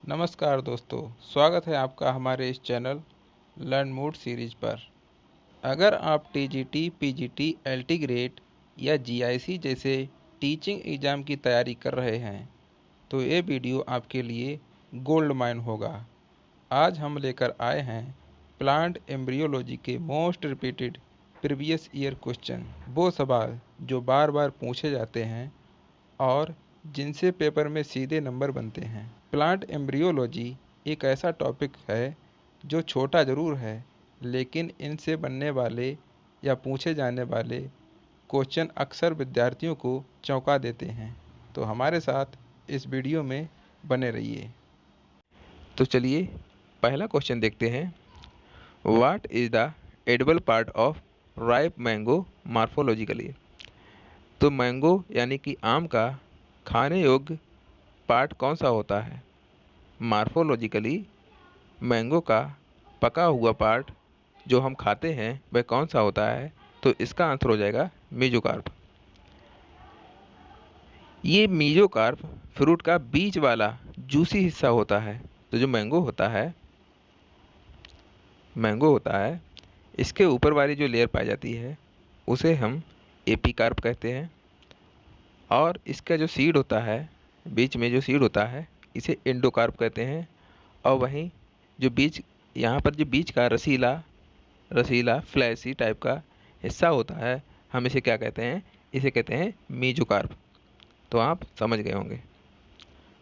नमस्कार दोस्तों, स्वागत है आपका हमारे इस चैनल लर्न मूड सीरीज पर। अगर आप टीजीटी, पीजीटी, एलटी ग्रेड या जीआईसी जैसे टीचिंग एग्ज़ाम की तैयारी कर रहे हैं तो ये वीडियो आपके लिए गोल्ड माइन होगा। आज हम लेकर आए हैं प्लांट एम्ब्रियोलॉजी के most repeated previous year question, वो सवाल जो बार बार पूछे जाते हैं और जिनसे पेपर में सीधे नंबर बनते हैं। प्लांट एम्ब्रियोलॉजी एक ऐसा टॉपिक है जो छोटा ज़रूर है, लेकिन इनसे बनने वाले या पूछे जाने वाले क्वेश्चन अक्सर विद्यार्थियों को चौंका देते हैं। तो हमारे साथ इस वीडियो में बने रहिए। तो चलिए पहला क्वेश्चन देखते हैं। What is the edible part of ripe mango morphologically. तो मैंगो यानी कि आम का खाने योग्य पार्ट कौन सा होता है? मॉर्फोलॉजिकली मैंगो का पका हुआ पार्ट जो हम खाते हैं वह कौन सा होता है? तो इसका आंसर हो जाएगा मेसोकार्प। ये मेसोकार्प फ्रूट का बीज वाला जूसी हिस्सा होता है। तो जो मैंगो होता है इसके ऊपर वाली जो लेयर पाई जाती है उसे हम एपिकार्प कहते हैं, और इसका जो सीड होता है, बीच में जो सीड होता है, इसे एंडोकार्प कहते हैं। और वहीं जो बीज, यहाँ पर जो बीज का रसीला रसीला फ्लैशी टाइप का हिस्सा होता है, हम इसे क्या कहते हैं? इसे कहते हैं मेसोकार्प। तो आप समझ गए होंगे।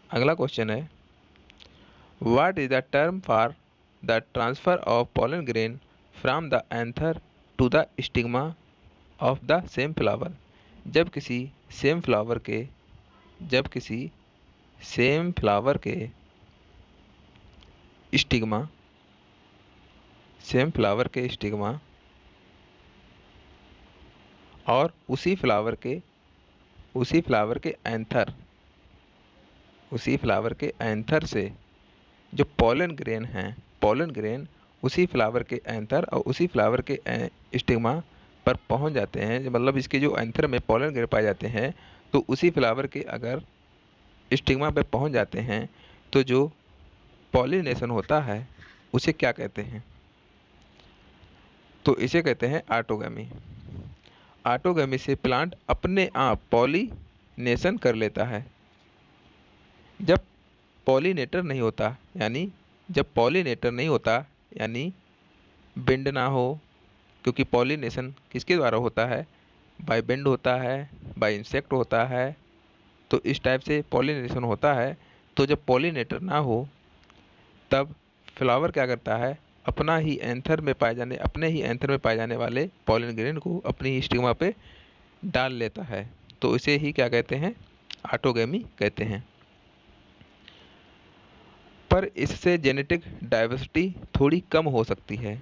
अगला क्वेश्चन है, what is the term for the transfer of pollen grain from the anther to the stigma of the same flower. जब किसी सेम फ्लावर के जब किसी सेम फ्लावर के स्टिग्मा सेम फ्लावर के स्टिग्मा और उसी फ्लावर के एंथर से जो पॉलन ग्रेन उसी फ्लावर के एंथर और उसी फ्लावर के स्टिग्मा पर पहुंच जाते हैं। मतलब इसके जो एंथर में पॉलन ग्रेन पाए जाते हैं तो उसी फ्लावर के अगर स्टिग्मा पे पहुंच जाते हैं तो जो पॉलिनेशन होता है उसे क्या कहते हैं? तो इसे कहते हैं ऑटोगैमी। ऑटोगैमी से प्लांट अपने आप पॉलिनेशन कर लेता है। जब पॉलिनेटर नहीं होता यानी बेंड ना हो, क्योंकि पॉलिनेशन किसके द्वारा होता है? बाय बेंड होता है, बाय इंसेक्ट होता है। तो इस टाइप से पॉलिनेशन होता है। तो जब पॉलिनेटर ना हो तब फ्लावर क्या करता है? अपने ही एंथर में पाए जाने वाले पॉलन ग्रेन को अपनी ही स्टिग्मा पे डाल लेता है। तो इसे ही क्या कहते हैं? ऑटोगैमी कहते हैं। पर इससे जेनेटिक डाइवर्सिटी थोड़ी कम हो सकती है,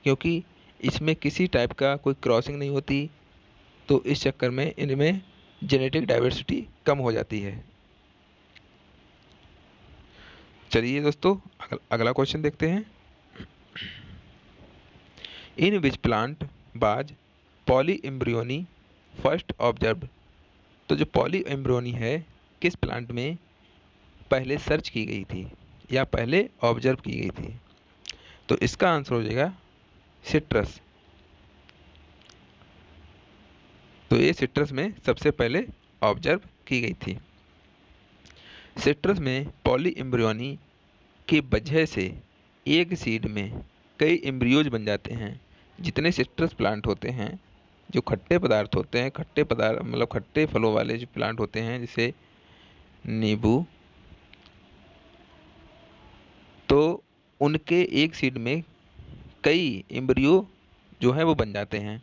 क्योंकि इसमें किसी टाइप का कोई क्रॉसिंग नहीं होती। तो इस चक्कर में इनमें जेनेटिक डाइवर्सिटी कम हो जाती है। चलिए दोस्तों अगला क्वेश्चन देखते हैं। इन विच प्लांट बाज पॉली एम्ब्रियोनी फर्स्ट ऑब्जर्व। तो जो पॉली एम्ब्रियोनी है किस प्लांट में पहले सर्च की गई थी या पहले ऑब्जर्व की गई थी? तो इसका आंसर हो जाएगा सिट्रस। तो ये सिट्रस में सबसे पहले ऑब्जर्व की गई थी। सिट्रस में पॉली एम्ब्रियोनी की वजह से एक सीड में कई एम्ब्रियोज बन जाते हैं। जितने सिट्रस प्लांट होते हैं, जो खट्टे पदार्थ होते हैं, खट्टे पदार्थ मतलब खट्टे फलों वाले जो प्लांट होते हैं जैसे नींबू, तो उनके एक सीड में कई एम्ब्रियो जो है वो बन जाते हैं।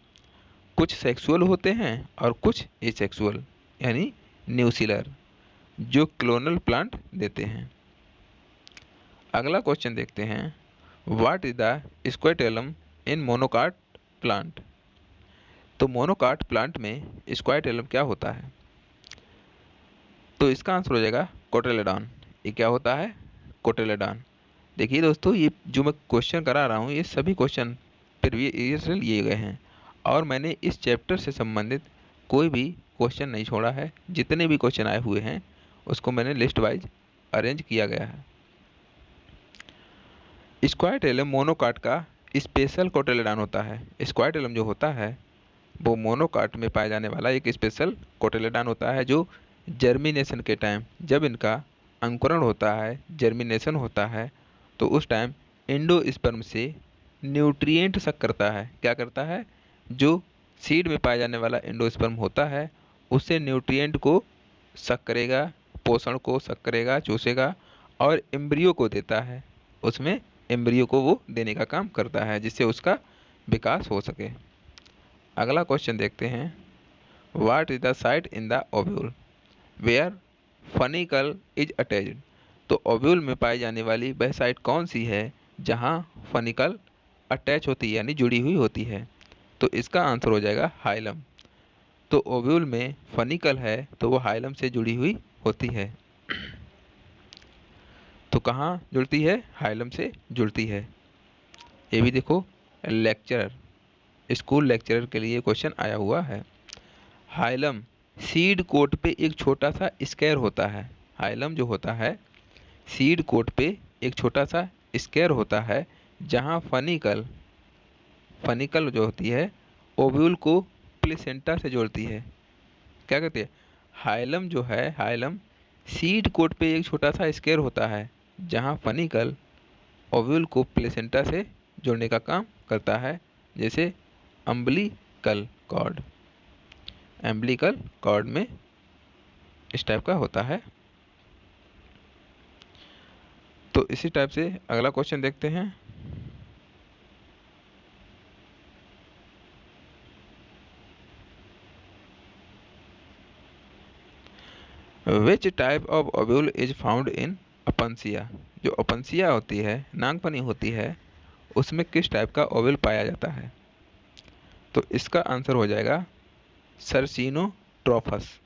कुछ सेक्सुअल होते हैं और कुछ एसेक्सुअल, यानी न्यूसिलर, जो क्लोनल प्लांट देते हैं। अगला क्वेश्चन देखते हैं। What is the scutellum in monocot plant. तो मोनोकाट प्लांट में स्क्वाइटेलम क्या होता है? तो इसका आंसर हो जाएगा कोटिलेडॉन। ये क्या होता है? कोटिलेडॉन। देखिए दोस्तों, ये जो मैं क्वेश्चन करा रहा हूँ ये सभी क्वेश्चन प्रीवियस ईयर से लिए गए हैं, और मैंने इस चैप्टर से संबंधित कोई भी क्वेश्चन नहीं छोड़ा है। जितने भी क्वेश्चन आए हुए हैं उसको मैंने लिस्ट वाइज अरेंज किया गया है। स्क्वायटेलम मोनोकाट का स्पेशल कोटिलेडॉन होता है। स्क्वायटेलम जो होता है वो मोनोकाट में पाया जाने वाला एक स्पेशल कोटिलेडॉन होता है, जो जर्मिनेशन के टाइम जब इनका अंकुरण होता है, जर्मिनेशन होता है, तो उस टाइम एंडोस्पर्म से न्यूट्रिएंट सक करता है। क्या करता है? जो सीड में पाया जाने वाला एंडोस्पर्म होता है उससे न्यूट्रिएंट को सक करेगा, पोषण को सक करेगा, चूसेगा और एम्ब्रियो को देता है। उसमें एम्ब्रियो को वो देने का काम करता है जिससे उसका विकास हो सके। अगला क्वेश्चन देखते हैं। What is the site in the ovule where funicle is attached. तो ओव्यूल में पाई जाने वाली वह साइट कौन सी है जहां फनिकल अटैच होती है यानी जुड़ी हुई होती है? तो इसका आंसर हो जाएगा हाइलम। तो ओव्यूल में फनिकल है तो वो हाइलम से जुड़ी हुई होती है। तो कहाँ जुड़ती है? हाइलम से जुड़ती है। ये भी देखो, लेक्चरर, स्कूल लेक्चरर के लिए क्वेश्चन आया हुआ है। हाइलम सीड कोट पे एक छोटा सा स्क्वायर होता है। हाइलम जो होता है सीड कोट पे एक छोटा सा स्क्वायर होता है जहाँ फनिकल फनिकल जो होती है ओव्यूल को प्लेसेंटा से जोड़ती है। क्या कहते हैं? हाइलम जो है, हाइलम सीड कोट पे एक छोटा सा स्क्वायर होता है जहाँ फनिकल ओव्यूल को प्लेसेंटा से जोड़ने का काम करता है, जैसे अम्बिलिकल कॉर्ड। एम्बिलिकल कॉर्ड में इस टाइप का होता है। तो इसी टाइप से अगला क्वेश्चन देखते हैं। Which type of ovule is found in अपनसिया। जो अपनसिया होती है, नागफनी होती है, उसमें किस टाइप का ओव्यूल पाया जाता है? तो इसका आंसर हो जाएगा सर्सिनोट्रोफस।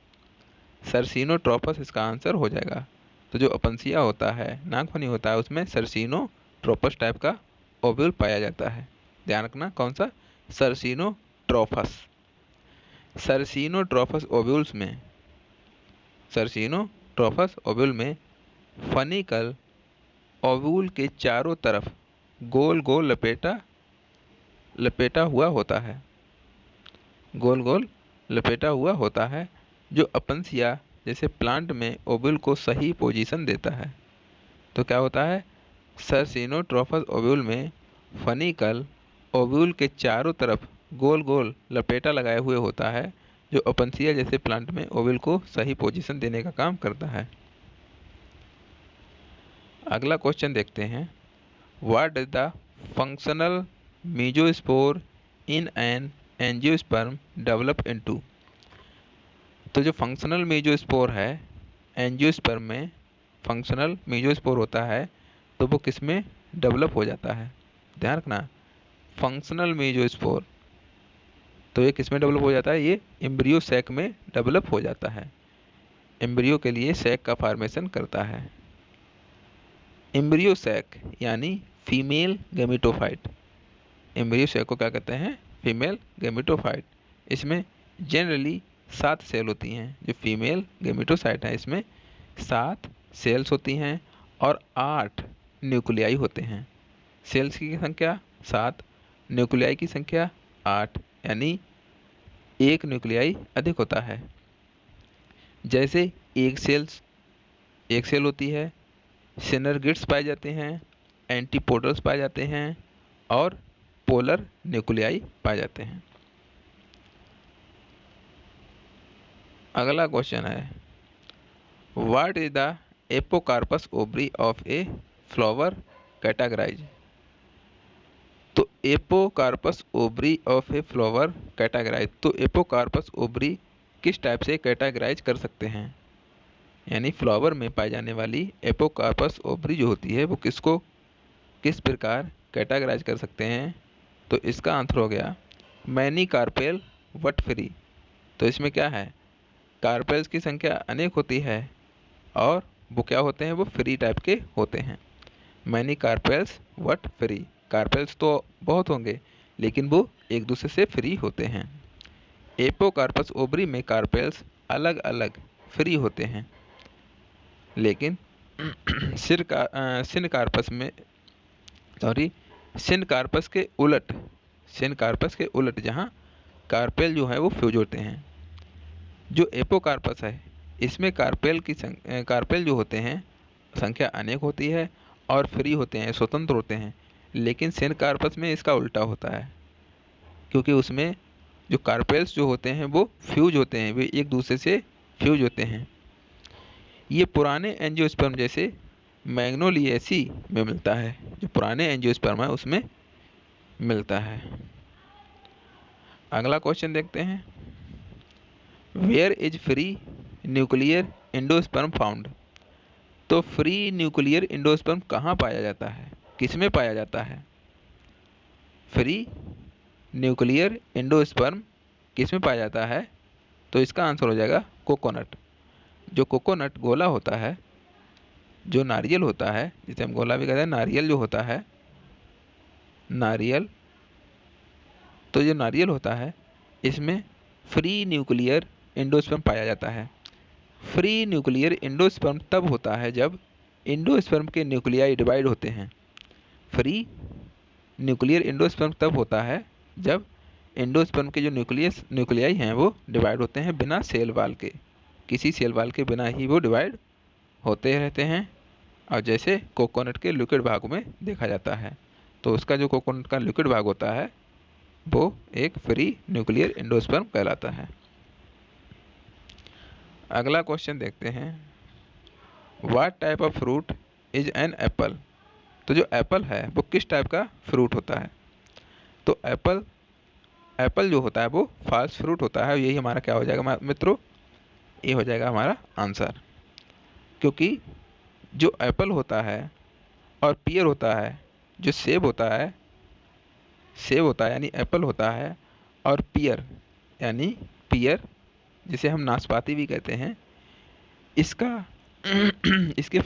सर्सिनोट्रोफस इसका आंसर हो जाएगा। तो जो अपनसिया होता है, नागफनी होता है, उसमें सर्सिनोट्रोफस टाइप का ओव्यूल पाया जाता है। ध्यान रखना, कौन सा? सर्सिनोट्रोफस। सर्सिनोट्रोफस ओव्यूल्स में सर्सिनोट्रोफस ओव्यूल में फनिकल ओव्यूल के चारों तरफ गोल गोल लपेटा हुआ होता है। गोल गोल लपेटा हुआ होता है जो अपनसिया जैसे प्लांट में ओव्यूल को सही पोजीशन देता है। तो क्या होता है? सर्सिनोट्रोफस ओव्यूल में फनिकल ओव्यूल के चारों तरफ गोल गोल लपेटा लगाए हुए होता है जो अपनसिया जैसे प्लांट में ओव्यूल को सही पोजीशन देने का काम करता है। अगला क्वेश्चन देखते हैं। What is the functional megaspore in an angiosperm develop into. तो जो फंक्शनल मीजोस्पोर है एंजियोस्पर्म में, फंक्शनल मीजोस्पोर होता है तो वो किस में डेवलप हो जाता है? ध्यान रखना, फंक्शनल मीजोस्पोर तो ये किस में डेवलप हो जाता है? ये एम्ब्रियो सैक में डेवलप हो जाता है। एम्ब्रियो के लिए सैक का फॉर्मेशन करता है। एम्ब्रियो सैक यानी फीमेल गैमेटोफाइट। एम्ब्रियो सैक को क्या कहते हैं? Female gametophyte. इसमें जनरली 7 सेल होती हैं। जो फीमेल गैमेटोसाइट है इसमें 7 सेल्स होती हैं और 8 न्यूक्लियाई होते हैं। सेल्स की संख्या 7, न्यूक्लियाई की संख्या 8, यानी एक न्यूक्लियाई अधिक होता है। जैसे एक सेल होती है, सिनर्गिड्स पाए जाते हैं, एंटीपोडल्स पाए जाते हैं और पोलर न्यूक्लियाई पाए जाते हैं। अगला क्वेश्चन है। What is the apocarpous ovary of a flower categorize. तो apocarpous ovary of a flower categorize, तो एपोकार्पस ओवरी किस टाइप से कैटेगराइज कर सकते हैं? यानी फ्लावर में पाई जाने वाली एपोकार्पस ओवरी जो होती है वो किसको किस प्रकार कैटेगराइज कर सकते हैं? तो इसका आंसर हो गया मैनी कार्पेल वट फ्री। तो इसमें क्या है? कार्पेल्स की संख्या अनेक होती है और वो क्या होते हैं? वो फ्री टाइप के होते हैं। Many carpels what free, carpels तो बहुत होंगे लेकिन वो एक दूसरे से फ्री होते हैं। एपोकार्पस ओवरी में कार्पेल्स अलग अलग फ्री होते हैं, लेकिन सिनकार्पस में सॉरी, सिनकार्पस के उलट, सिनकार्पस के उलट जहाँ कार्पेल जो है वो फ्यूज होते हैं। जो एपोकार्पस है इसमें कार्पेल जो होते हैं संख्या अनेक होती है और फ्री होते हैं, स्वतंत्र होते हैं। लेकिन सिनकार्पस में इसका उल्टा होता है, क्योंकि उसमें जो कार्पेल्स जो होते हैं वो फ्यूज होते हैं, वे एक दूसरे से फ्यूज होते हैं। ये पुराने एंजियोस्पर्म जैसे मैग्नोलिएसी में मिलता है, जो पुराने एंजियोस्पर्म है उसमें मिलता है। अगला क्वेश्चन देखते हैं, where is free nuclear endosperm found. तो फ्री न्यूक्लियर इंडोस्पर्म कहाँ पाया जाता है, किसमें पाया जाता है? फ्री न्यूक्लियर इंडोस्पर्म किसमें पाया जाता है? तो इसका आंसर हो जाएगा कोकोनट। जो कोकोनट गोला होता है, जो नारियल होता है, जिसे हम गोला भी कहते हैं, नारियल जो होता है, नारियल, तो जो नारियल होता है इसमें फ्री न्यूक्लियर इंडोस्पर्म पाया जाता है। फ्री न्यूक्लियर इंडोस्पर्म तब होता है जब इंडोस्पर्म के न्यूक्लियाई डिवाइड होते हैं। फ्री न्यूक्लियर इंडोस्पर्म तब होता है जब इंडोस्पर्म के जो न्यूक्लियाई हैं वो डिवाइड होते हैं बिना सेल वाल के, किसी सेल वाल के बिना ही वो डिवाइड होते रहते हैं, और जैसे कोकोनट के लिक्विड भाग में देखा जाता है। तो उसका जो कोकोनट का लिक्विड भाग होता है वो एक फ्री न्यूक्लियर इंडोस्पर्म कहलाता है। अगला क्वेश्चन देखते हैं, what type of fruit is an apple. तो जो एप्पल है वो किस टाइप का फ्रूट होता है? तो एप्पल जो होता है वो फास्ट फ्रूट होता है। यही हमारा क्या हो जाएगा मित्रों, ये हो जाएगा हमारा आंसर। क्योंकि जो एप्पल होता है और पियर होता है, जो सेब होता है यानी एप्पल होता है, और पियर जिसे हम नाशपाती भी कहते हैं, इसका इसके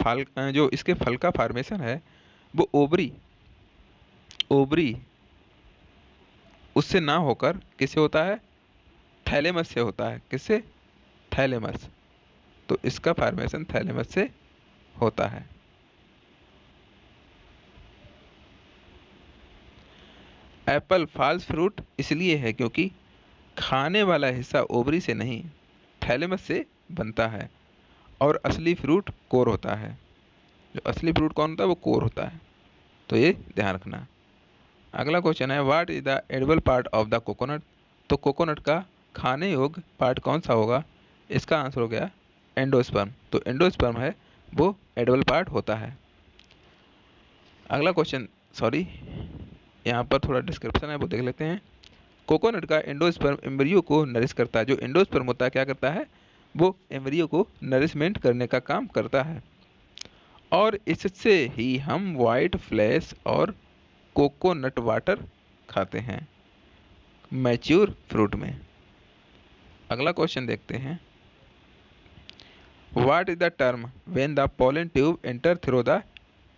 फल का फार्मेशन है वो ओबरी उससे ना होकर किससे होता है? थैलेमस से होता है। किससे? थैलेमस। तो इसका फार्मेशन थैलेमस से होता है। एप्पल फॉल्स फ्रूट इसलिए है क्योंकि खाने वाला हिस्सा ओवरी से नहीं, थैलेमस से बनता है, और असली फ्रूट कोर होता है। जो असली फ्रूट कौन होता है? वो कोर होता है। तो ये ध्यान रखना। अगला क्वेश्चन है, what is the edible part of the coconut. तो कोकोनट का खाने योग्य पार्ट कौन सा होगा? इसका आंसर हो गया एंडोस्पर्म। तो एंडोस्पर्म है वो एडिबल पार्ट होता है। अगला क्वेश्चन, सॉरी यहाँ पर थोड़ा डिस्क्रिप्शन है वो देख लेते हैं। कोकोनट का एंडोस्पर्म एम्ब्रियो को नरिश करता है। जो एंडोस्पर्म होता है क्या करता है? वो एम्ब्रियो को नरिशमेंट करने का काम करता है, और इससे ही हम वाइट फ्लैश और कोकोनट वाटर खाते हैं मैच्योर फ्रूट में। अगला क्वेश्चन देखते हैं, what is the term when the pollen tube enter through the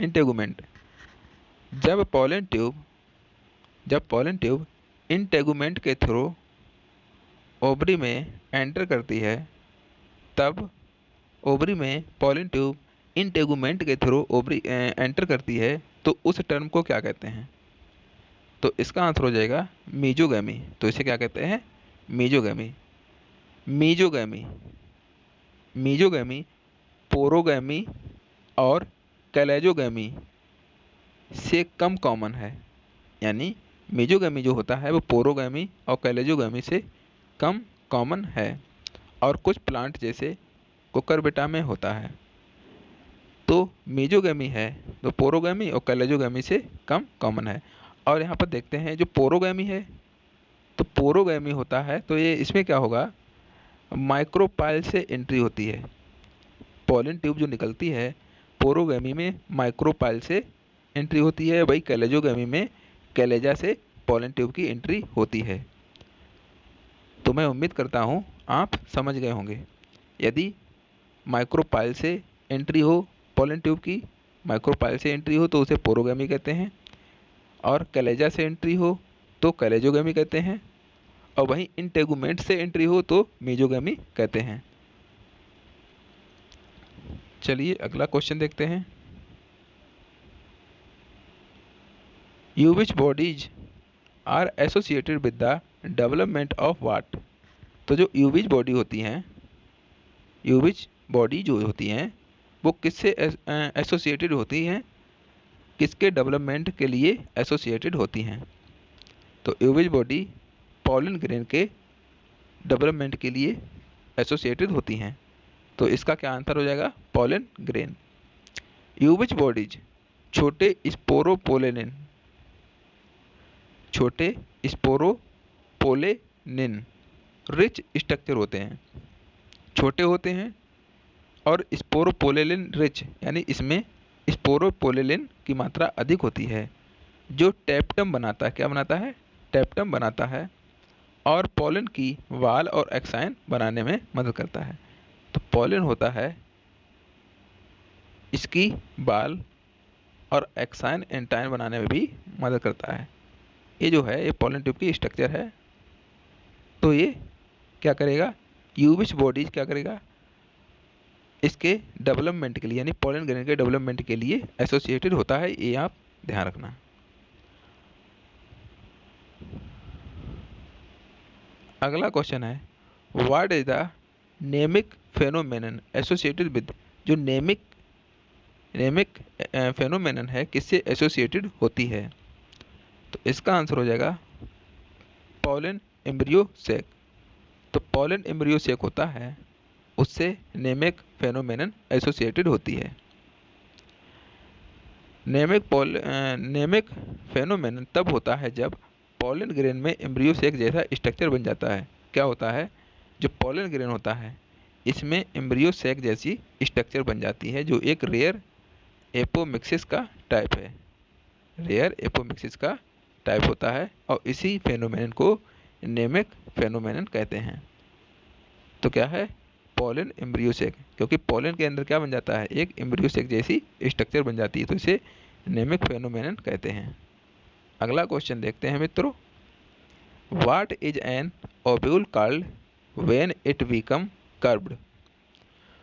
integument. जब पोलन ट्यूब इंटेगुमेंट के थ्रू ओवरी में एंटर करती है, तब ओवरी में पोलन ट्यूब इंटेगुमेंट के थ्रू ओवरी एंटर करती है, तो उस टर्म को क्या कहते हैं? तो इसका आंसर हो जाएगा मीजोगैमी। तो इसे क्या कहते हैं? मीजोगैमी। मीजोगैमी मीजोगैमी पोरोगैमी और कैलेजोगैमी से कम कॉमन है। यानी मीजोगैमी जो होता है वो पोरोगैमी और कैलेजोगैमी से कम कॉमन है, और कुछ प्लांट जैसे कुकुरबिटा में होता है। तो मीजोगैमी है तो पोरोगैमी और कैलेजोगैमी से कम कॉमन है। और यहाँ पर देखते हैं जो पोरोगैमी है, तो पोरोगैमी होता है तो ये इसमें क्या होगा? माइक्रोपाइल से एंट्री होती है। पोलन ट्यूब जो निकलती है पोरोगैमी में माइक्रोपाइल से एंट्री होती है, वही कैलेजोगैमी में कैलेजा से पोलन ट्यूब की एंट्री होती है। तो मैं उम्मीद करता हूँ आप समझ गए होंगे। यदि माइक्रोपाइल से एंट्री हो पोलन ट्यूब की, माइक्रोपाइल से एंट्री हो तो उसे पोरोगैमी कहते हैं, और कैलेजा से एंट्री हो तो कैलेजोगैमी कहते हैं, और वहीं इंटेगुमेंट से एंट्री हो तो मीजोगैमी कहते हैं। चलिए अगला क्वेश्चन देखते हैं, which bodies are associated with the development of what? तो जो यूविज बॉडी होती हैं, यूविज बॉडी जो होती हैं वो किससे एसोसिएटेड होती हैं, किसके डेवलपमेंट के लिए एसोसिएटेड होती हैं? तो यूविज बॉडी पॉलन ग्रेन के डेवलपमेंट के लिए एसोसिएटेड होती हैं। तो इसका क्या आंसर हो जाएगा? Pollen grain. यूविज बॉडीज छोटे स्पोरोपोलेनिन, छोटे स्पोरोपोलेनिन रिच स्ट्रक्चर होते हैं, छोटे होते हैं और स्पोरोपोलेनिन रिच यानी इसमें स्पोरोपोलेनिन की मात्रा अधिक होती है, जो टेप्टम बनाता है। क्या बनाता है? टेप्टम बनाता है और पॉलन की वाल और एक्साइन बनाने में मदद करता है। तो पॉलन होता है, इसकी बाल और एक्साइन एंटाइन बनाने में भी मदद करता है। ये जो है ये पॉलन ट्यूब की स्ट्रक्चर है। तो ये क्या करेगा? यूविश बॉडीज क्या करेगा? इसके डेवलपमेंट के लिए यानी पॉलन ग्रेन के डेवलपमेंट के लिए एसोसिएटेड होता है। ये आप ध्यान रखना। अगला क्वेश्चन है व्हाट इज द नेमिक फेनोमेनन एसोसिएटेड विद? जो नेमिक फेनोमेनन है किससे एसोसिएटेड होती है? तो इसका आंसर हो जाएगा पॉलन एम्ब्रियो सेक। तो पॉलन एम्ब्रियो सेक होता है, उससे नेमिक फेनोमेनन एसोसिएटेड होती है। नेमिक फेनोमेनन तब होता है जब पॉलन ग्रेन में एम्ब्रियो सेक जैसा स्ट्रक्चर बन जाता है। क्या होता है? जो पॉलन ग्रेन होता है इसमें एम्ब्रियो सेक जैसी स्ट्रक्चर बन जाती है, जो एक रेयर एपोमिक्सिस का टाइप है, रेयर एपोमिक्सिस का टाइप होता है और इसी फेनोमेनन को नेमिक फेनोमेनन कहते हैं। तो क्या है? पॉलन एम्ब्रियो सेक, क्योंकि पॉलन के अंदर क्या बन जाता है? एक एम्ब्रियो सेक जैसी स्ट्रक्चर बन जाती है, तो इसे नेमिक फेनोमेनन कहते हैं। अगला क्वेश्चन देखते हैं मित्रों। What is an ovule called when it become curved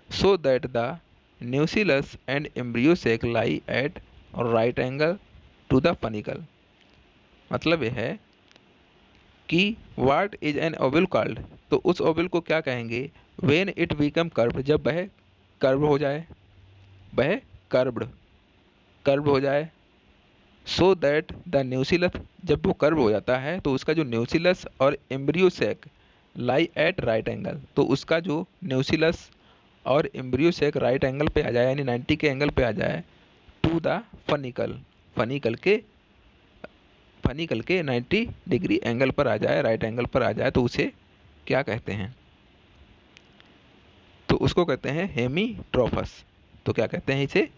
so that the nucellus and embryo sac lie at right angle to the funicle? मतलब यह है कि what is an ovule called, तो उस ओवल को क्या कहेंगे? व्हेन इट बिकम कर्व्ड, जब वह कर्व हो जाए, वह कर्व्ड हो जाए। सो दैट द न्यूसिलस, जब वो कर्व हो जाता है तो उसका जो न्यूसिलस और embryo sac lie at right angle, तो उसका जो न्यूसिलस और एम्ब्रियो सेक राइट एंगल पे आ जाए यानी 90 के एंगल पे आ जाए टू द फनिकल, फनिकल के 90 डिग्री एंगल पर आ जाए, राइट एंगल पर आ जाए, तो उसे क्या कहते हैं? तो उसको कहते हैं हेमीट्रोपस। तो क्या कहते हैं इसे?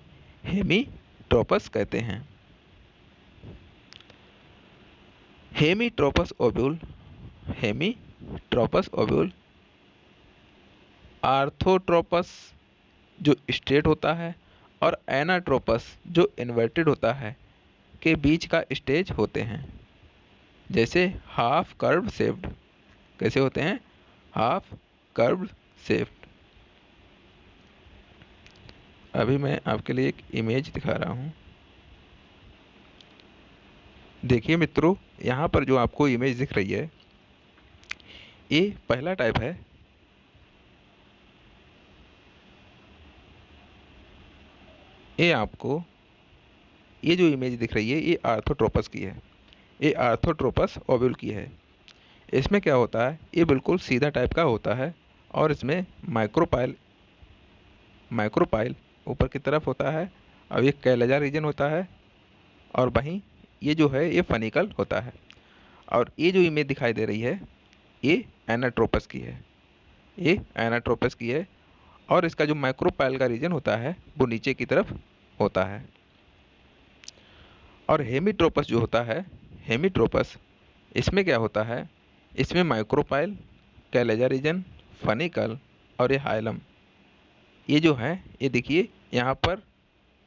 हेमीट्रोपस कहते हैं। हेमीट्रोपस ओव्यूल आर्थोट्रोपस जो स्ट्रेट होता है और एनाट्रोपस जो इन्वर्टेड होता है के बीच का स्टेज होते हैं। जैसे हाफ कर्व शेप्ड, कैसे होते हैं? Half curve shaped. अभी मैं आपके लिए एक इमेज दिखा रहा हूँ। देखिए मित्रों, यहाँ पर जो आपको इमेज दिख रही है ये पहला टाइप है। ये आपको ये जो इमेज दिख रही है ये आर्थोट्रोपस की है, ये आर्थोट्रोपस ओव्यूल की है। इसमें क्या होता है? ये बिल्कुल सीधा टाइप का होता है और इसमें माइक्रोपाइल ऊपर की तरफ होता है और ये कैलजा रीजन होता है और वहीं ये जो है ये फनिकल होता है। और ये जो इमेज दिखाई दे रही है ये एनाट्रोपस की है, ये एनाट्रोपस की है और इसका जो माइक्रोपाइल का रीजन होता है वो नीचे की तरफ होता है। और हेमीट्रोपस जो होता है, हेमीट्रोपस इसमें क्या होता है? इसमें माइक्रोपाइल, कैलजा रीजन, फनिकल और ये हाइलम, ये जो है ये देखिए यहाँ पर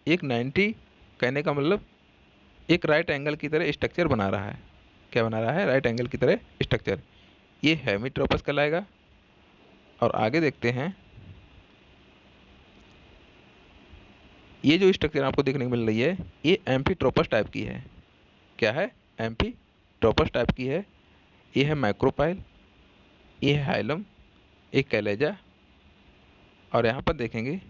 एक 90 कहने का मतलब एक राइट एंगल की तरह स्ट्रक्चर बना रहा है। क्या बना रहा है? राइट एंगल की तरह स्ट्रक्चर। ये हेमीट्रोपस कहलाएगा। और आगे देखते हैं, ये जो स्ट्रक्चर आपको देखने को मिल रही है ये एम्फीट्रोपस टाइप की है। क्या है, एम्फीट्रोपस टाइप की है। ये है मैक्रोपाइल, ये है हाइलम, एक कैलेजा, और यहाँ पर देखेंगे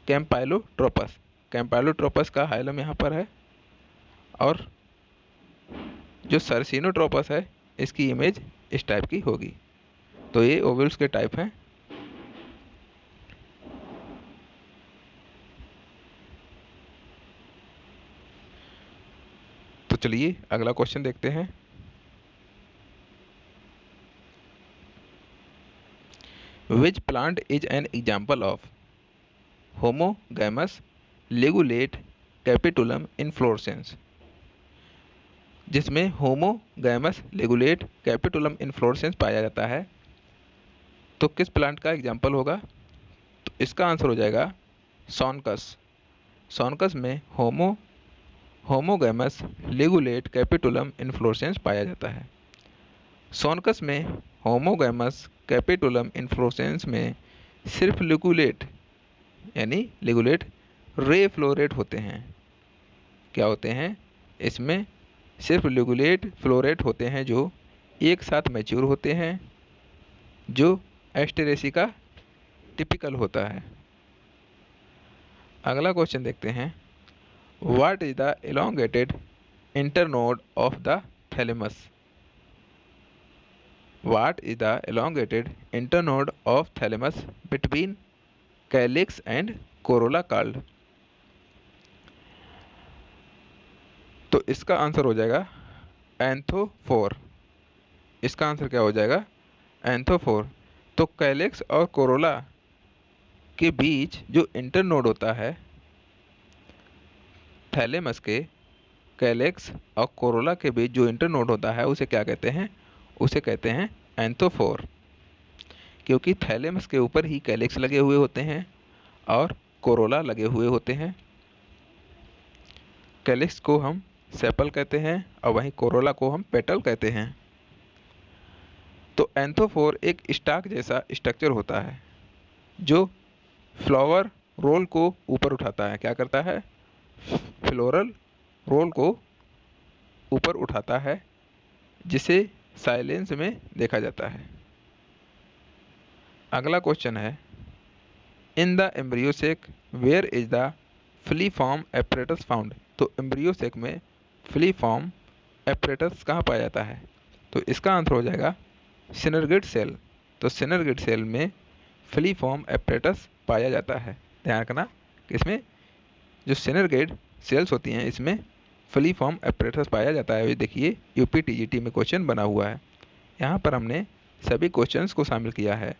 कैम्पाइलोट्रोपस। कैम्पाइलोट्रोपस का हाइलम यहाँ पर है, और जो सर्सिनोट्रोपस है इसकी इमेज इस टाइप की होगी। तो ये ओवल्स के टाइप हैं। तो चलिए अगला क्वेश्चन देखते हैं। Which plant is an example of homogamous ligulate capitulum inflorescence, जिसमें होमोगैमस लिगुलेट कैपिटुलम इन्फ्लोरेसेंस पाया जाता है, तो किस प्लांट का एग्जाम्पल होगा? तो इसका आंसर हो जाएगा सोनकस। सोनकस में होमोगैमस लिगुलेट कैपिटुलम इन्फ्लोरेसेंस पाया जाता है। सोनकस में होमोगैमस कैपिटुलम इन्फ्लोरेसेंस में सिर्फ लिगुलेट यानी लिगुलेट रे फ्लोरेट होते हैं। क्या होते हैं? इसमें सिर्फ लिगुलेट फ्लोरेट होते हैं जो एक साथ मैच्योर होते हैं, जो एस्टेरेसी का टिपिकल होता है। अगला क्वेश्चन देखते हैं। What is the elongated internode of the thalamus? What is the elongated internode of thalamus between calyx and corolla called? तो इसका आंसर हो जाएगा एंथोफोर। इसका आंसर क्या हो जाएगा? एंथोफोर। तो कैलिक्स और कोरोला के बीच जो इंटरनोड होता है थैलेमस के, कैलिक्स और कोरोला के बीच जो इंटरनोड होता है उसे क्या कहते हैं? उसे कहते हैं एंथोफोर। क्योंकि थैलेमस के ऊपर ही कैलिक्स लगे हुए होते हैं और कोरोला लगे हुए होते हैं। कैलिक्स को हम सेपल कहते हैं और वहीं कोरोला को हम पेटल कहते हैं। तो एंथोफोर एक स्टाक जैसा स्ट्रक्चर होता है जो फ्लावर रोल को ऊपर उठाता है। क्या करता है? फ्लोरल रोल को ऊपर उठाता है, जिसे साइलेंस में देखा जाता है। अगला क्वेश्चन है, in the embryo sac where is the filiform apparatus found? तो एम्ब्रियोसेक में फिलीफॉर्म एपरेटस कहाँ पाया जाता है? तो इसका आंसर हो जाएगा सिनरगिड सेल। तो सिनरगिड सेल में फिलीफॉर्म एपरेटस पाया जाता है। ध्यान रखना कि इसमें जो सिनरगिड सेल्स होती हैं इसमें फिलीफॉर्म एपरेटस पाया जाता है। देखिए यूपी टीजीटी में क्वेश्चन बना हुआ है। यहाँ पर हमने सभी क्वेश्चंस को शामिल किया है,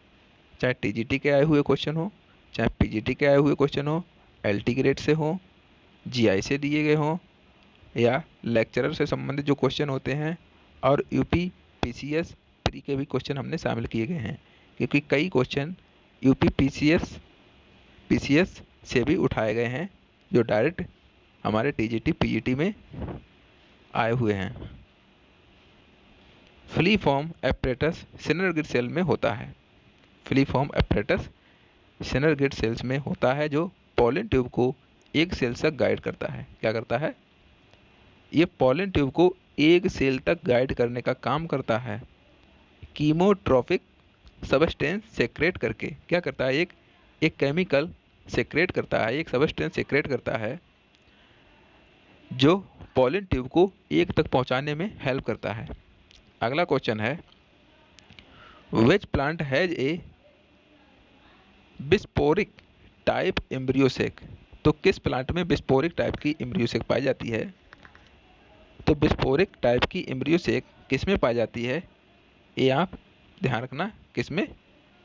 चाहे टीजीटी के आए हुए क्वेश्चन हो, चाहे पीजीटी के आए हुए क्वेश्चन हो, एलटी ग्रेड से हो, जीआई से दिए गए हों, या लेक्चरर से संबंधित जो क्वेश्चन होते हैं, और यूपी पीसीएस प्री के भी क्वेश्चन हमने शामिल किए गए हैं। क्योंकि कई क्वेश्चन यूपी पीसीएस से भी उठाए गए हैं जो डायरेक्ट हमारे टीजीटी पीजीटी में आए हुए हैं। फिलीफॉर्म एपरेटस सिनरगिड सेल में होता है। फिलीफॉर्म एपरेटस सिनरगिड सेल्स में होता है जो पॉलन ट्यूब को एक सेल तक गाइड करता है। क्या करता है? ये पॉलन ट्यूब को एक सेल तक गाइड करने का काम करता है। कीमोट्रॉफिक सबस्टेंस सेक्रेट करके क्या करता है? एक केमिकल सेक्रेट करता है, एक सबस्टेंस सेक्रेट करता है जो पॉलन ट्यूब को एक तक पहुंचाने में हेल्प करता है। अगला क्वेश्चन है, which plant has a bisporic type embryo sac? तो किस प्लांट में बिस्पोरिक टाइप की एम्ब्रियोसेक पाई जाती है? तो बिस्पोरिक टाइप की एम्ब्रियोसेक किस में पाई जाती है? ये आप ध्यान रखना, किस में?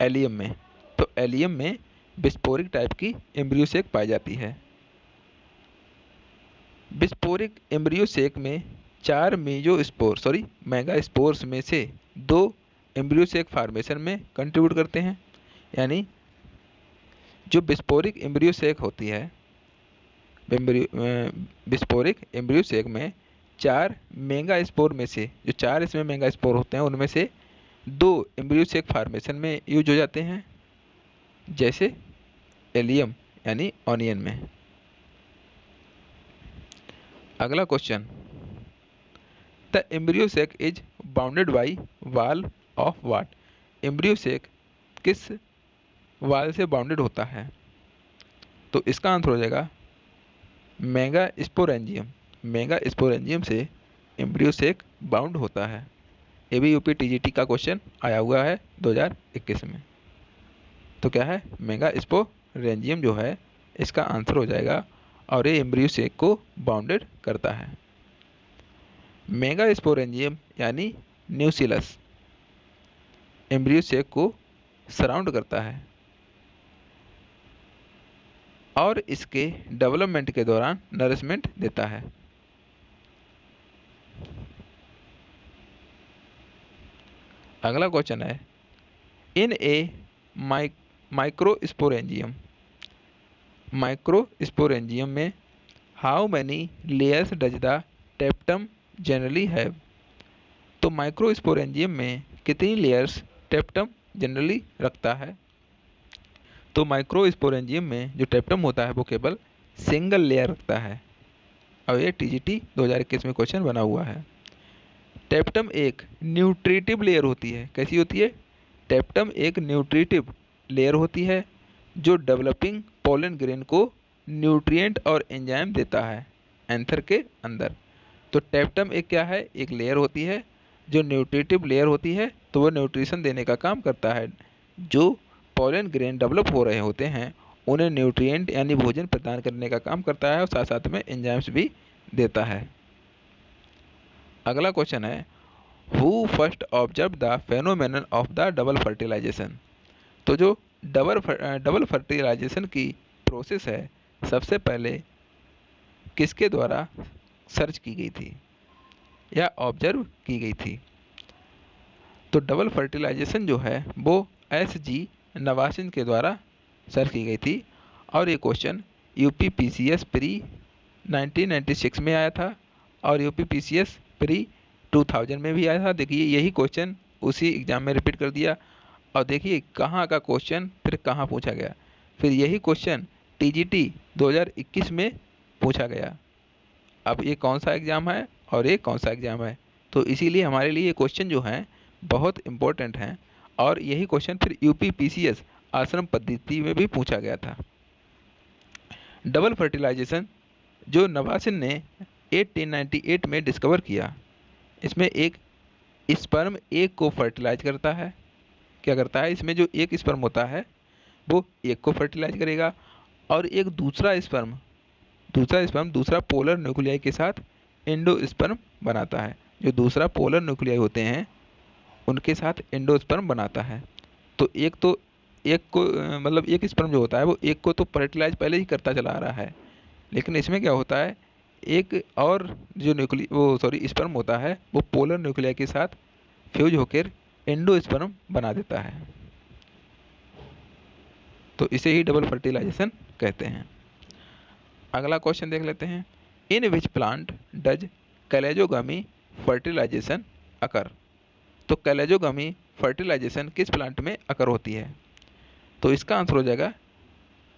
एलियम में। तो एलियम में बिस्पोरिक टाइप की एम्ब्रियोसेक पाई जाती है। बिस्पोरिक एम्ब्रियोसेक में 4 मेगा स्पोर्स में से 2 एम्ब्रियोसेक फॉर्मेशन में कंट्रीब्यूट करते हैं। यानी जो बिस्पोरिक एम्ब्रियोसेक होती है, बिस्पोरिक एम्ब्रियोसेक में 4 मेगा स्पोर में से, जो 4 इसमें मेगा स्पोर होते हैं उनमें से 2 एम्ब्रियोसेक फॉर्मेशन में यूज हो जाते हैं, जैसे एलियम यानी ऑनियन में। अगला question, the embryo sac is bounded by wall of what. Embryo sac किस वाल से बाउंडेड होता है? तो इसका आंसर हो जाएगा मेगा स्पोरेंजियम। मेगा स्पोरेंजियम से एम्ब्रियो सेक बाउंड होता है। ये भी यूपी टीजीटी का क्वेश्चन आया हुआ है 2021 में। तो क्या है? मेगा स्पोरेंजियम जो है इसका आंसर हो जाएगा, और ये एम्ब्रियो सेक को बाउंडेड करता है। मेगा स्पोरेंजियम यानी न्यूसिलस एम्ब्रियो सेक को सराउंड करता है और इसके डेवलपमेंट के दौरान नरिशमेंट देता है। अगला क्वेश्चन है, इन ए माइक्रोस्पोरेंजियम, माइक्रोस्पोरेंजियम में how many layers does the टेप्टम generally have. तो माइक्रोस्पोरेंजियम में कितनी लेयर्स टेप्टम जनरली रखता है? तो माइक्रोस्पोरेंजियम में जो टेप्टम होता है वो केवल सिंगल लेयर रखता है, और ये टीजीटी 2021 में क्वेश्चन बना हुआ है। टेप्टम एक न्यूट्रिटिव लेयर होती है। कैसी होती है? टेप्टम एक न्यूट्रिटिव लेयर होती है जो डेवलपिंग पोलन ग्रेन को न्यूट्रिएंट और एंजाइम देता है एंथर के अंदर। तो टेप्टम एक क्या है? एक लेयर होती है जो न्यूट्रिटिव लेयर होती है, तो वो न्यूट्रिशन देने का काम करता है। जो पोलन ग्रेन डेवलप हो रहे होते हैं उन्हें न्यूट्रिएंट यानी भोजन प्रदान करने का काम करता है, और साथ साथ में एंजाइम्स भी देता है। अगला क्वेश्चन है, who first observe the phenomenon of the double fertilization. तो जो डबल फर्टिलाइजेशन की प्रोसेस है सबसे पहले किसके द्वारा सर्च की गई थी या ऑब्जर्व की गई थी? तो डबल फर्टिलाइजेशन जो है वो एस.जी. नवासिन के द्वारा सर्च की गई थी, और ये क्वेश्चन यूपी पीसीएस प्री 1996 में आया था, और यूपी पीसीएस प्री 2000 में भी आया था। देखिए यही क्वेश्चन उसी एग्जाम में रिपीट कर दिया, और देखिए कहाँ का क्वेश्चन फिर कहाँ पूछा गया। फिर यही क्वेश्चन टीजीटी 2021 में पूछा गया। अब ये कौन सा एग्ज़ाम है और ये कौन सा एग्ज़ाम है, तो इसीलिए हमारे लिए ये क्वेश्चन जो हैं बहुत इम्पोर्टेंट हैं, और यही क्वेश्चन फिर यूपी पीसीएस आश्रम पद्धति में भी पूछा गया था। डबल फर्टिलाइजेशन जो नवासिन ने 1898 में डिस्कवर किया, इसमें एक स्पर्म एक को फर्टिलाइज करता है। क्या करता है? इसमें जो एक स्पर्म होता है वो एक को फर्टिलाइज करेगा, और एक दूसरा स्पर्म दूसरा पोलर न्यूक्लियाई के साथ एंडोस्पर्म बनाता है। जो दूसरा पोलर न्यूक्लियाई होते हैं उनके साथ एंडोस्पर्म बनाता है। तो एक को मतलब एक स्पर्म जो होता है वो एक को तो फर्टिलाइज पहले ही करता चला आ रहा है, लेकिन इसमें क्या होता है, एक और जो स्पर्म होता है वो पोलर न्यूक्लियाई के साथ फ्यूज होकर एंडोस्पर्म बना देता है। तो इसे ही डबल फर्टिलाइजेशन कहते हैं। अगला क्वेश्चन देख लेते हैं, in which plant does कैलेजोगामी fertilisation अकर। तो कैलेजोगामी फर्टिलाइजेशन किस प्लांट में अकर होती है? तो इसका आंसर हो जाएगा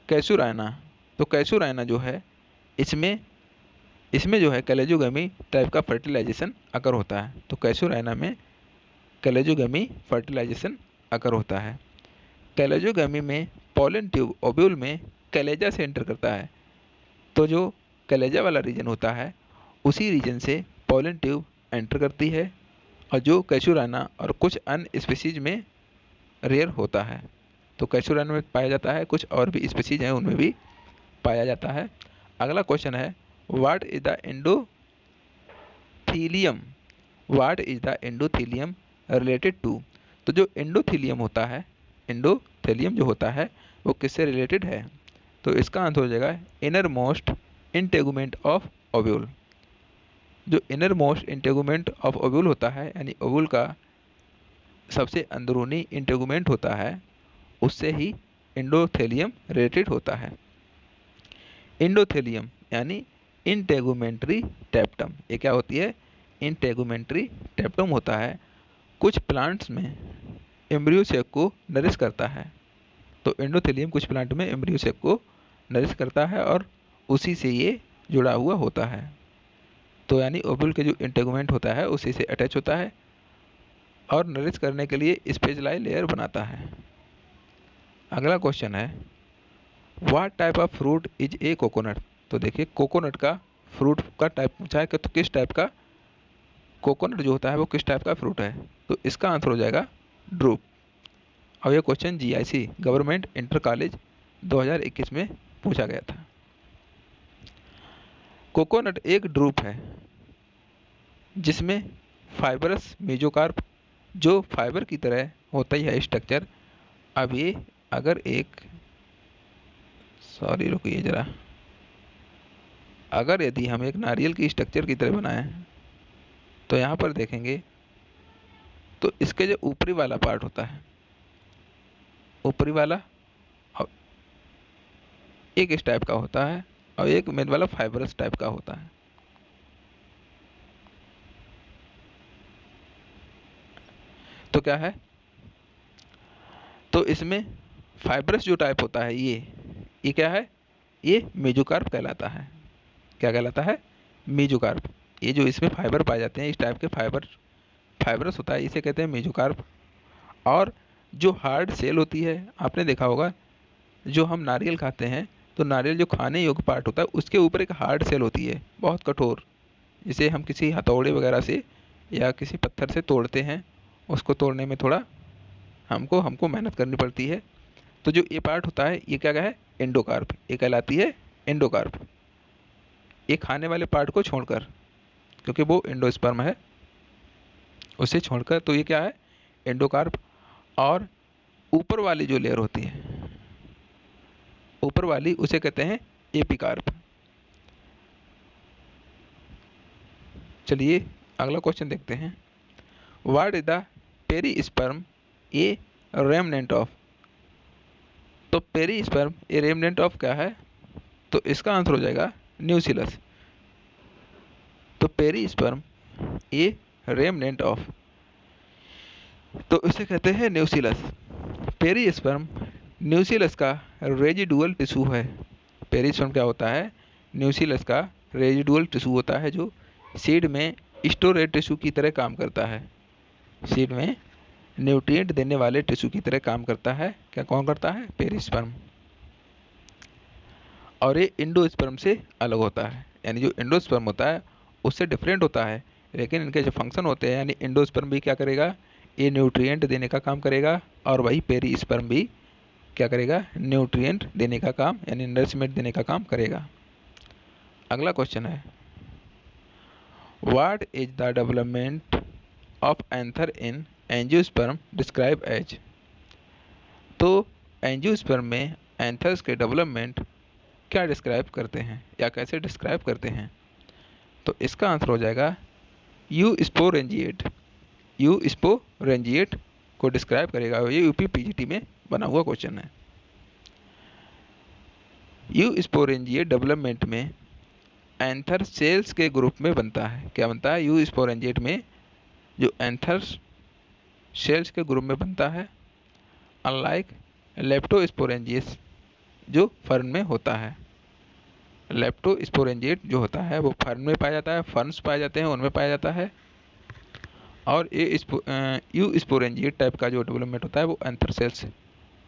कैसुराइना। तो कैसुराइना जो है इसमें जो है कैलेजोगामी टाइप का फर्टिलाइजेशन अकर होता है। तो कैसुराइना में कैलेजोगामी फर्टिलाइजेशन अकर होता है। कैलेजोगामी में पोलन ट्यूब ओव्यूल में कैलेजा से एंटर करता है। तो जो कलेजा वाला रीजन होता है उसी रीजन से पोलन ट्यूब एंटर करती है, और जो कैसुराइना और कुछ अन्य स्पीसीज में रेयर होता है। तो कैसुराइना में पाया जाता है, कुछ और भी स्पीसीज हैं उनमें भी पाया जाता है। अगला क्वेश्चन है, what is the endothelium related to. तो जो एंडोथीलियम जो होता है वो किससे रिलेटेड है? तो इसका आंसर हो जाएगा innermost integument of ovule. जो innermost integument of ovule होता है, यानी ओव्यूल का सबसे अंदरूनी इंटेगुमेंट होता है, उससे ही एंडोथेलियम रिलेटेड होता है। एंडोथेलियम यानी इंटेगुमेंट्री टेप्टम, ये क्या होती है? इंटेगुमेंट्री टेप्टम होता है। कुछ प्लांट्स में एम्ब्रियो सेक को नरिश करता है। तो एंडोथेलियम कुछ प्लांट में एम्ब्रियो सेक को नरिश करता है और उसी से ये जुड़ा हुआ होता है। तो यानी ओव्यूल के जो इंटेगुमेंट होता है उसी से अटैच होता है और नरिश करने के लिए स्पेशलाइज लेयर बनाता है। अगला क्वेश्चन है what type of fruit is a coconut. तो देखिए कोकोनट का फ्रूट का टाइप पूछा है कि तो किस टाइप का कोकोनट जो होता है वो किस टाइप का फ्रूट है। तो इसका आंसर हो जाएगा ड्रूप। और ये question GIC government inter college 2021 में पूछा गया था। कोकोनट एक ड्रूप है जिसमें फाइबरस मेजोकार्प जो फाइबर की तरह होता ही है स्ट्रक्चर। अब ये अगर एक सॉरी रुकिए जरा, अगर यदि हम एक नारियल की स्ट्रक्चर की तरह बनाएं तो यहाँ पर देखेंगे तो इसके जो ऊपरी वाला पार्ट होता है, ऊपरी वाला एक इस टाइप का होता है और एक मेन वाला फाइबरस टाइप का होता है। तो क्या है, तो इसमें फाइबरस जो टाइप होता है ये क्या है, ये मेजोकार्प कहलाता है। क्या कहलाता है, मेजोकार्प। ये जो इसमें फाइबर पाए जाते हैं इस टाइप के फाइबरस होता है, इसे कहते हैं मेजोकार्प। और जो हार्ड सेल होती है, आपने देखा होगा जो हम नारियल खाते हैं तो नारियल जो खाने योग्य पार्ट होता है उसके ऊपर एक हार्ड सेल होती है बहुत कठोर, जिसे हम किसी हथौड़े वगैरह से या किसी पत्थर से तोड़ते हैं। उसको तोड़ने में थोड़ा हमको मेहनत करनी पड़ती है। तो जो ये पार्ट होता है ये क्या है, एंडोकार्प, ये कहलाती है एंडोकार्प। ये खाने वाले पार्ट को छोड़कर, क्योंकि वो एंडोस्पर्म है, उसे छोड़कर तो ये क्या है, एंडोकार्प। और ऊपर वाली जो लेयर होती है, ऊपर वाली उसे कहते हैं एपिकार्प। चलिए अगला क्वेश्चन देखते हैं। What is the perisperm a remnant of. तो पेरीस्पर्म ए रेमनेंट ऑफ क्या है, तो इसका आंसर हो जाएगा न्यूसिलस। तो पेरीस्पर्म ए रेमनेंट ऑफ, तो इसे कहते हैं न्यूसिलस। पेरीस्पर्म न्यूसिलस का रेजिडुअल टिश्यू है। पेरीस्पर्म क्या होता है, न्यूसिलस का रेजिडुअल टिश्यू होता है जो सीड में स्टोरेज टिश्यू की तरह काम करता है। सीड में न्यूट्रिएंट देने वाले टिश्यू की तरह काम करता है। क्या कौन करता है, पेरीस्पर्म। और ये एंडोस्पर्म से अलग होता है, यानी जो एंडोस्पर्म होता है उससे डिफरेंट होता है, लेकिन इनके जो फंक्शन होते हैं, यानी एंडोस्पर्म भी क्या करेगा, ये न्यूट्रिएंट देने का काम करेगा, और वही पेरीस्पर्म भी क्या करेगा, न्यूट्रिएंट देने का काम यानी नरिशमेंट देने का काम करेगा। अगला क्वेश्चन है what is the development of anther in angiosperm describe as. तो एंजियोस्पर्म में एंथर्स के डेवलपमेंट क्या डिस्क्राइब करते हैं या कैसे डिस्क्राइब करते हैं। तो इसका आंसर हो जाएगा यू स्पोरेंजिएट। यू स्पोरेंजिएट को डिस्क्राइब करेगा। ये यूपी पीजीटी में बना हुआ क्वेश्चन है। यू स्पोरेंजिएट डेवलपमेंट में एंथर सेल्स के ग्रुप में बनता है। क्या बनता है, यू स्पोरेंजिएट में जो एंथर सेल्स के ग्रुप में बनता है, अनलाइक लेप्टोस्पोरेंजियस जो फर्न में होता है। लेप्टोस्पोरेंजिएट जो होता है वो फर्न में पाया जाता है, फर्न्स पाए जाते हैं उनमें पाया जाता है। और ये यू स्पोरेंजिएट टाइप का जो डेवलपमेंट होता है वो एंथर सेल्स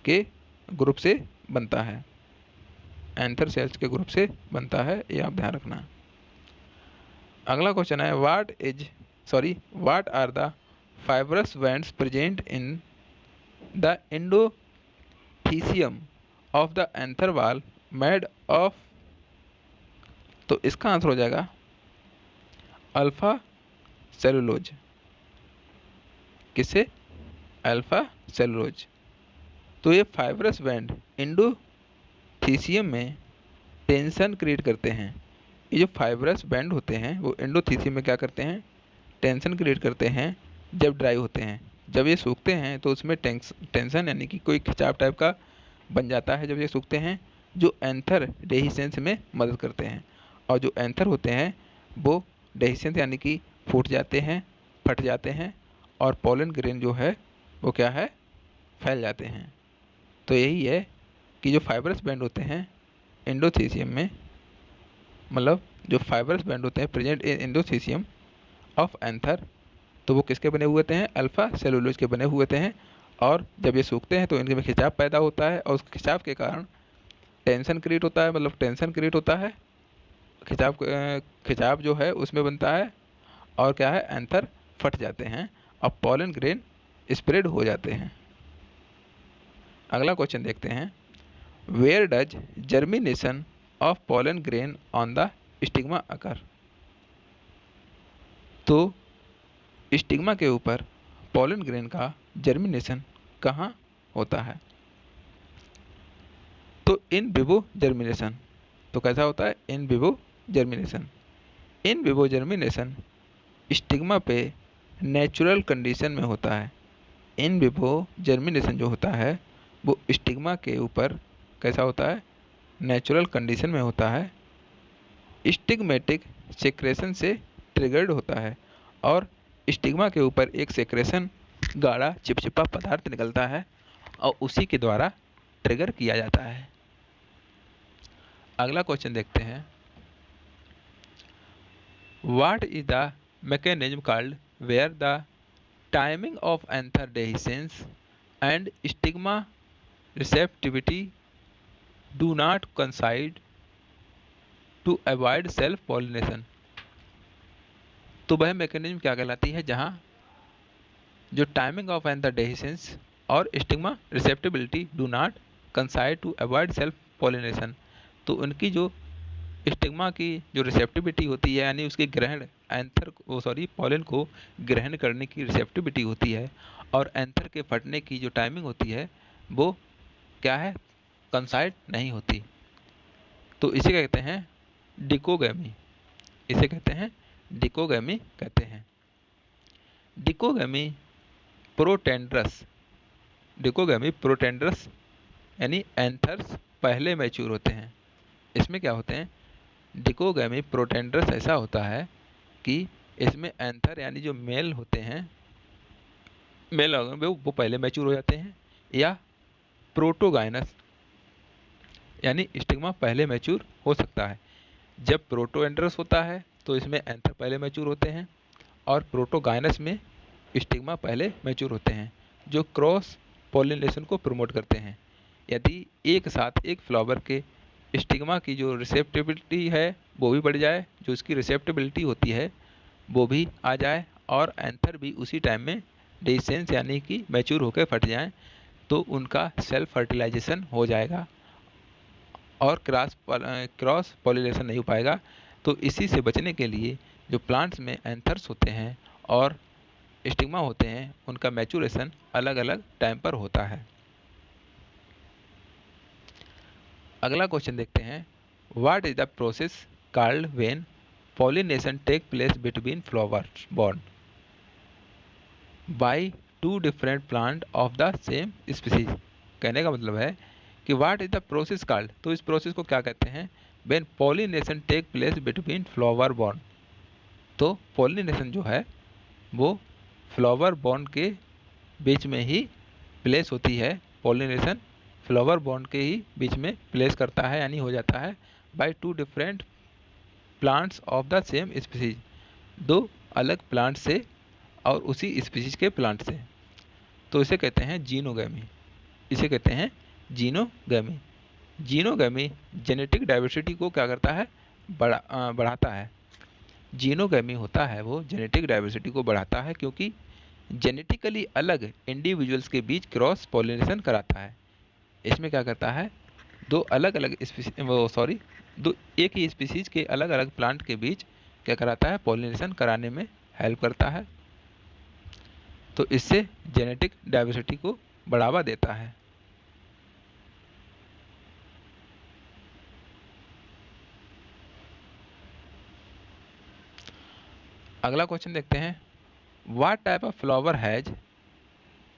के ग्रुप से बनता है। एंथर सेल्स के ग्रुप से बनता है, ये आप ध्यान रखना। अगला क्वेश्चन है what are the fibrous bands present in the endothecium of the anther wall made of. तो इसका आंसर हो जाएगा अल्फा सेलुलोज। किससे, अल्फा सेलुलोज। तो ये फाइब्रस बैंड एंडोथीसियम में टेंशन क्रिएट करते हैं। ये जो फाइब्रस बैंड होते हैं वो एंडोथीसियम में क्या करते हैं, टेंशन क्रिएट करते हैं जब ड्राई होते हैं। जब ये सूखते हैं तो उसमें टेंशन यानी कि कोई खिंचाव टाइप का बन जाता है जब ये सूखते हैं, जो एंथर डेहिसेंस में मदद करते हैं। और जो एंथर होते हैं वो डेहिसेंस यानी कि फट जाते हैं और पोलन ग्रेन जो है वो क्या है, फैल जाते हैं। तो यही है कि जो फाइब्रस बैंड होते हैं एंडोथीसियम में, मतलब जो फाइबरस बैंड होते हैं present in endothecium of anther, तो वो किसके बने हुए होते हैं? अल्फा सेलुलोज के बने हुए होते हैं। और जब ये सूखते हैं तो इनके में खिंचाव पैदा होता है और उस खिंचाव के कारण टेंशन क्रिएट होता है, मतलब टेंशन क्रिएट होता है, खिंचाव जो है उसमें बनता है और क्या है, एंथर फट जाते हैं और पॉलन ग्रेन स्प्रेड हो जाते हैं। अगला क्वेश्चन देखते हैं, where does germination of pollen grain on the stigma occur? तो स्टिग्मा के ऊपर पॉलन ग्रेन का जर्मिनेशन कहाँ होता है? तो इन विवो जर्मिनेशन। तो कैसा होता है? In vivo germination. In vivo germination stigma पे नेचुरल कंडीशन में होता है। इन विवो जर्मिनेशन जो होता है वो स्टिग्मा के ऊपर कैसा होता है? नेचुरल कंडीशन में होता है, स्टिग्मेटिक सेक्रेशन से ट्रिगर्ड होता है और स्टिग्मा के ऊपर एक सेक्रेशन गाढ़ा चिपचिपा पदार्थ निकलता है और उसी के द्वारा ट्रिगर किया जाता है। अगला क्वेश्चन देखते हैं, what is the mechanism called where the timing of anther dehiscence and stigma receptivity do not coincide to avoid self pollination? तो वह मैकेनिज्म क्या कहलाती है जहां जो टाइमिंग ऑफ एंथर डेhiscence और stigma receptibility do not coincide to avoid self pollination? तो उनकी जो स्टिग्मा की जो रिसेप्टिविटी होती है, यानी उसकी ग्रहण पॉलन को ग्रहण करने की रिसेप्टिविटी होती है, और एंथर के फटने की जो टाइमिंग होती है वो क्या है? कंसाइड नहीं होती। तो इसे कहते हैं डिकोगैमी। इसे कहते हैं डिकोगैमी कहते हैं। डिकोगैमी प्रोटेंड्रस। डिकोगैमी प्रोटेंड्रस यानी एंथर्स पहले मैच्योर होते हैं। इसमें क्या होते हैं? डिकोगैमी प्रोटेंड्रस ऐसा होता है कि इसमें एंथर यानी जो मेल होते हैं, मेल वो पहले मैच्योर हो जाते हैं, या प्रोटोगाइनस यानी स्टिग्मा पहले मैच्योर हो सकता है। जब प्रोटोएंड्रस होता है तो इसमें एंथर पहले मैच्योर होते हैं और प्रोटोगाइनस में स्टिग्मा पहले मैच्योर होते हैं, जो क्रॉस पॉलिनेशन को प्रमोट करते हैं। यदि एक साथ एक फ्लावर के स्टिग्मा की जो रिसेप्टिबिलिटी है वो भी बढ़ जाए, जो उसकी रिसेप्टिबिलिटी होती है वो भी आ जाए, और एंथर भी उसी टाइम में डेhiscence यानी कि मैच्योर होकर फट जाए, तो उनका सेल्फ फर्टिलाइजेशन हो जाएगा और क्रॉस पॉलिनेशन नहीं हो पाएगा। तो इसी से बचने के लिए जो प्लांट्स में एंथर्स होते हैं और स्टिग्मा होते हैं उनका मैच्योरेशन अलग अलग टाइम पर होता है। अगला क्वेश्चन देखते हैं, what is the process called when pollination take place between flowers borne by two different plant of the same species? कहने का मतलब है कि what is the process called, तो इस प्रोसेस को क्या कहते हैं? When pollination take place between flower borne. तो पॉलिनेशन जो है वो फ्लावर बोर्न के बीच में ही प्लेस होती है। पॉलिनेशन फ्लावर बोर्न के ही बीच में प्लेस करता है, यानी हो जाता है bye two different plants of the same species, दो अलग प्लांट से और उसी स्पीसीज के प्लांट से। तो इसे कहते हैं जीनोगैमी। इसे कहते हैं जीनोगैमी। जीनोगैमी जेनेटिक डाइवर्सिटी को क्या करता है? बढ़ाता है। जीनोगैमी होता है वो जेनेटिक डाइवर्सिटी को बढ़ाता है, क्योंकि जेनेटिकली अलग इंडिविजुअल्स के बीच क्रॉस पॉलिनेशन कराता है। इसमें क्या करता है? दो अलग अलग दो एक ही स्पीसीज के अलग अलग प्लांट के बीच क्या कराता है? पॉलिनेशन कराने में हेल्प करता है। तो इससे जेनेटिक डाइवर्सिटी को बढ़ावा देता है। अगला क्वेश्चन देखते हैं, what type of flower has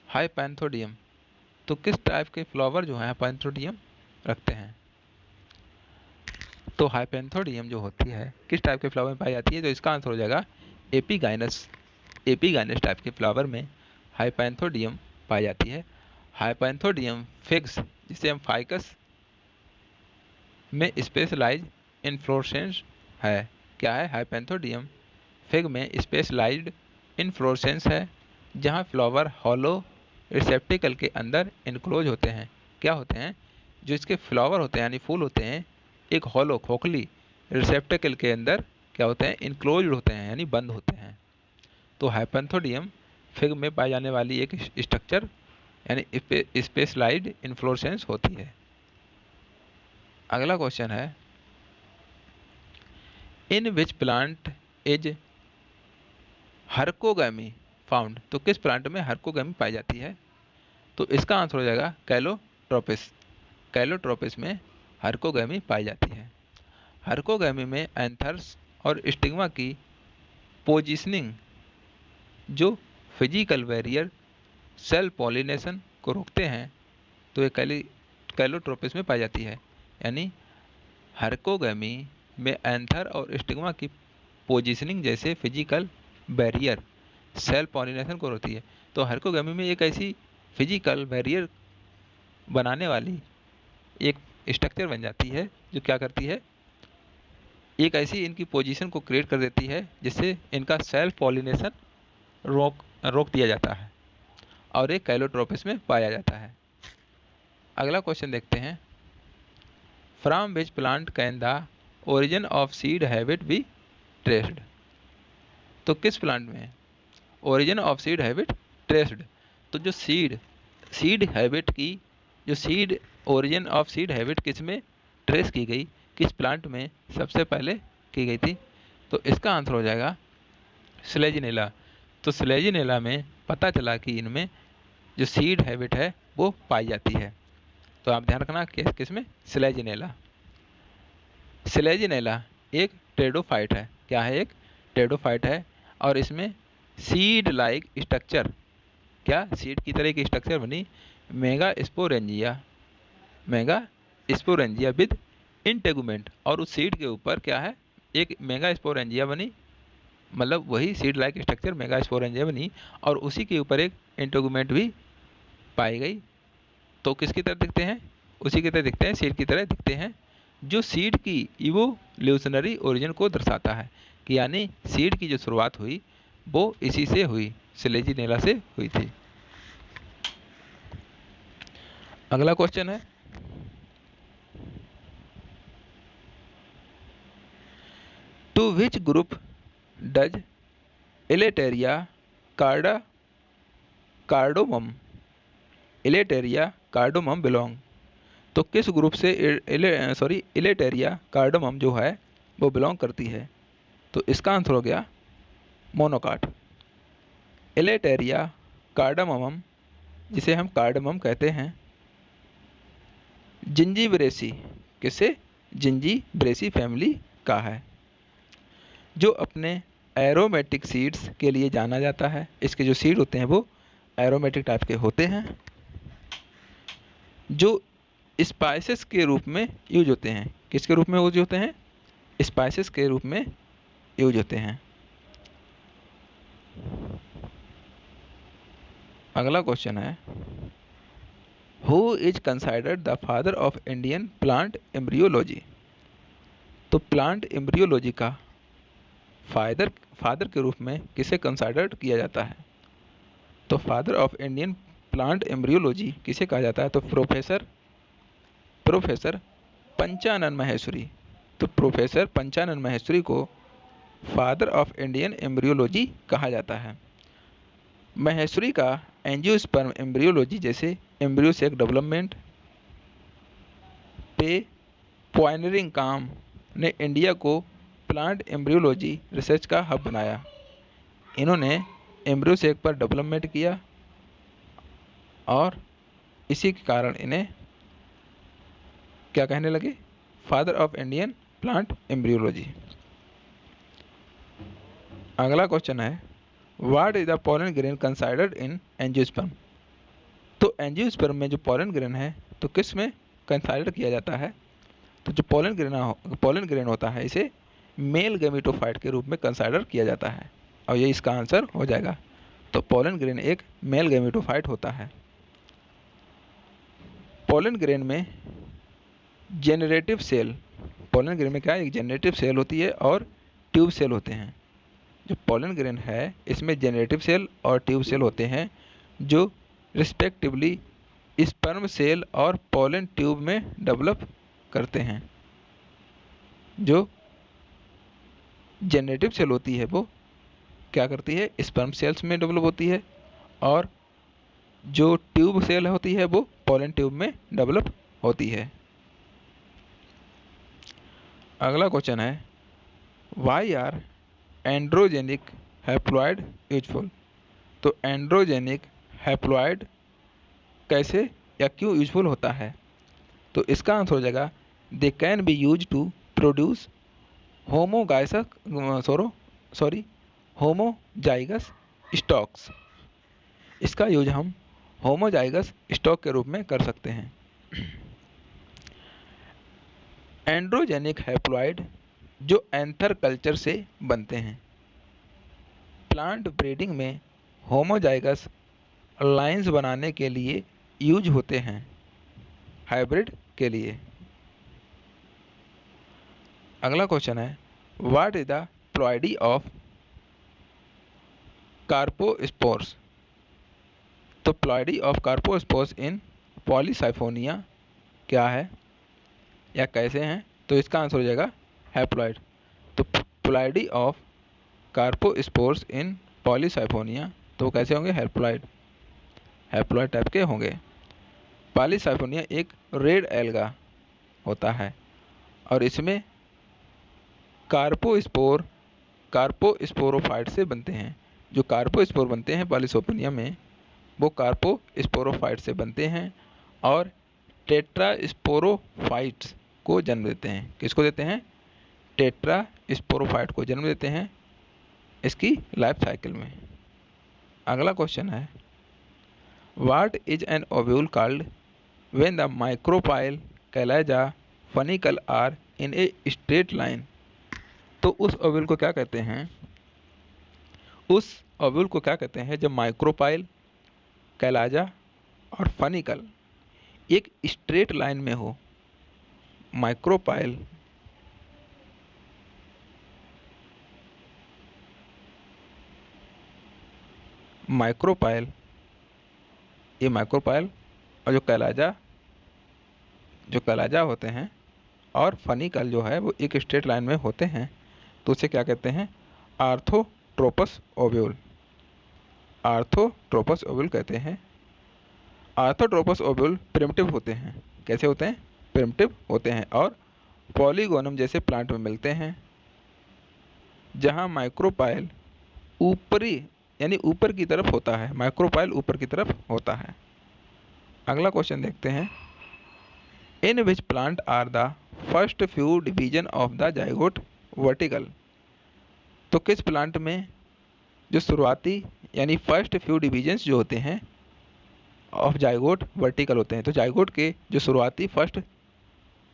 hypanthodium? तो किस टाइप के फ्लावर जो है हाइपैंथोडियम रखते हैं? तो हाइपैंथोडियम जो होती है किस टाइप के फ्लावर में पाई जाती है? तो इसका आंसर हो जाएगा एपीगाइनस। एपीगाइनस टाइप के फ्लावर में हाइपैंथोडियम पाई जाती है। हाइपैंथोडियम फिग्स, जिसे हम फाइकस में स्पेशलाइज इन्फ्लोरेसेंस है, क्या है? हाइपेंथोडियम। फिग में स्पेशलाइज्ड इन्फ्लोरेसेंस है, जहाँ फ्लावर हॉलो रिसेप्टिकल के अंदर इनक्लोज होते हैं। क्या होते हैं? जो इसके फ्लावर होते हैं यानी फूल होते हैं, एक हॉलो खोखली रिसेप्टिकल के अंदर क्या होते हैं? इनक्लोज होते हैं यानी बंद होते हैं। तो हाइपेंथोडियम फिग में पाई जाने वाली एक स्ट्रक्चर यानी स्पेशलाइज्ड इन्फ्लोरेसेंस होती है। अगला क्वेश्चन है, in which plant is हर्कोगैमी found? तो किस प्लांट में हर्कोगैमी पाई जाती है? तो इसका आंसर हो जाएगा कैलोट्रोपिस। कैलोट्रोपिस में हर्कोगैमी पाई जाती है। हर्कोगैमी में एंथर्स और स्टिग्मा की पोजिशनिंग जो फिजिकल बैरियर सेल पॉलिनेशन को रोकते हैं, तो ये कैलोट्रोपिस में पाई जाती है। यानी हर्कोगैमी में एंथर और स्टिग्मा की पोजिशनिंग जैसे फिजिकल बैरियर सेल पॉलिनेशन को रोकती है। तो हर्कोगैमी में एक ऐसी फिजिकल बैरियर बनाने वाली एक स्ट्रक्चर बन जाती है जो क्या करती है? एक ऐसी इनकी पोजीशन को क्रिएट कर देती है जिससे इनका सेल्फ पॉलिनेशन रोक दिया जाता है और एक कैलोट्रोपिस में पाया जाता है। अगला क्वेश्चन देखते हैं, from which plant can the origin of seed habit be traced? तो किस प्लांट में origin of seed habit traced? तो जो सीड हैबिट की जो seed origin of seed habit किस में ट्रेस की गई, किस प्लांट में सबसे पहले की गई थी? तो इसका आंसर हो जाएगा स्लेजिनेला। तो स्लेजिनेला में पता चला कि इनमें जो सीड हैबिट है वो पाई जाती है। तो आप ध्यान रखना किस में? स्लेजिनेला। स्लेजिनेला एक टेरिडोफाइट है। क्या है? एक टेरिडोफाइट है और इसमें सीड लाइक स्ट्रक्चर, क्या सीड की तरह की स्ट्रक्चर बनी, मेगा स्पोरेंजिया विद इंटेगुमेंट, और उस सीड के ऊपर क्या है? एक मेगा स्पोरेंजिया बनी, मतलब वही seed like structure mega sporangia बनी और उसी के ऊपर एक इंटेगुमेंट भी पाई गई। तो किसकी तरह दिखते हैं? उसी की तरह दिखते हैं, सीड की तरह दिखते हैं, जो सीड की इवोल्यूशनरी ओरिजिन को दर्शाता है कि यानी सीड की जो शुरुआत हुई वो इसी से हुई, स्लेजिनेला से हुई थी। अगला क्वेश्चन है, to which group does Elettaria cardamom belong? तो किस ग्रुप से इलेटेरिया कार्डोमम जो है वो बिलोंग करती है? तो इसका आंसर हो गया मोनोकाट। इलेटेरिया कार्डोमम, जिसे हम कार्डमम कहते हैं, जिंजीबरेसी, किससे? जिंजीबरेसी फैमिली का है, जो अपने एरोमेटिक सीड्स के लिए जाना जाता है। इसके जो सीड होते हैं वो एरोमेटिक टाइप के होते हैं, जो स्पाइसेस के रूप में यूज होते हैं। किसके रूप में यूज होते हैं? स्पाइसेस के रूप में यूज होते हैं। अगला क्वेश्चन है, who is considered the father of Indian plant embryology? तो प्लांट एम्ब्रियोलॉजी का फादर के रूप में किसे कंसाइडर्ड किया जाता है? तो father of Indian plant embryology किसे कहा जाता है? तो प्रोफेसर पंचानन माहेश्वरी। तो प्रोफेसर पंचानन माहेश्वरी को फादर ऑफ इंडियन एम्ब्रियोलॉजी कहा जाता है। माहेश्वरी का एंजियोस्पर्म एम्ब्रियोलॉजी जैसे एम्ब्रियोसेक डेवलपमेंट पे पॉइनरिंग काम ने इंडिया को प्लांट एम्ब्रियोलॉजी रिसर्च का हब बनाया। इन्होंने एम्ब्रियोसेक पर डेवलपमेंट किया और इसी के कारण इन्हें क्या कहने लगे? Father of Indian plant embryology. अगला क्वेश्चन है, what is the pollen grain considered in angiosperm? तो एंजियोस्पर्म में जो पोलन ग्रेन है तो किस में कंसाइडर किया जाता है? तो जो पोलन ग्रेन होता है इसे मेल गैमेटोफाइट के रूप में कंसाइडर किया जाता है और ये इसका आंसर हो जाएगा। तो पोलन ग्रेन एक मेल गैमेटोफाइट होता है। पोलन ग्रेन में जेनरेटिव सेल, पोलन ग्रेन में क्या है? एक जेनरेटिव सेल होती है और ट्यूब सेल होते हैं। जो पोलन ग्रेन है इसमें जेनरेटिव सेल और ट्यूब सेल होते हैं जो रिस्पेक्टिवली स्पर्म सेल और पोलन ट्यूब में डेवलप करते हैं। जो जेनरेटिव सेल होती है वो क्या करती है, स्पर्म सेल्स में डेवलप होती है, और जो ट्यूब सेल होती है वो पोलन ट्यूब में डेवलप होती है। अगला क्वेश्चन है, why are androgenic haploid useful. तो एंड्रोजेनिक हैप्लॉइड कैसे या क्यों यूजफुल होता है? तो इसका आंसर हो जाएगा, they can be use to produce homozygous stocks. इसका यूज हम होमोजाइगस स्टॉक के रूप में कर सकते हैं। एंड्रोजेनिक हैप्लॉइड जो एंथर कल्चर से बनते हैं, प्लांट ब्रीडिंग में होमोजाइगस लाइंस बनाने के लिए यूज होते हैं, हाइब्रिड के लिए। अगला क्वेश्चन है, what is the ploidy of carpospores. तो ploidy of carpospores in Polysiphonia क्या है या कैसे हैं? तो इसका आंसर हो जाएगा हैप्लॉइड। तो ploidy of carpospores in Polysiphonia तो कैसे होंगे? हैप्लॉइड टाइप के होंगे। पॉलीसाइफोनिया एक रेड एल्गा होता है और इसमें कार्पोस्पोरोफाइट से बनते हैं। जो कार्पोस्पोर बनते हैं पॉलीसाइफोनिया में वो कार्पोस्पोरोफाइट से बनते हैं और टेट्रास्पोरोफाइट्स को जन्म देते हैं। किसको देते हैं? टेट्रास्पोरोफाइट को जन्म देते हैं इसकी लाइफ साइकिल में। अगला क्वेश्चन है, what is an ovule called when the micropyle chalaza funicle are in a straight line. तो उस ओव्यूल को क्या कहते हैं? उस ओव्यूल को क्या कहते हैं जब माइक्रोपाइल, कैलाजा और फनिकल एक स्ट्रेट लाइन में हो। माइक्रोपाइल ये माइक्रोपाइल और जो कैलाजा होते हैं और फनिकल जो है वो एक स्ट्रेट लाइन में होते हैं तो उसे क्या कहते हैं? आर्थोट्रोपस ओव्यूल। आर्थोट्रोपस ओव्यूल कहते हैं। आर्थोट्रोपस ओव्यूल प्रिमिटिव होते हैं। कैसे होते हैं? प्रिमिटिव होते हैं और पॉलीगोनम जैसे प्लांट में मिलते हैं जहां माइक्रोपाइल ऊपरी यानी ऊपर की तरफ होता है। माइक्रोपाइल ऊपर की तरफ होता है। अगला क्वेश्चन देखते हैं, in which plant are the first few division of the zygote vertical. तो किस प्लांट में जो शुरुआती यानी फर्स्ट फ्यू डिवीजन्स जो होते हैं ऑफ जाइगोट वर्टिकल होते हैं। तो जाइगोट के जो शुरुआती फर्स्ट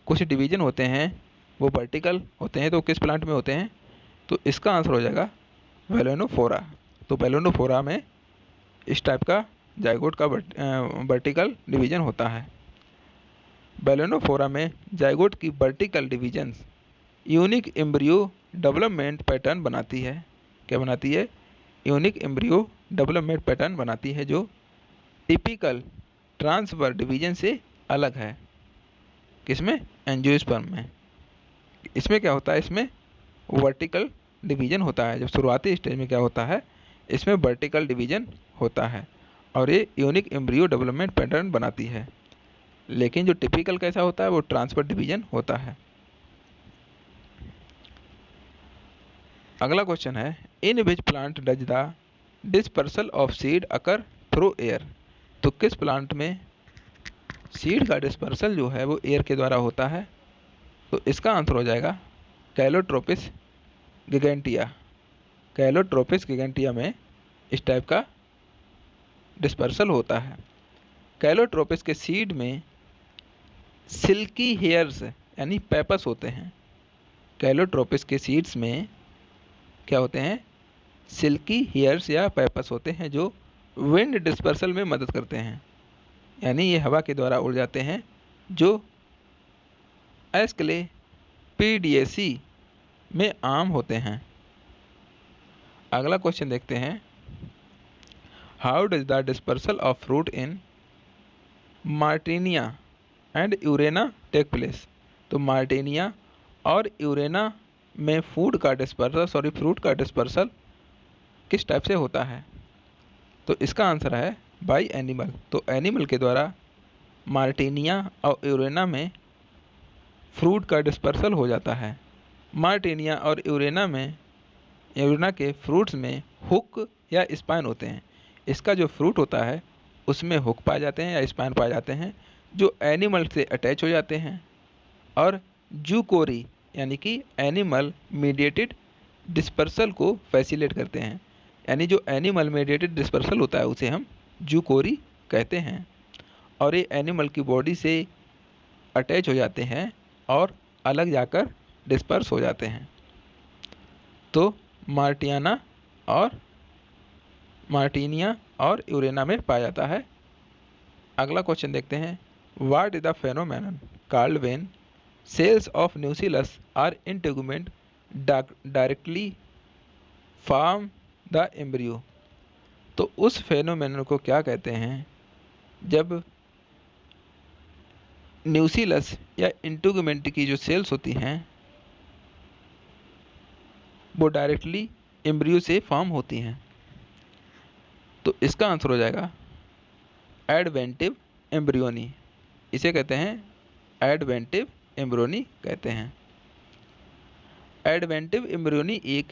कुछ डिवीजन होते हैं वो वर्टिकल होते हैं। तो किस प्लांट में होते हैं? तो इसका आंसर हो जाएगा वेलेनोफोरा। तो वेलेनोफोरा में इस टाइप का जाइगोट का वर्टिकल डिवीजन होता है। वेलेनोफोरा में जाइगोट की vertical divisions unique embryo development pattern बनाती है। क्या बनाती है? यूनिक एम्ब्रियो डेवलपमेंट पैटर्न बनाती है जो टिपिकल ट्रांसफर डिवीजन से अलग है। किसमें? एंजियोस्पर्म में। इसमें क्या होता है? इसमें वर्टिकल डिवीजन होता है। जब शुरुआती स्टेज में क्या होता है? इसमें वर्टिकल डिवीजन होता है और ये यूनिक एम्ब्रियो डेवलपमेंट पैटर्न बनाती है। लेकिन जो टिपिकल कैसा होता है वो ट्रांसफर डिवीजन होता है। अगला क्वेश्चन है, in which plant does the dispersal of seed occur through air. तो किस प्लांट में सीड का डिस्पर्सल जो है वो एयर के द्वारा होता है? तो इसका आंसर हो जाएगा कैलोट्रोपिस गिगेंटिया। कैलोट्रोपिस गिगेंटिया में इस टाइप का डिस्पर्सल होता है। कैलोट्रोपिस के सीड में सिल्की हेयर्स यानी पेपस होते हैं। कैलोट्रोपिस के सीड्स में क्या होते हैं? सिल्की हेयर्स या पेपस होते हैं जो विंड डिस्पर्सल में मदद करते हैं। यानी ये हवा के द्वारा उड़ जाते हैं जो एस्क्लेपिडिएसी में आम होते हैं। अगला क्वेश्चन देखते हैं, how does the dispersal of fruit in Martynia and Urena take place. तो मार्टिनिया और यूरेना में फ्रूट का डिस्पर्सल किस टाइप से होता है। तो इसका आंसर है बाय एनिमल। तो एनिमल के द्वारा मार्टिनिया और यूरेना में फ्रूट का डिस्पर्सल हो जाता है। मार्टिनिया और यूरेना के फ्रूट्स में हुक या स्पाइन होते हैं। इसका जो फ्रूट होता है उसमें हुक पाए जाते हैं या स्पाइन पाए जाते हैं जो एनिमल से अटैच हो जाते हैं, और जूकोरी यानी कि एनिमल मीडिएटेड डिस्पर्सल को फैसिलिटेट करते हैं। यानी जो एनिमल मीडिएटेड डिस्पर्सल होता है उसे हम जूकोरी कहते हैं, और ये एनिमल की बॉडी से अटैच हो जाते हैं और अलग जाकर डिस्पर्स हो जाते हैं। तो मार्टिनिया और यूरेना में पाया जाता है। अगला क्वेश्चन देखते हैं, what is the phenomenon called when cells of nucellus or integument directly form the embryo. तो उस फेनोमेनन को क्या कहते हैं जब न्यूसिलस या इंटेगुमेंट की जो सेल्स होती हैं वो डायरेक्टली एम्ब्रियो से फॉर्म होती हैं। तो इसका आंसर हो जाएगा एडवेंटिव एम्ब्रियोनी। इसे कहते हैं एडवेंटिव एम्ब्रियोनी कहते हैं। एडवेंटिव एम्ब्रियोनी एक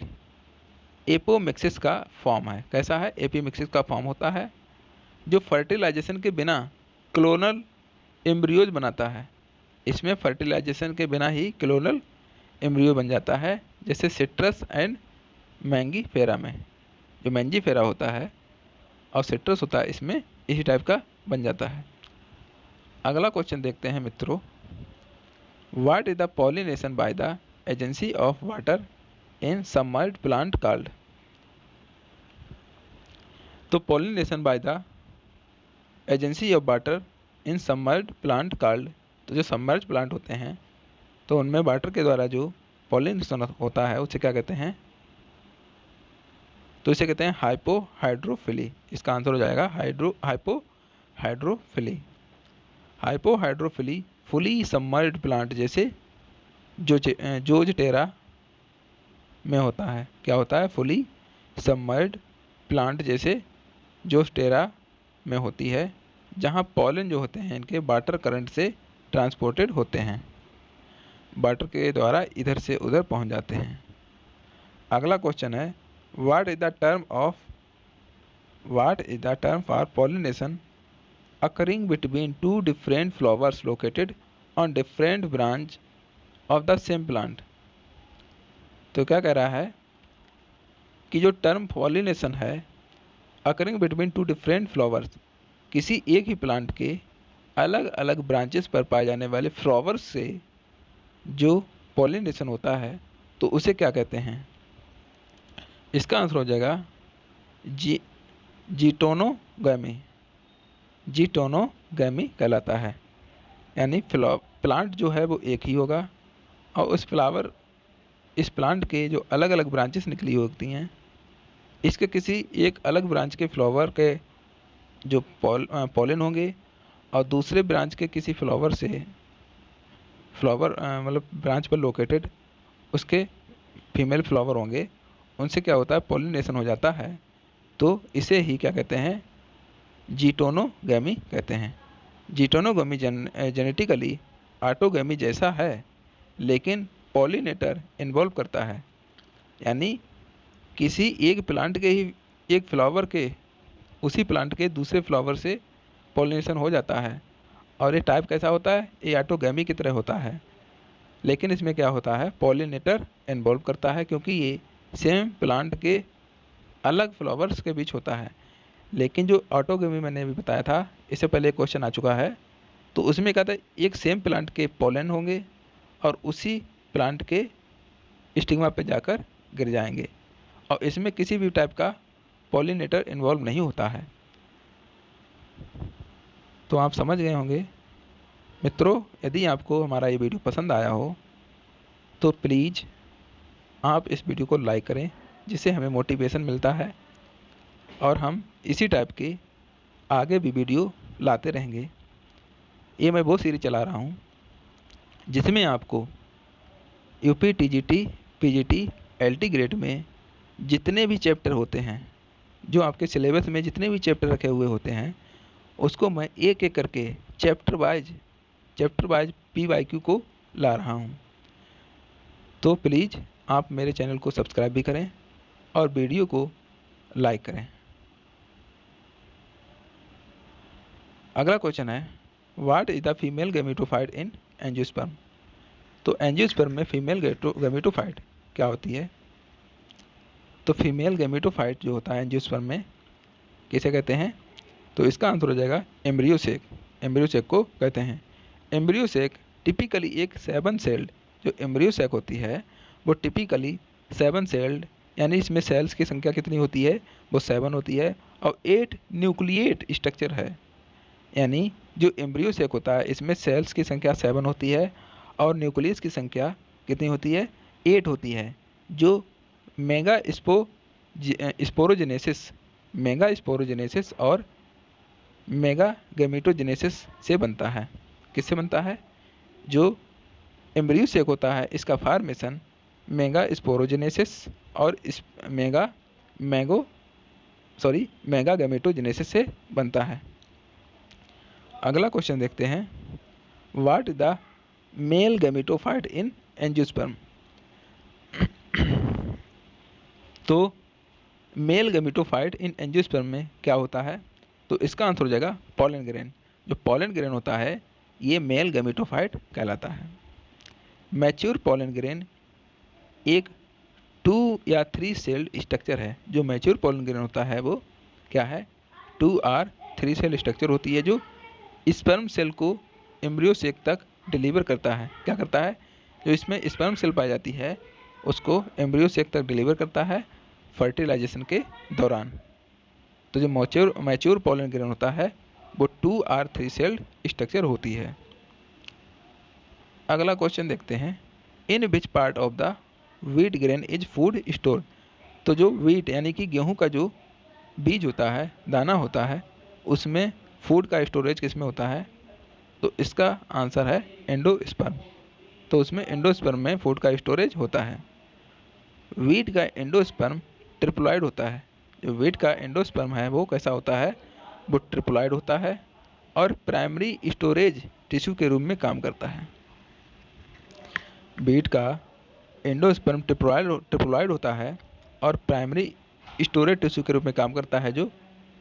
एपोमिक्सिस का फॉर्म है। कैसा है? एपोमिक्सिस का फॉर्म होता है जो फर्टिलाइजेशन के बिना क्लोनल एम्ब्रियोज बनाता है। इसमें फर्टिलाइजेशन के बिना ही क्लोनल एम्ब्रियो बन जाता है, जैसे सिट्रस एंड मैंगीफेरा में। जो मैंजीफेरा होता है और सिट्रस होता है, इसमें इसी टाइप का बन जाता है। अगला क्वेश्चन देखते हैं मित्रों, what is the pollination by the agency of water in submerged plant called. तो pollination by the agency of water in submerged plant called. तो जो सबमर्ज प्लांट होते हैं तो उनमें वाटर के द्वारा जो पॉलिनेशन होता है उसे क्या कहते हैं? तो इसे कहते हैं हाइपोहाइड्रोफिली। इसका आंसर हो जाएगा hypohydrophily. Hypohydrophily fully submerged plant जैसे जोजटेरा में होता है। क्या होता है? फुली सबमर्ज्ड प्लांट जैसे जोजटेरा में होती है, जहाँ पॉलन जो होते हैं इनके वाटर करंट से ट्रांसपोर्टेड होते हैं, वाटर के द्वारा इधर से उधर पहुँच जाते हैं। अगला क्वेश्चन है, what is the term for pollination occurring between two different flowers located on different branch of the same plant। तो क्या कह रहा है कि जो टर्म पॉलिनेशन है occurring between two different flowers, किसी एक ही प्लांट के अलग अलग ब्रांचेस पर पाए जाने वाले फ्लावर्स से जो पॉलिनेशन होता है तो उसे क्या कहते हैं? इसका आंसर हो जाएगा जीटोनोगैमी कहलाता है। यानी प्लांट जो है वो एक ही होगा और इस प्लांट के जो अलग अलग ब्रांचेस निकली होती हैं, इसके किसी एक अलग ब्रांच के फ्लावर के जो पॉलन होंगे और दूसरे ब्रांच के किसी मतलब ब्रांच पर लोकेटेड उसके फीमेल फ्लावर होंगे, उनसे क्या होता है? पॉलिनेशन हो जाता है। तो इसे ही क्या कहते हैं? जीटोनोगैमी कहते हैं। जीटोनोगैमी जेनेटिकली ऑटोगैमी जैसा है, लेकिन पॉलिनेटर इन्वॉल्व करता है। यानी किसी एक प्लांट के ही एक फ्लावर के उसी प्लांट के दूसरे फ्लावर से पॉलिनेशन हो जाता है, और ये टाइप कैसा होता है? ये ऑटोगैमी की तरह होता है, लेकिन इसमें क्या होता है? पॉलिनेटर इन्वॉल्व करता है, क्योंकि ये सेम प्लांट के अलग फ्लावर्स के बीच होता है। लेकिन जो ऑटोगैमी मैंने अभी बताया था, इससे पहले क्वेश्चन आ चुका है, तो उसमें क्या था? एक सेम प्लांट के पॉलन होंगे और उसी प्लांट के स्टिग्मा पे जाकर गिर जाएंगे, और इसमें किसी भी टाइप का पॉलिनेटर इन्वॉल्व नहीं होता है। तो आप समझ गए होंगे मित्रों। यदि आपको हमारा ये वीडियो पसंद आया हो तो प्लीज़ आप इस वीडियो को लाइक करें, जिससे हमें मोटिवेशन मिलता है और हम इसी टाइप के आगे भी वीडियो लाते रहेंगे। ये मैं वो सीरीज चला रहा हूँ जिसमें आपको UP TGT PGT LT grade में जितने भी चैप्टर होते हैं, जो आपके सिलेबस में जितने भी चैप्टर रखे हुए होते हैं, उसको मैं एक एक करके चैप्टर वाइज PYQ को ला रहा हूँ। तो प्लीज़ आप मेरे चैनल को सब्सक्राइब भी करें और वीडियो को लाइक करें। अगला क्वेश्चन है, what is the female gametophyte in angiosperm. तो एंजियोस्पर्म में फीमेल गैमेटोफाइट क्या होती है? तो फीमेल गैमेटोफाइट जो होता है एंजियोस्पर्म में, किसे कहते हैं? तो इसका आंसर हो जाएगा एम्ब्रियो सेक। एम्ब्रियो सेक को कहते हैं। एम्ब्रियो सेक टिपिकली एक 7 सेल्ड, जो एम्ब्रियो सेक होती है वो टिपिकली 7 सेल्ड, यानी इसमें सेल्स की संख्या कितनी होती है? वो 7 होती है और 8 न्यूक्लिएट स्ट्रक्चर है। यानी जो एम्ब्रियो सेक होता है इसमें सेल्स की संख्या 7 होती है और न्यूक्लियस की संख्या कितनी होती है? 8 होती है, जो मेगा स्पोरोजेनेसिस और मेगा गैमेटोजेनेसिस से बनता है। किससे बनता है? जो एम्ब्रियो सेक होता है इसका फॉर्मेशन मेगा स्पोरोजेनेसिस और मेगा गैमेटोजेनेसिस से बनता है। अगला क्वेश्चन देखते हैं, what is the male gametophyte in angiosperm. तो मेल गैमेटोफाइट इन एंजियोस्पर्म में क्या होता है? तो इसका आंसर हो जाएगा पॉलन ग्रेन। जो पॉलन ग्रेन होता है ये मेल गैमेटोफाइट कहलाता है। मैच्योर पॉलन ग्रेन एक 2 या 3 सेल्ड स्ट्रक्चर है। जो मैच्योर पॉलन ग्रेन होता है वो क्या है? 2 और 3 सेल स्ट्रक्चर होती है, जो स्पर्म सेल को एम्ब्रियो सेक तक डिलीवर करता है। क्या करता है? जो इसमें स्पर्म सेल पाई जाती है उसको एम्ब्रियो सेक तक डिलीवर करता है फर्टिलाइजेशन के दौरान। तो जो मैच्योर पॉलन ग्रेन होता है वो 2 और 3 सेल्ड स्ट्रक्चर होती है। अगला क्वेश्चन देखते हैं, in which part of the wheat grain is food store. तो जो व्हीट यानी कि गेहूं का जो बीज होता है, दाना होता है, उसमें फूड का स्टोरेज किस में होता है? तो इसका आंसर है एंडोस्पर्म। तो उसमें एंडोस्पर्म में फूड का स्टोरेज होता है। व्हीट का एंडोस्पर्म ट्रिप्लॉइड होता है। जो व्हीट का एंडोस्पर्म है वो कैसा होता है? वो ट्रिप्लॉइड होता है और प्राइमरी स्टोरेज टिश्यू के रूप में काम करता है। व्हीट का एंडोस्पर्म ट्रिप्लॉइड होता है और प्राइमरी स्टोरेज टिश्यू के रूप में काम करता है, जो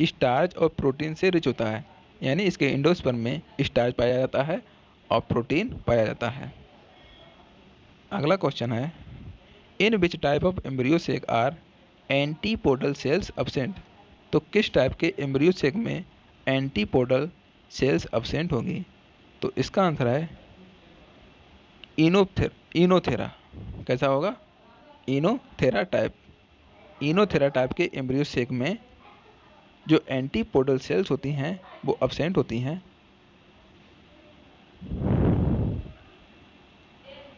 स्टार्च और प्रोटीन से रिच होता है। यानी इसके एंडोस्पर्म में स्टार्च पाया जाता है और प्रोटीन पाया जाता है। अगला क्वेश्चन है, in which type of embryo sac are antipodal cells absent. तो किस टाइप के एम्ब्रियो सेक में एंटीपोडल सेल्स अब्सेंट होंगी? तो इसका आंसर है इनोथेरा। कैसा होगा? इनोथेरा टाइप के एम्ब्रियो सेक में जो एंटीपोडल सेल्स होती हैं वो अब्सेंट होती हैं।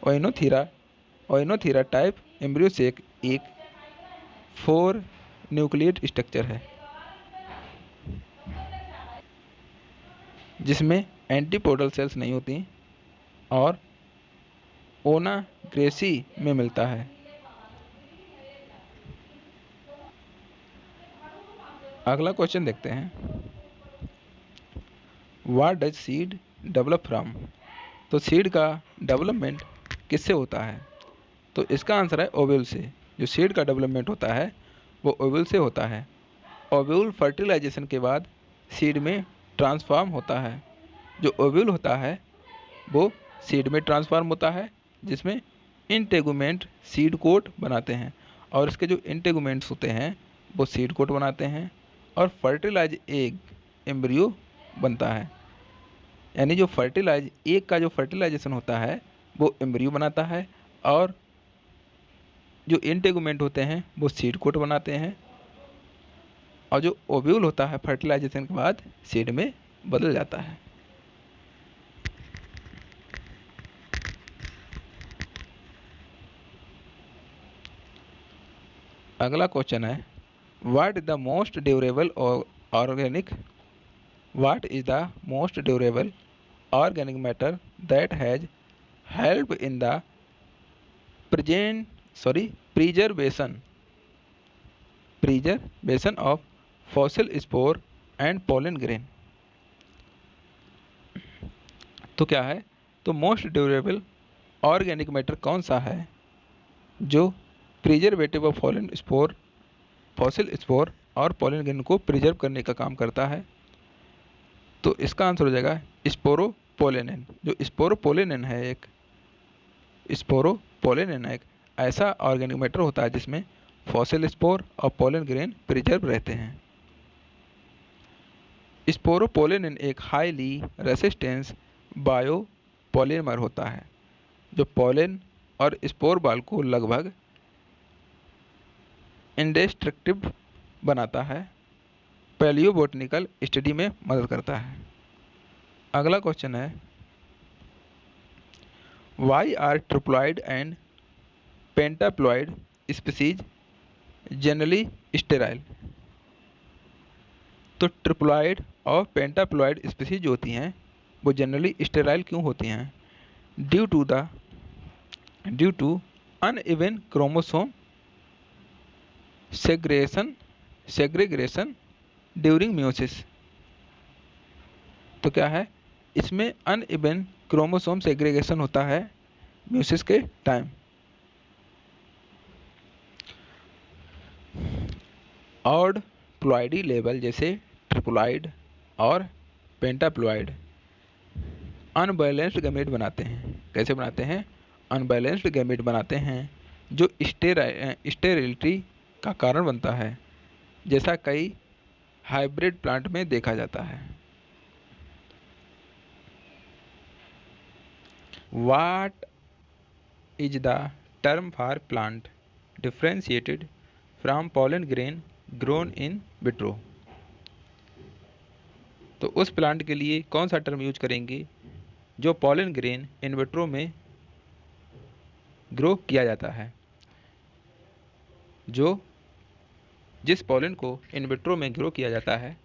ओइनोथेरा टाइप एम्ब्रियो सेक एक 4 न्यूक्लिएट स्ट्रक्चर है जिसमें एंटीपोडल सेल्स नहीं होती और ओनाग्रेसी में मिलता है। अगला क्वेश्चन देखते हैं, what does seed develop from. तो सीड का डेवलपमेंट किससे होता है? तो इसका आंसर है ओव्यूल से। जो सीड का डेवलपमेंट होता है वो ओव्यूल से होता है। ओव्यूल फर्टिलाइजेशन के बाद सीड में ट्रांसफॉर्म होता है। जो ओव्यूल होता है वो सीड में ट्रांसफॉर्म होता है, जिसमें इंटेगुमेंट सीड कोट बनाते हैं और इसके जो इंटेगुमेंट्स होते हैं वो सीड कोट बनाते हैं और फर्टिलाइज एग एम्ब्रियो बनता है। यानी जो एग का जो फर्टिलाइजेशन होता है वो एम्ब्रियो बनाता है और जो इंटेगुमेंट होते हैं वो सीड कोट बनाते हैं और जो ओव्यूल होता है फर्टिलाइजेशन के बाद सीड में बदल जाता है। अगला क्वेश्चन है, what is the most durable organic what is the most durable organic matter that has help in the present preservation of fossil spore and pollen grain। तो क्या है, तो मोस्ट ड्यूरेबल ऑर्गेनिक मैटर कौन सा है जो preservative of fossil spore और pollen grain को प्रिजर्व करने का काम करता है। तो इसका आंसर हो जाएगा स्पोरोपोलेनिन। जो स्पोरोपोलेनिन है एक ऐसा ऑर्गेनिक मैटर होता है जिसमें फॉसिल स्पोर और पोलन ग्रेन प्रिजर्व रहते हैं। स्पोरोपोलेनिन एक हाईली रेसिस्टेंस बायोपॉलीमर होता है जो पोलन और स्पोर बाल को लगभग इंडेस्ट्रक्टिव बनाता है। पैलियोबोटनिकल स्टडी में मदद करता है। अगला क्वेश्चन है, why are triploid and pentaploid species generally sterile. तो ट्रिप्लॉइड और पेंटाप्लॉइड स्पीसीज जो होती हैं वो जनरली स्टेराइल क्यों होती हैं? Due to uneven chromosome segregation during meiosis. तो क्या है, इसमें अनइवन क्रोमोसोम सेग्रेगेशन होता है म्यूसिस के टाइम। ऑड प्लॉइडी लेवल जैसे ट्रिप्लॉइड और पेंटाप्लॉइड अनबैलेंस्ड गैमेट बनाते हैं। कैसे बनाते हैं? अनबैलेंस्ड गैमेट बनाते हैं जो स्टेरिलिटी का कारण बनता है, जैसा कई हाइब्रिड प्लांट में देखा जाता है। What is the term for plant differentiated from pollen grain grown in vitro? तो उस प्लांट के लिए कौन सा टर्म यूज करेंगे जो पॉलन ग्रेन इन विट्रो में ग्रो किया जाता है? जिस पॉलन को इन विट्रो में ग्रो किया जाता है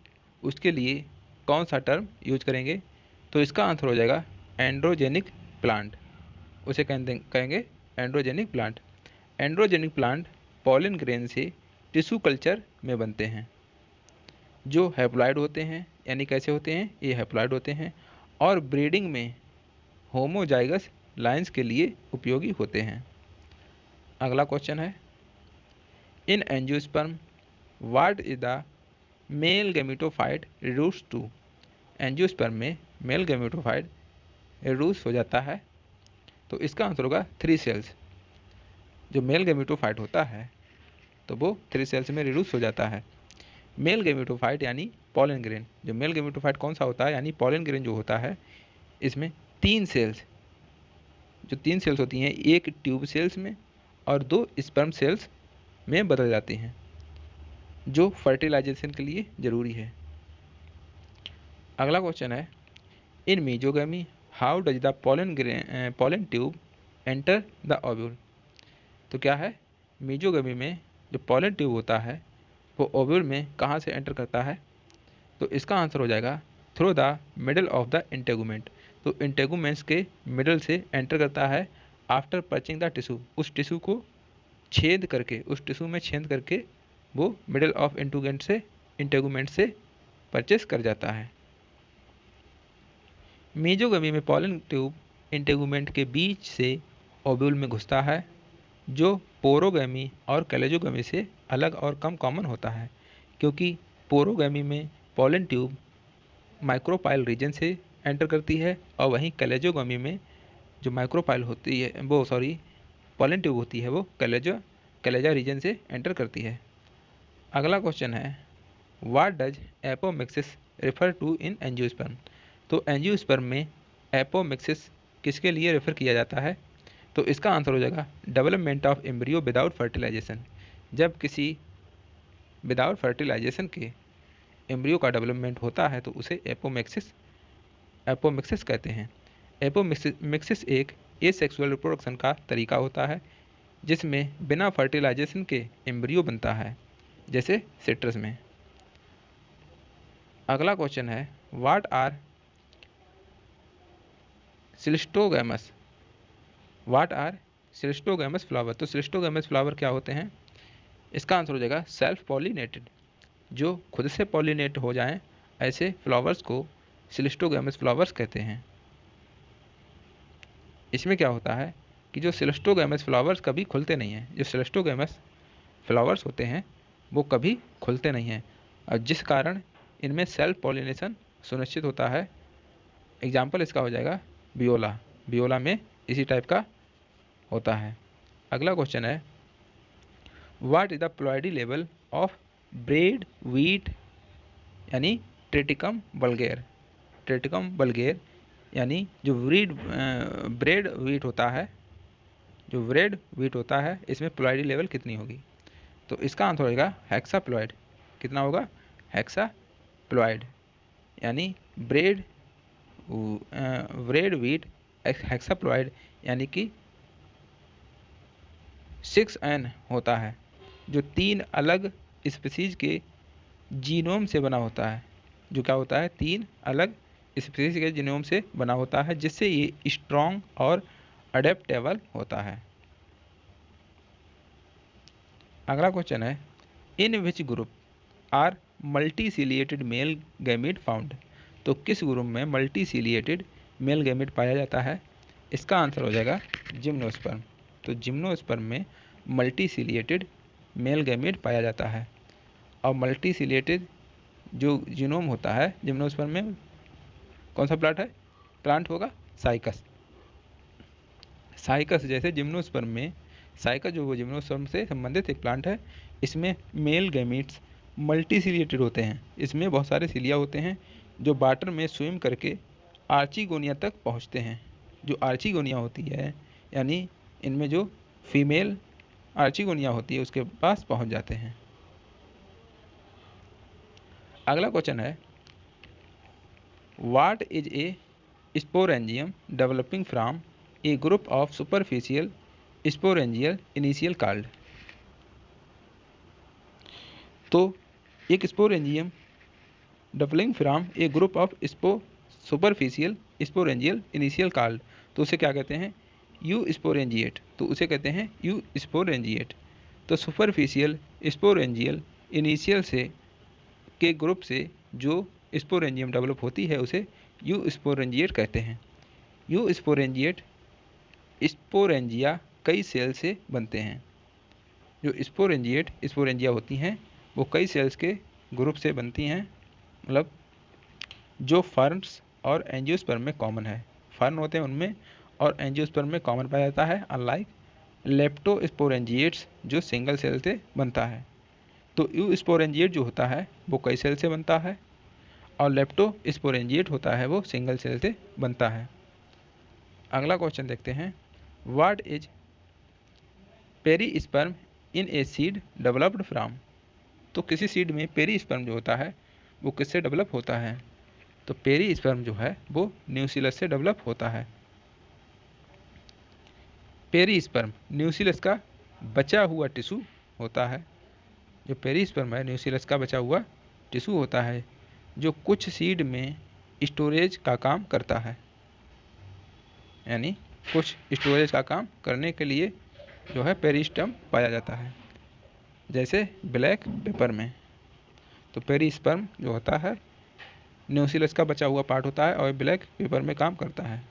उसके लिए कौन सा टर्म यूज करेंगे? तो इसका आंसर हो जाएगा एंड्रोजेनिक प्लांट। उसे कहेंगे androgenic plant. Androgenic plant pollen grain से टिश्यू कल्चर में बनते हैं जो हैप्लॉइड होते हैं। यानी कैसे होते हैं? ये हैप्लॉइड होते हैं और ब्रीडिंग में होमोजाइगस लाइन्स के लिए उपयोगी होते हैं। अगला क्वेश्चन है, in angiosperm what is the male gametophyte reduce to? Angiosperm में मेल गैमेटोफाइट रिड्यूस हो जाता है तो इसका आंसर होगा 3 सेल्स। जो मेल गैमेटोफाइट होता है तो वो 3 सेल्स में रिड्यूस हो जाता है। मेल गैमेटोफाइट यानी पॉलन ग्रेन। जो मेल गैमेटोफाइट कौन सा होता है यानी पॉलन ग्रेन जो होता है, इसमें 3 सेल्स होती हैं, एक ट्यूब सेल्स में और 2 स्पर्म सेल्स में बदल जाती हैं जो फर्टिलाइजेशन के लिए ज़रूरी है। अगला क्वेश्चन है, in mesogamy how does the pollen tube enter the ovule? तो क्या है, मीजोगैमी में जो पॉलन ट्यूब होता है वो ओव्यूल में कहाँ से एंटर करता है? तो इसका आंसर हो जाएगा through the middle of the integument. तो इंटेगुमेंट्स के मिडल से एंटर करता है आफ्टर पर्चिंग द टिश्यू। उस टिश्यू में छेद करके वो मिडल ऑफ इंटेगुमेंट से परचेस कर जाता है। मीजोगैमी में पॉलन ट्यूब इंटेगुमेंट के बीच से ओव्यूल में घुसता है जो पोरोगैमी और कैलेजोगैमी से अलग और कम कॉमन होता है, क्योंकि पोरोगैमी में पॉलन ट्यूब माइक्रोपाइल रीजन से एंटर करती है और वहीं कैलेजोगैमी में जो पॉलन ट्यूब होती है वो कैलेजा रीजन से एंटर करती है। अगला क्वेश्चन है, what does apomixis refer to in angiosperm? तो एंजियोस्पर्म में एपोमिक्सिस किसके लिए रेफर किया जाता है? तो इसका आंसर हो जाएगा development of embryo without fertilization. जब किसी विदाउट फर्टिलाइजेशन के एम्ब्रियो का डेवलपमेंट होता है तो उसे एपोमिक्सिस कहते हैं। एपोमिक्सिस एक एसेक्सुअल रिप्रोडक्शन का तरीका होता है जिसमें बिना फर्टिलाइजेशन के एम्ब्रियो बनता है, जैसे सिट्रस में। अगला क्वेश्चन है, what are cleistogamous? What are cleistogamous flower? तो सिलिस्टोगैमस फ्लावर क्या होते हैं? इसका आंसर हो जाएगा सेल्फ पॉलिनेटेड। जो खुद से पॉलिनेट हो जाएं ऐसे फ्लावर्स को सिलिस्टोगैमस फ्लावर्स कहते हैं। इसमें क्या होता है कि जो सिलिस्टोगैमस फ्लावर्स कभी खुलते नहीं हैं, जो सिलिस्टोगैमस फ्लावर्स होते हैं वो कभी खुलते नहीं हैं, और जिस कारण इनमें सेल्फ पॉलिनेशन सुनिश्चित होता है। एग्जाम्पल इसका हो जाएगा वियोला। वियोला में इसी टाइप का होता है। अगला क्वेश्चन है, what is the ploidy level of bread wheat यानी ट्रिटिकम वल्गेर? ट्रिटिकम वल्गेर यानी जो ब्रेड व्हीट होता है, जो ब्रेड व्हीट होता है, इसमें प्लॉइडी लेवल कितनी होगी? तो इसका आंसर होगा हेक्साप्लॉइड। कितना होगा? हेक्साप्लॉइड। यानी ब्रेड व्हीट हेक्साप्लॉइड यानी कि 6N होता है, जो 3 अलग स्पीसीज के जीनोम से बना होता है। जो क्या होता है? 3 अलग स्पीसीज के जीनोम से बना होता है, जिससे ये स्ट्रॉन्ग और अडेप्टेबल होता है। अगला क्वेश्चन है, in which group are multiciliated male gamete found? तो किस ग्रुप में मल्टीसिलिएटेड मेल गैमीट पाया जाता है? इसका आंसर हो जाएगा जिम्नोस्पर्म। तो जिम्नोस्पर्म में मल्टीसिलिएटेड मेल गैमीट पाया जाता है। और मल्टीसिलिएटेड जो जीनोम होता है जिम्नोस्पर्म में, कौन सा प्लांट होगा? साइकस। साइकस जैसे जिम्नोस्पर्म में साइकस जो वो जिम्नोस्पर्म से संबंधित एक प्लांट है, इसमें मेल गैमीट्स मल्टीसिलिएटेड होते हैं। इसमें बहुत सारे सिलिया होते हैं जो वाटर में स्विम करके आर्चिगोनिया तक पहुंचते हैं। जो आर्चिगोनिया होती है यानी इनमें जो फीमेल आर्चिगोनिया होती है उसके पास पहुंच जाते हैं। अगला क्वेश्चन है, what is A sporangium developing from A group of superficial sporangial initial called? तो एक sporangium developing from A group of superficial sporangial initial called, तो उसे क्या कहते हैं? You sporangiate. तो उसे कहते हैं यू स्पोरेंजिएट। तो सुपरफिशियल स्पोरेंजियल इनिशियल से के ग्रुप से जो स्पोरेंजियम डेवलप होती है उसे यू स्पोरेंजिएट कहते हैं। यू स्पोरेंजिएट स्पोरेंजिया कई सेल से बनते हैं। जो स्पोरेंजिया होती हैं वो कई सेल्स के ग्रुप से बनती हैं, मतलब जो फर्न्स और एंजियोस्पर्म में कॉमन है। फर्न होते हैं उनमें और एंजियोस्पर्म में कॉमन पाया जाता है, अनलाइक लेप्टोस्पोरेंजिएट्स जो सिंगल सेल से बनता है। तो यू स्पोरेंजिएट जो होता है वो कई सेल से बनता है, और लेप्टोस्पोरेंजिएट होता है वो सिंगल सेल से बनता है। अगला क्वेश्चन देखते हैं, what is perisperm in a seed developed from? तो किसी सीड में पेरीस्पर्म जो होता है वो किससे डेवलप होता है? तो पेरीस्पर्म जो है वो न्यूसिलस से डेवलप होता है। पेरीस्पर्म न्यूसिलस का बचा हुआ टिश्यू होता है। जो पेरीस्पर्म है न्यूसिलस का बचा हुआ टिश्यू होता है, जो कुछ सीड में स्टोरेज का काम करता है। यानी कुछ स्टोरेज का काम करने के लिए जो है पेरिस्पर्म पाया जाता है, जैसे ब्लैक पेपर में। तो पेरिस्पर्म जो होता है न्यूसिलस का बचा हुआ पार्ट होता है और ब्लैक पेपर में काम करता है।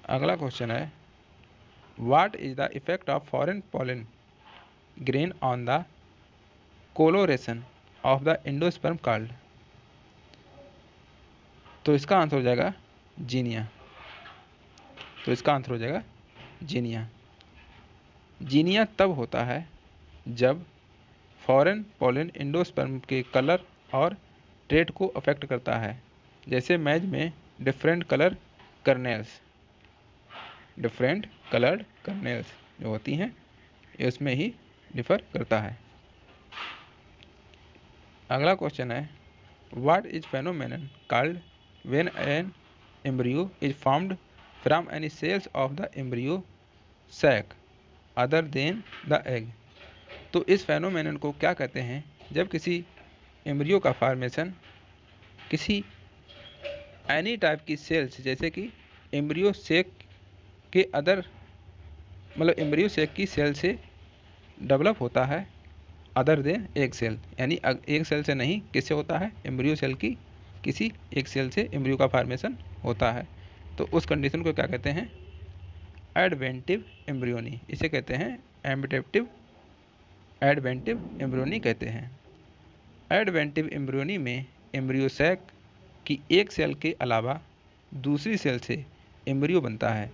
अगला क्वेश्चन है, what is the effect of foreign pollen grain on the colouration of the endosperm called? तो इसका आंसर हो जाएगा जीनिया। तो इसका आंसर हो जाएगा जीनिया। जीनिया तब होता है जब फॉरेन पॉलन एंडोस्पर्म के कलर और ट्रेट को अफेक्ट करता है, जैसे मैज में डिफरेंट कलर्ड कर्नेल्स जो होती हैं इसमें ही डिफर करता है। अगला क्वेश्चन है, what is phenomenon called when an embryo is formed from any cells of the embryo sac other than the egg. तो इस फेनोमेनन को क्या कहते हैं? जब किसी एम्ब्रियो का फॉर्मेशन किसी एनी टाइप की सेल्स जैसे कि एम्ब्रियो सेक के अदर मतलब एम्ब्रियो सेक की सेल से डेवलप होता है, अदर देन एक सेल, यानी एक सेल से नहीं, किससे होता है? एम्ब्रियो सेल की किसी एक सेल से एम्ब्रियो का फॉर्मेशन होता है। तो उस कंडीशन को क्या कहते हैं? Adventive embryony. इसे कहते हैं एडवेंटिव एम्ब्रियोनी कहते हैं। एडवेंटिव एम्ब्रियोनी में एम्ब्रियो सैक की एक सेल के अलावा दूसरी सेल से एम्ब्रियो बनता है,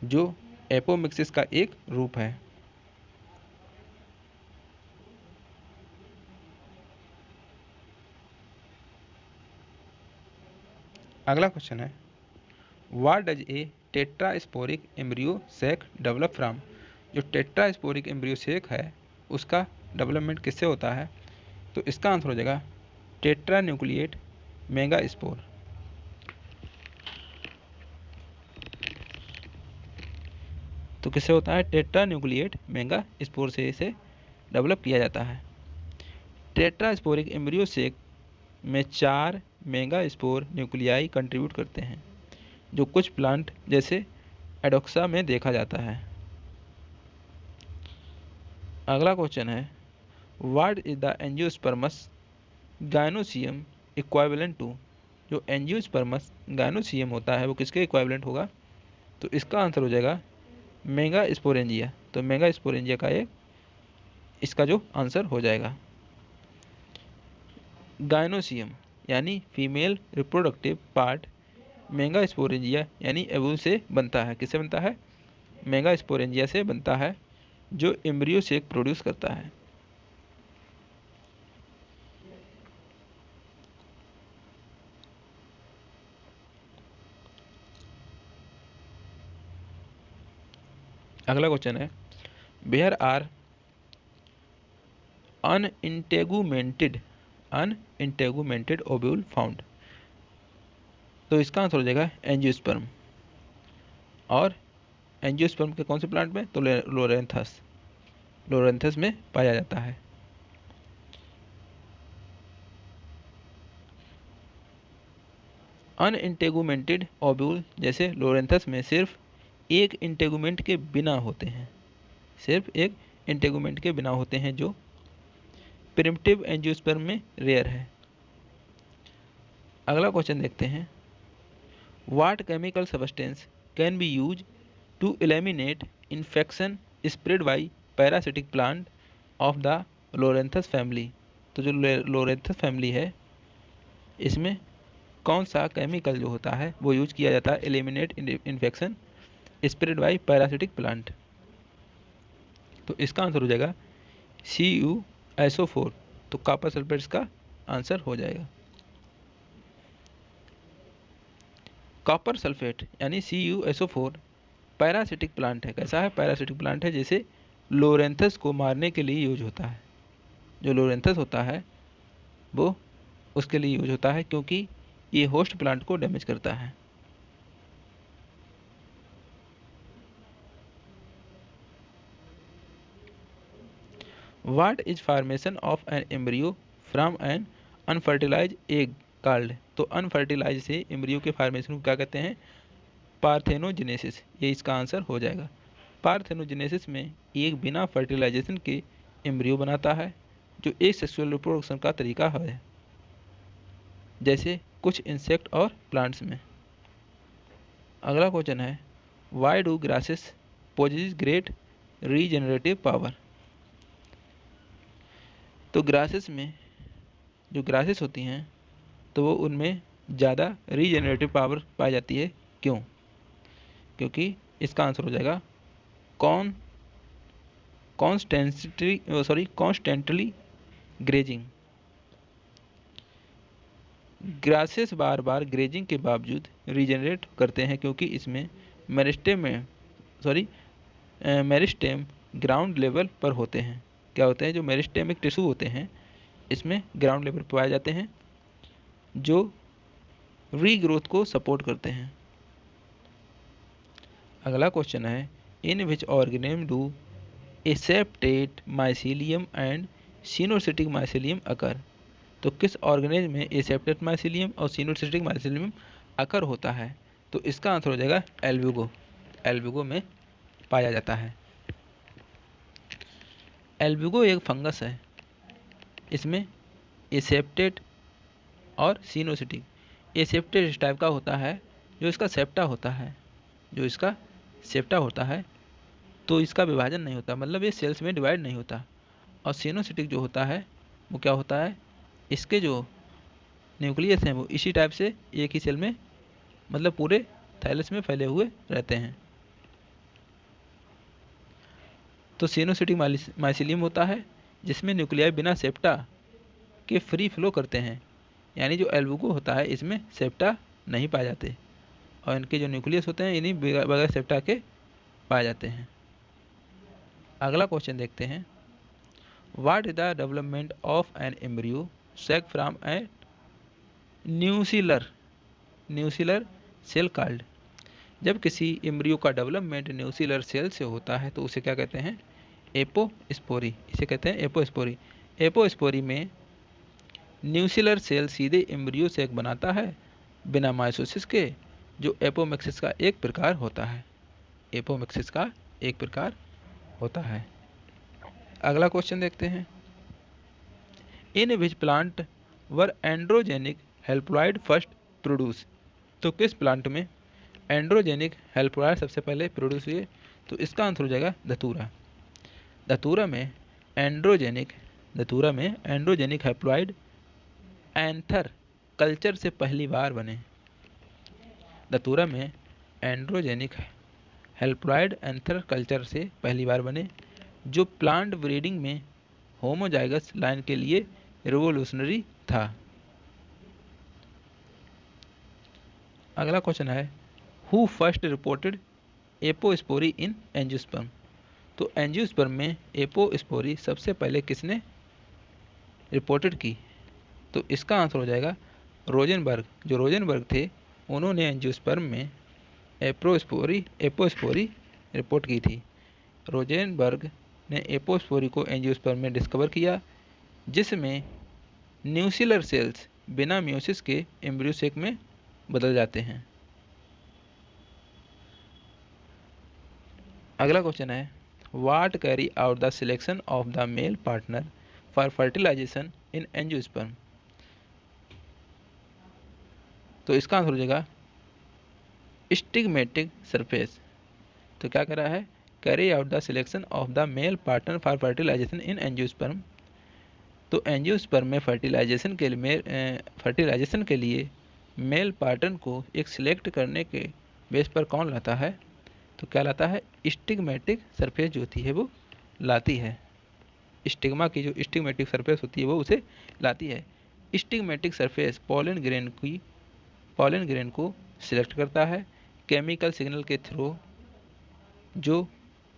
जो एपोमिक्सिस का एक रूप है। अगला क्वेश्चन है, what does a tetrasporic embryo sac develop from? जो टेट्रास्पोरिक एम्ब्रियो सैक है उसका डेवलपमेंट किससे होता है? तो इसका आंसर हो जाएगा टेट्रा न्यूक्लिएट मेगा स्पोर। तो किससे होता है? टेट्रा न्यूक्लिएट मेगा स्पोर से इसे डेवलप किया जाता है। टेट्रास्पोरिक एम्ब्रियो सैक में 4 मेगा स्पोर न्यूक्लियाई कंट्रीब्यूट करते हैं, जो कुछ प्लांट जैसे एडोक्सा में देखा जाता है। अगला क्वेश्चन है, what is the angiosperms gynoecium equivalent to? जो एंजियोस्पर्मस गायनोसियम होता है वो किसके इक्विवेलेंट होगा? तो इसका आंसर हो जाएगा मेगा स्पोरेंजिया। तो मेगा स्पोरेंजिया का एक इसका जो आंसर हो जाएगा। गायनोसियम यानी female reproductive part mega sporangia यानी एबुल से बनता है। किससे बनता है? मेगा स्पोरेंजिया से बनता है, जो एम्ब्रियो सेक प्रोड्यूस करता है। अगला क्वेश्चन है, वेयर आर अनइंटेगुमेंटेड ओव्यूल फाउंड? तो इसका आंसर हो जाएगा एंजियोस्पर्म। और एंजियोस्पर्म के कौन से प्लांट में? तो लोरेंथस में पाया जाता है। अनइंटेगुमेंटेड ओव्यूल जैसे लोरेंथस में सिर्फ एक इंटेगुमेंट के बिना होते हैं, सिर्फ एक इंटेगुमेंट के बिना होते हैं, जो प्रिमिटिव एंजियोस्पर्म में रेयर है। अगला क्वेश्चन देखते हैं, what chemical substance can be use to eliminate infection spread by parasitic plant of the Loranthus family? तो जो लोरेंथस फैमिली है इसमें कौन सा केमिकल जो होता है वो यूज किया जाता है eliminate infection spread by parasitic plant? तो इसका आंसर हो जाएगा CuSO4। तो कॉपर सल्फेट इसका आंसर हो जाएगा। कॉपर सल्फेट यानी CuSO4 पैरासिटिक प्लांट है। कैसा है? पैरासिटिक प्लांट है, जैसे लोरेंथस को मारने के लिए यूज होता है। जो लोरेंथस होता है वो उसके लिए यूज होता है, क्योंकि ये होस्ट प्लांट को डैमेज करता है। What is formation of an embryo from an unfertilized egg called? तो अनफर्टिलाइज से एम्ब्रियो के फॉर्मेशन को क्या कहते हैं? पार्थेनोजेनेसिस। ये इसका आंसर हो जाएगा। पार्थेनोजेनेसिस में एक बिना फर्टिलाइजेशन के एम्ब्रियो बनाता है, जो एक सेक्सुअल रिप्रोडक्शन का तरीका है, जैसे कुछ इंसेक्ट और प्लांट्स में। अगला क्वेश्चन है, why do grasses possess great regenerative power? तो ग्रासेस में जो ग्रासेस होती हैं तो वो उनमें ज़्यादा रीजेनरेटिव पावर पाई जाती है। क्यों? क्योंकि इसका आंसर हो जाएगा कॉन्स्टेंटली ग्रेजिंग। ग्रासेस बार बार ग्रेजिंग के बावजूद रीजेनरेट करते हैं, क्योंकि इसमें मेरिस्टेम ग्राउंड लेवल पर होते हैं। क्या होते हैं? जो मेरिस्टेमिक टिश्यू होते हैं इसमें ग्राउंड लेवल पर पाए जाते हैं, जो रीग्रोथ को सपोर्ट करते हैं। अगला क्वेश्चन है, in which organism do aseptate mycelium and coenocytic mycelium occur. तो किस ऑर्गेनिज्म में एसेप्टेट माइसीलियम और सिनोसिटिक माइसीलियम अकर होता है? तो इसका आंसर हो जाएगा एल्ब्यूगो। एल्ब्यूगो में पाया जाता है। एल्ब्यूगो एक फंगस है, इसमें एसेप्टेट और सिनोसिटिक। एसेप्टेट इस टाइप का होता है जो इसका सेप्टा होता है, तो इसका विभाजन नहीं होता, मतलब ये सेल्स में डिवाइड नहीं होता। और सिनोसिटिक जो होता है वो क्या होता है, इसके जो न्यूक्लियस हैं वो इसी टाइप से एक ही सेल में, मतलब पूरे थैलस में फैले हुए रहते हैं। तो सिनोसिटिक माइसीलियम होता है जिसमें न्यूक्लियाई बिना सेप्टा के फ्री फ्लो करते हैं, यानी जो एल्ब्यूगो होता है इसमें सेप्टा नहीं पाए जाते और इनके जो न्यूक्लियस होते हैं इन्हीं बगैर सेप्टा के पाए जाते हैं। अगला क्वेश्चन देखते हैं। What is the development of an embryo sac from a nucellar cell called. जब किसी एम्ब्रियो का डेवलपमेंट न्यूसिलर सेल से होता है तो उसे क्या कहते हैं? एपोस्पोरी। इसे कहते हैं एपोस्पोरी। एपोस्पोरी में न्यूसिलर सेल सीधे एम्ब्रियो सेक बनाता है बिना माइटोसिस के, जो एपोमिक्सिस का एक प्रकार होता है। एपोमिक्सिस का एक प्रकार होता है। अगला क्वेश्चन देखते हैं। In which plant were androgenic haploid first produce. तो किस प्लांट में एंड्रोजेनिक हेल्प्लॉइड सबसे पहले प्रोड्यूस हुए? तो इसका आंसर हो जाएगा धतूरा। धतूरा में एंड्रोजेनिक हेप्लॉइड एंथर कल्चर से पहली बार बने। धतूरा में एंड्रोजेनिक हेल्प्लॉइड एंथर कल्चर से पहली बार बने, जो प्लांट ब्रीडिंग में होमोजाइगस लाइन के लिए रिवोल्यूशनरी था। अगला क्वेश्चन है, who first reported apospory in angiosperm. तो एंजियोस्पर्म में एपोस्पोरी सबसे पहले किसने रिपोर्टेड की? तो इसका आंसर हो जाएगा रोजेनबर्ग। जो रोजेनबर्ग थे उन्होंने एंजियोस्पर्म में एपोस्पोरी रिपोर्ट की थी। रोजेनबर्ग ने एपोस्पोरी को एंजियोस्पर्म में डिस्कवर किया, जिसमें न्यूसिलर सेल्स बिना मियोसिस के एम्ब्रियो सेक में बदल जाते हैं। अगला क्वेश्चन है, what carry out the selection of the male partner for fertilization in angiosperm. तो इसका आंसर हो जाएगा स्टिग्मेटिक सरफेस। तो क्या कह रहा है, carry out the selection of the male partner for fertilization in angiosperm. तो एंजियोस्पर्म में फर्टिलाइजेशन के लिए मेल पार्टनर को एक सिलेक्ट करने के बेस पर कौन लाता है? तो क्या लाता है? स्टिग्मेटिक सरफेस जो होती है वो लाती है। स्टिग्मा की जो स्टिग्मेटिक सरफेस होती है वो उसे लाती है। स्टिग्मेटिक सरफेस पॉलन ग्रेन को सिलेक्ट करता है केमिकल सिग्नल के थ्रू, जो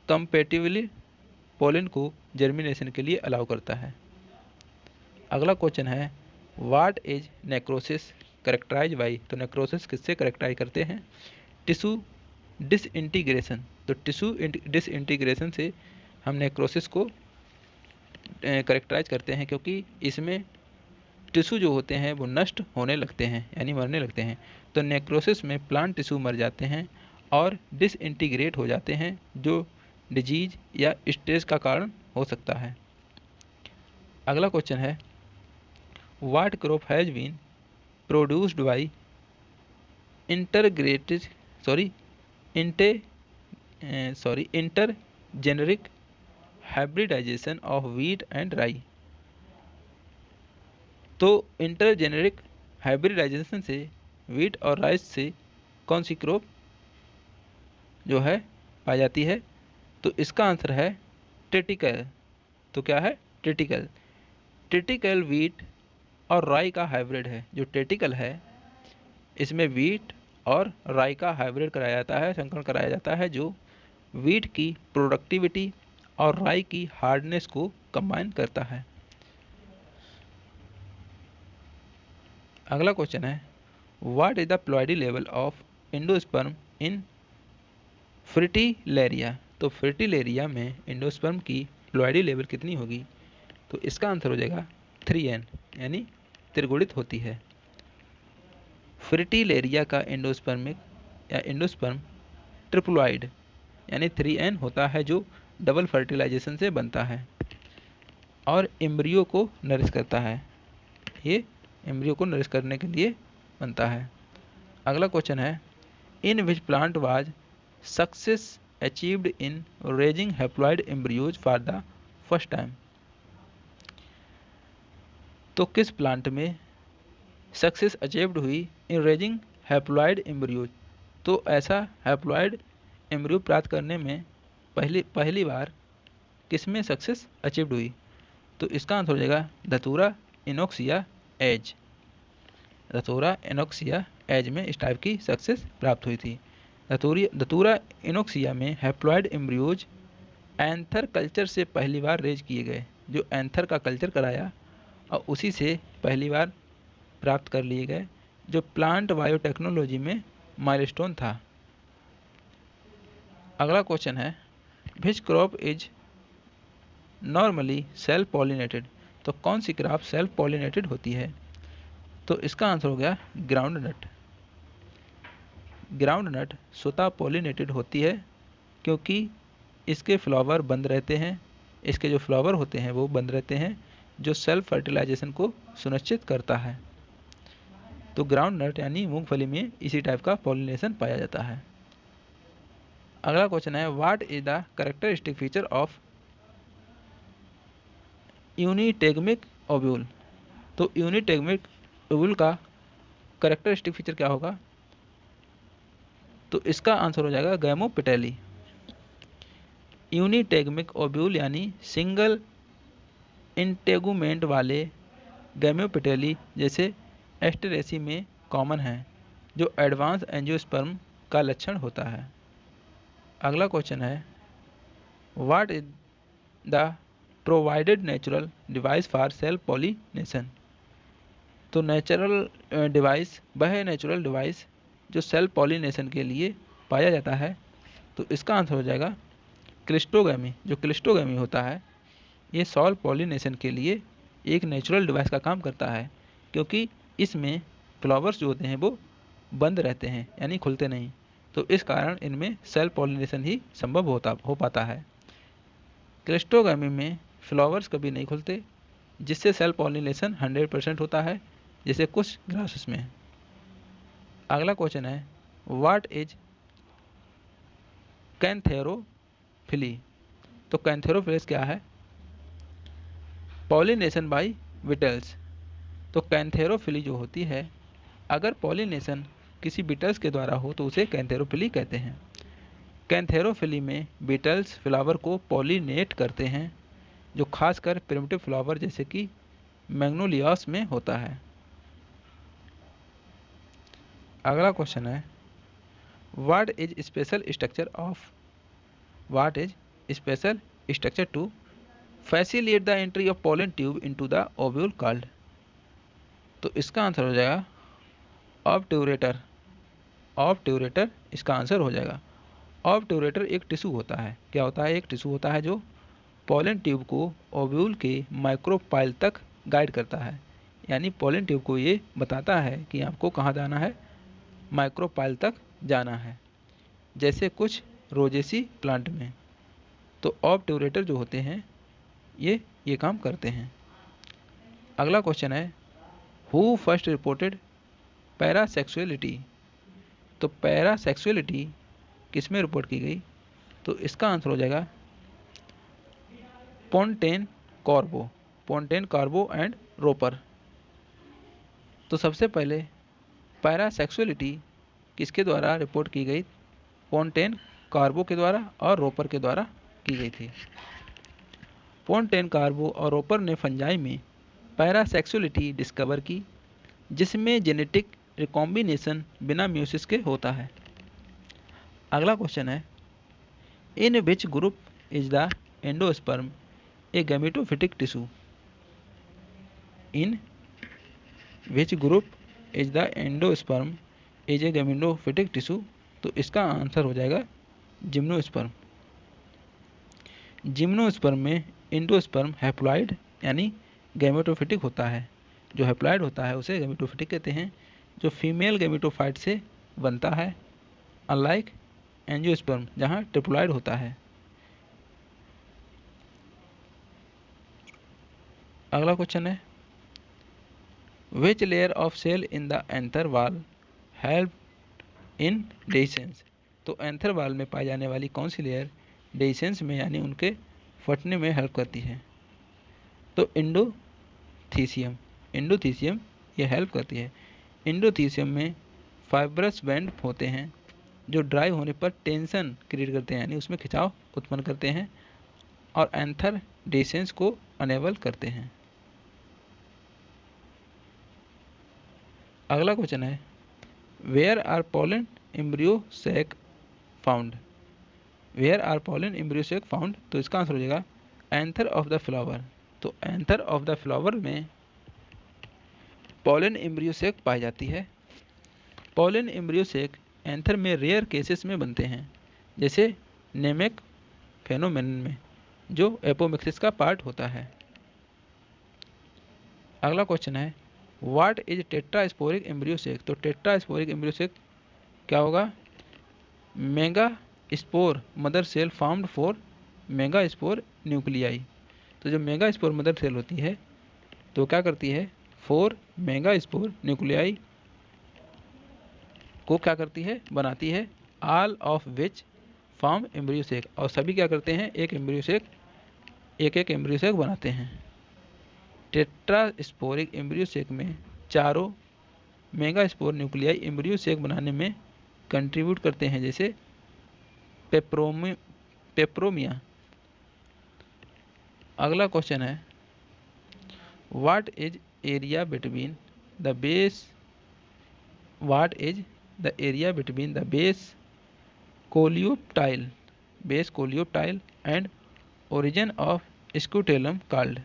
कंपैटिबली पॉलन को जर्मिनेशन के लिए अलाउ करता है। अगला क्वेश्चन है, what is necrosis characterize by. तो नेक्रोसिस किससे करेक्टराइज करते हैं? Tissue disintegration. तो टिश्यू डिसइंटीग्रेशन से हम नेक्रोसिस को करेक्टराइज करते हैं, क्योंकि इसमें टिश्यू जो होते हैं वो नष्ट होने लगते हैं, यानी मरने लगते हैं। तो नेक्रोसिस में प्लांट टिश्यू मर जाते हैं और डिसइंटीग्रेट हो जाते हैं, जो डिजीज या स्ट्रेस का कारण हो सकता है। अगला क्वेश्चन है, what crop has been produced by intergeneric hybridisation of wheat and rye. तो इंटरजेनेरिक हाइब्रिडाइजेशन से व्हीट और राइस से कौन सी क्रॉप जो है पाई जाती है? तो इसका आंसर है ट्रिटिकल। तो क्या है? ट्रिटिकल। ट्रिटिकल व्हीट और राई का हाइब्रिड है। जो ट्रिटिकल है इसमें व्हीट और राई का हाइब्रिड कराया जाता है, संकरण कराया जाता है, जो व्हीट की प्रोडक्टिविटी और राई की हार्डनेस को कंबाइन करता है। अगला क्वेश्चन है, what is the ploidy level of endosperm in Fritillaria. तो फर्टिल एरिया में एंडोस्पर्म की प्लॉइडी लेवल कितनी होगी? तो इसका आंसर हो जाएगा 3n, यानी त्रिगुणित होती है। फर्टिल एरिया का एंडोस्पर्मिक या एंडोस्पर्म ट्रिप्लॉइड यानी 3n होता है, जो डबल फर्टिलाइजेशन से बनता है और एम्ब्रियो को नरिश करता है। ये एम्ब्रियो को नरिश करने के लिए बनता है। अगला क्वेश्चन है, in which plant was success achieved in raising haploid embryos for the first time? तो किस प्लांट में सक्सेस अचीव्ड हुई इन रेजिंग हैप्लॉइड एम्ब्रियोज? तो ऐसा हैप्लॉइड एम्ब्रियो प्राप्त करने में पहली बार किसमें सक्सेस अचीव्ड हुई? तो इसका आंसर हो जाएगा धतूरा इनोक्सिया एज। धतूरा इनोक्सिया एज में इस टाइप की सक्सेस प्राप्त हुई थी। धतूरा इनोक्सिया में हैप्लॉइड एम्ब्रियोज एंथर कल्चर से पहली बार रेज किए गए। जो एंथर का कल्चर कराया और उसी से पहली बार प्राप्त कर लिए गए, जो प्लांट बायोटेक्नोलॉजी में माइलस्टोन था। अगला क्वेश्चन है, which crop is normally self pollinated? तो कौन सी क्रॉप सेल्फ पॉलिनेटेड होती है? तो इसका आंसर हो गया ग्राउंड नट। ग्राउंड नट स्वतः पॉलिनेटेड होती है क्योंकि इसके फ्लावर बंद रहते हैं। इसके जो फ्लावर होते हैं वो बंद रहते हैं, जो सेल्फ फर्टिलाइजेशन को सुनिश्चित करता है। तो ग्राउंड नट यानी मूंगफली में इसी टाइप का पॉलिनेशन पाया जाता है। अगला क्वेश्चन है, what is the characteristic feature of unitegmic ovule? तो यूनिटेगमिक ओव्यूल का कैरेक्टरिस्टिक फीचर क्या होगा? तो इसका आंसर हो जाएगा गैमोपेटैली। यूनिटेगमिक ओव्यूल यानी सिंगल इंटेगुमेंट वाले गैमोपेटैली जैसे एस्टेरेसी में कॉमन है, जो एडवांस एंजियोस्पर्म का लक्षण होता है। अगला क्वेश्चन है, what is the provided natural device for sale pollination? तो नेचुरल डिवाइस वह है नेचुरल डिवाइस जो सेल पॉलिनेशन के लिए पाया जाता है। तो इसका आंसर हो जाएगा क्लिस्टोगैमी। जो क्लिस्टोगैमी होता है ये सॉल पॉलिनेशन के लिए एक नेचुरल डिवाइस का काम करता है, क्योंकि इसमें फ्लावर्स जो होते हैं वो बंद रहते हैं यानी खुलते नहीं। तो इस कारण इनमें सेल पॉलिनेशन ही संभव हो पाता है। क्लिस्टोगैमी में फ्लावर्स कभी नहीं खुलते, जिससे सेल पॉलिनेशन 100% होता है, जैसे कुछ ग्रासेस में। अगला क्वेश्चन है, व्हाट इज कैंथेरोफिली? तो कैंथेरोफिलिस क्या है? Pollination by beetles. तो कैंथेरोफिली जो होती है, अगर पॉलिनेशन किसी बीटल्स के द्वारा हो तो उसे कैंथेरोफिली कहते हैं। कैंथेरोफिली में बीटल्स फ्लावर को पॉलिनेट करते हैं, जो खासकर प्रिमिटिव फ्लावर जैसे कि मैग्नोलियास में होता है। अगला क्वेश्चन है, what is special structure to facilitate the entry of pollen tube into the ovule called? तो इसका आंसर हो जाएगा ऑब्ट्यूरेटर। ऑब्ट्यूरेटर इसका आंसर हो जाएगा। ऑब्ट्यूरेटर एक टिश्यू होता है। क्या होता है? एक टिश्यू होता है जो पोलन ट्यूब को ओव्यूल के माइक्रोपाइल तक गाइड करता है। यानी पोलन ट्यूब को ये बताता है कि आपको कहाँ जाना है, माइक्रोपाइल तक जाना है, जैसे कुछ रोजेसी प्लांट में। तो ऑब्ट्यूरेटर जो होते हैं ये काम करते हैं। अगला क्वेश्चन है, हु फर्स्ट रिपोर्टेड पैरासेक्सुअलिटी? तो पैरासेक्सुअलिटी किस में रिपोर्ट की गई? तो इसका आंसर हो जाएगा पोंटेन कार्बो एंड रोपर। तो सबसे पहले पैरासेक्सुअलिटी किसके द्वारा रिपोर्ट की गई? पोंटेन कार्बो के द्वारा और रोपर के द्वारा की गई थी। पोंटेन कार्बो और रोपर ने फंजाई में पैरासेक्सुअलिटी डिस्कवर की, जिसमें जेनेटिक रिकॉम्बिनेशन बिना म्यूसिस के होता है। अगला क्वेश्चन है, in which group is the endosperm a gametophytic tissue? In which group is the endosperm is a gametophytic tissue? तो इसका आंसर हो जाएगा जिम्नोस्पर्म। जिम्नोस्पर्म में एंडोस्पर्म हैप्लॉइड यानी गैमेटोफिटिक होता है। जो हैप्लॉइड होता है उसे गैमेटोफिटिक कहते हैं, जो फीमेल गैमेटोफाइट से बनता है, अनलाइक एंजियोस्पर्म जहाँ ट्रिप्लॉइड होता है। अगला क्वेश्चन है which layer of cell in the anther wall help in dehiscence. तो एंथर वाल में पाई जाने वाली कौन सी लेयर डेhiscence में यानी उनके फटने में हेल्प करती है? तो इंडोथीसियम, इंडोथीसियम ये हेल्प करती है। इंडोथीसियम में फाइब्रस बैंड होते हैं जो ड्राई होने पर टेंशन क्रिएट करते हैं यानी उसमें खिंचाव उत्पन्न करते हैं और एंथर डेhiscence को अनेबल करते हैं। अगला क्वेश्चन है where are pollen embryo sac found. Where are pollen embryo sac found, तो इसका आंसर हो जाएगा एंथर ऑफ द फ्लावर। तो एंथर ऑफ द फ्लावर में पोलन एम्ब्रियो सैक पाई जाती है। पोलन एम्ब्रियो सैक एंथर में रेयर केसेस में बनते हैं, जैसे नेमेक फेनोमेनन में जो एपोमिक्सिस का पार्ट होता है। अगला क्वेश्चन है what is tetrasporic embryo sac. तो टेट्रास्पोरिक एम्ब्रियो सैक क्या होगा? Mega spore mother cell formed for mega spore nuclei. तो जो मेगा स्पोर मदर सेल होती है तो क्या करती है? फॉर मेगा स्पोर न्यूक्लियाई को क्या करती है? बनाती है। All of which form embryo sac, और सभी क्या करते हैं? एक एम्ब्रियो सैक, एक एक एम्ब्रियो सैक बनाते हैं। टेट्रास्पोरिक एम्ब्रियो सैक में चारों mega spore nuclei embryo sac बनाने में कंट्रीब्यूट करते हैं, जैसे पेप्रोमिया। अगला क्वेश्चन है what is area between the base, what is the area between the base coleoptile and origin of scutellum called.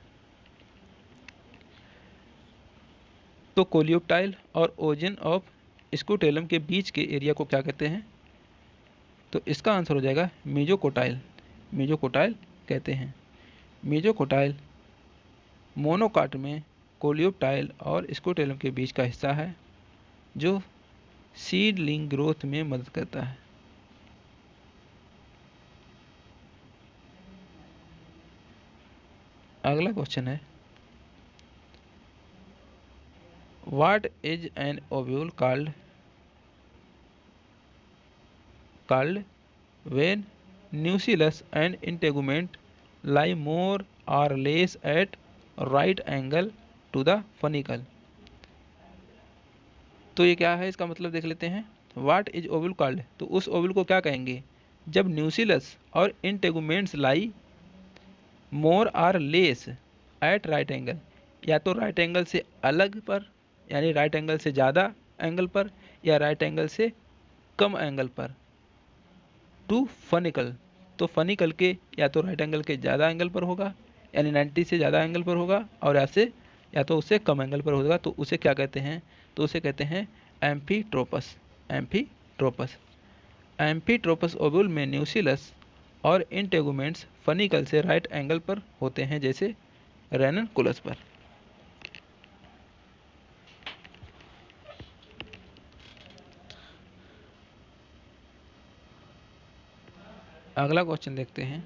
तो कोलियोप्टाइल और ओरिजिन ऑफ स्क्यूटेलम के बीच के एरिया को क्या कहते हैं? तो इसका आंसर हो जाएगा मेजोकोटाइल, मेजोकोटाइल कहते हैं। मेजोकोटाइल मोनोकाट में कोलियोप्टाइल और स्क्यूटेलम के बीच का हिस्सा है जो सीडलिंग ग्रोथ में मदद करता है। अगला क्वेश्चन है what is an ovule called when nucellus and integument lie more or less at right angle to the funicle। तो ये क्या है? इसका मतलब देख लेते हैं। व्हाट इज ओवल कॉल्ड, तो उस ओवल को क्या कहेंगे जब न्यूसिलस और integuments lie more or less at right angle, या तो राइट एंगल से अलग पर यानी राइट एंगल से ज़्यादा एंगल पर, या राइट एंगल से कम एंगल पर, टू फनिकल। तो फनिकल के या तो राइट एंगल के ज़्यादा एंगल पर होगा यानी 90 से ज़्यादा एंगल पर होगा, और ऐसे या तो उससे कम एंगल पर होगा, तो उसे क्या कहते हैं? तो उसे कहते हैं एम्फीट्रोपस, एम्फीट्रोपस। एम्फीट्रोपस ओवल में न्यूसिलस और इंटेगुमेंट्स फनिकल से राइट एंगल पर होते हैं, जैसे रेननकुलस पर। अगला क्वेश्चन देखते हैं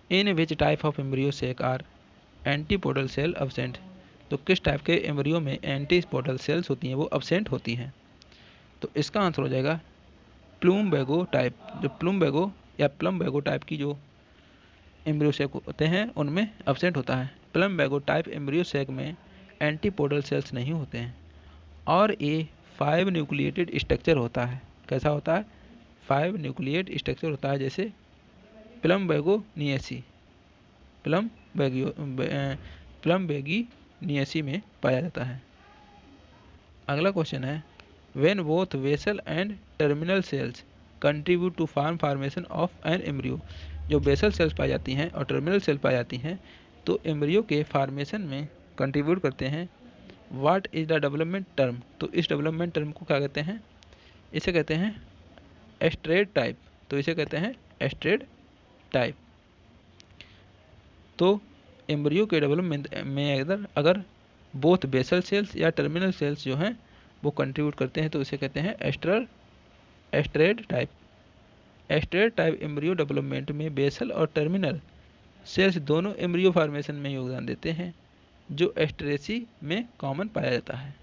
in which type of embryo sac are antipodal cell absent. तो किस टाइप के एम्ब्रियो में एंटीपोडल सेल्स होती हैं वो अब्सेंट होती हैं? तो इसका आंसर हो जाएगा प्लूमबैगो टाइप। जो प्लूमबैगो या प्लम्बैगो टाइप की जो एम्ब्रियो सैक होते हैं उनमें अब्सेंट होता है। प्लम्बैगो टाइप एम्ब्रियो सैक में एंटीपोडल सेल्स नहीं होते हैं और ये 5 न्यूक्लिएटेड स्ट्रक्चर होता है। कैसा होता है? 5 न्यूक्लिएट स्ट्रक्चर होता है, जैसे प्लम्बैगोनियसी, प्लम्बैगिनियसी में पाया जाता है। अगला क्वेश्चन है when both basal and terminal cells contribute to formation of an embryo. जो बेसल सेल्स पाई जाती हैं और टर्मिनल सेल पाई जाती हैं तो एम्ब्रियो के फॉर्मेशन में कंट्रीब्यूट करते हैं। What is the development term, तो इस डेवलपमेंट टर्म को क्या कहते हैं? इसे कहते हैं एस्ट्रेट टाइप, तो इसे कहते हैं एस्ट्रेड टाइप। तो एम्ब्रियो के डेवलपमेंट में अगर बोथ बेसल सेल्स या टर्मिनल सेल्स जो हैं वो कंट्रीब्यूट करते हैं तो इसे कहते हैं एस्ट्रेड टाइप। एस्ट्रेड टाइप एम्ब्रियो डेवलपमेंट में बेसल और टर्मिनल सेल्स दोनों एम्ब्रियो फॉर्मेशन में योगदान देते हैं, जो एस्ट्रेसी में कॉमन पाया जाता है।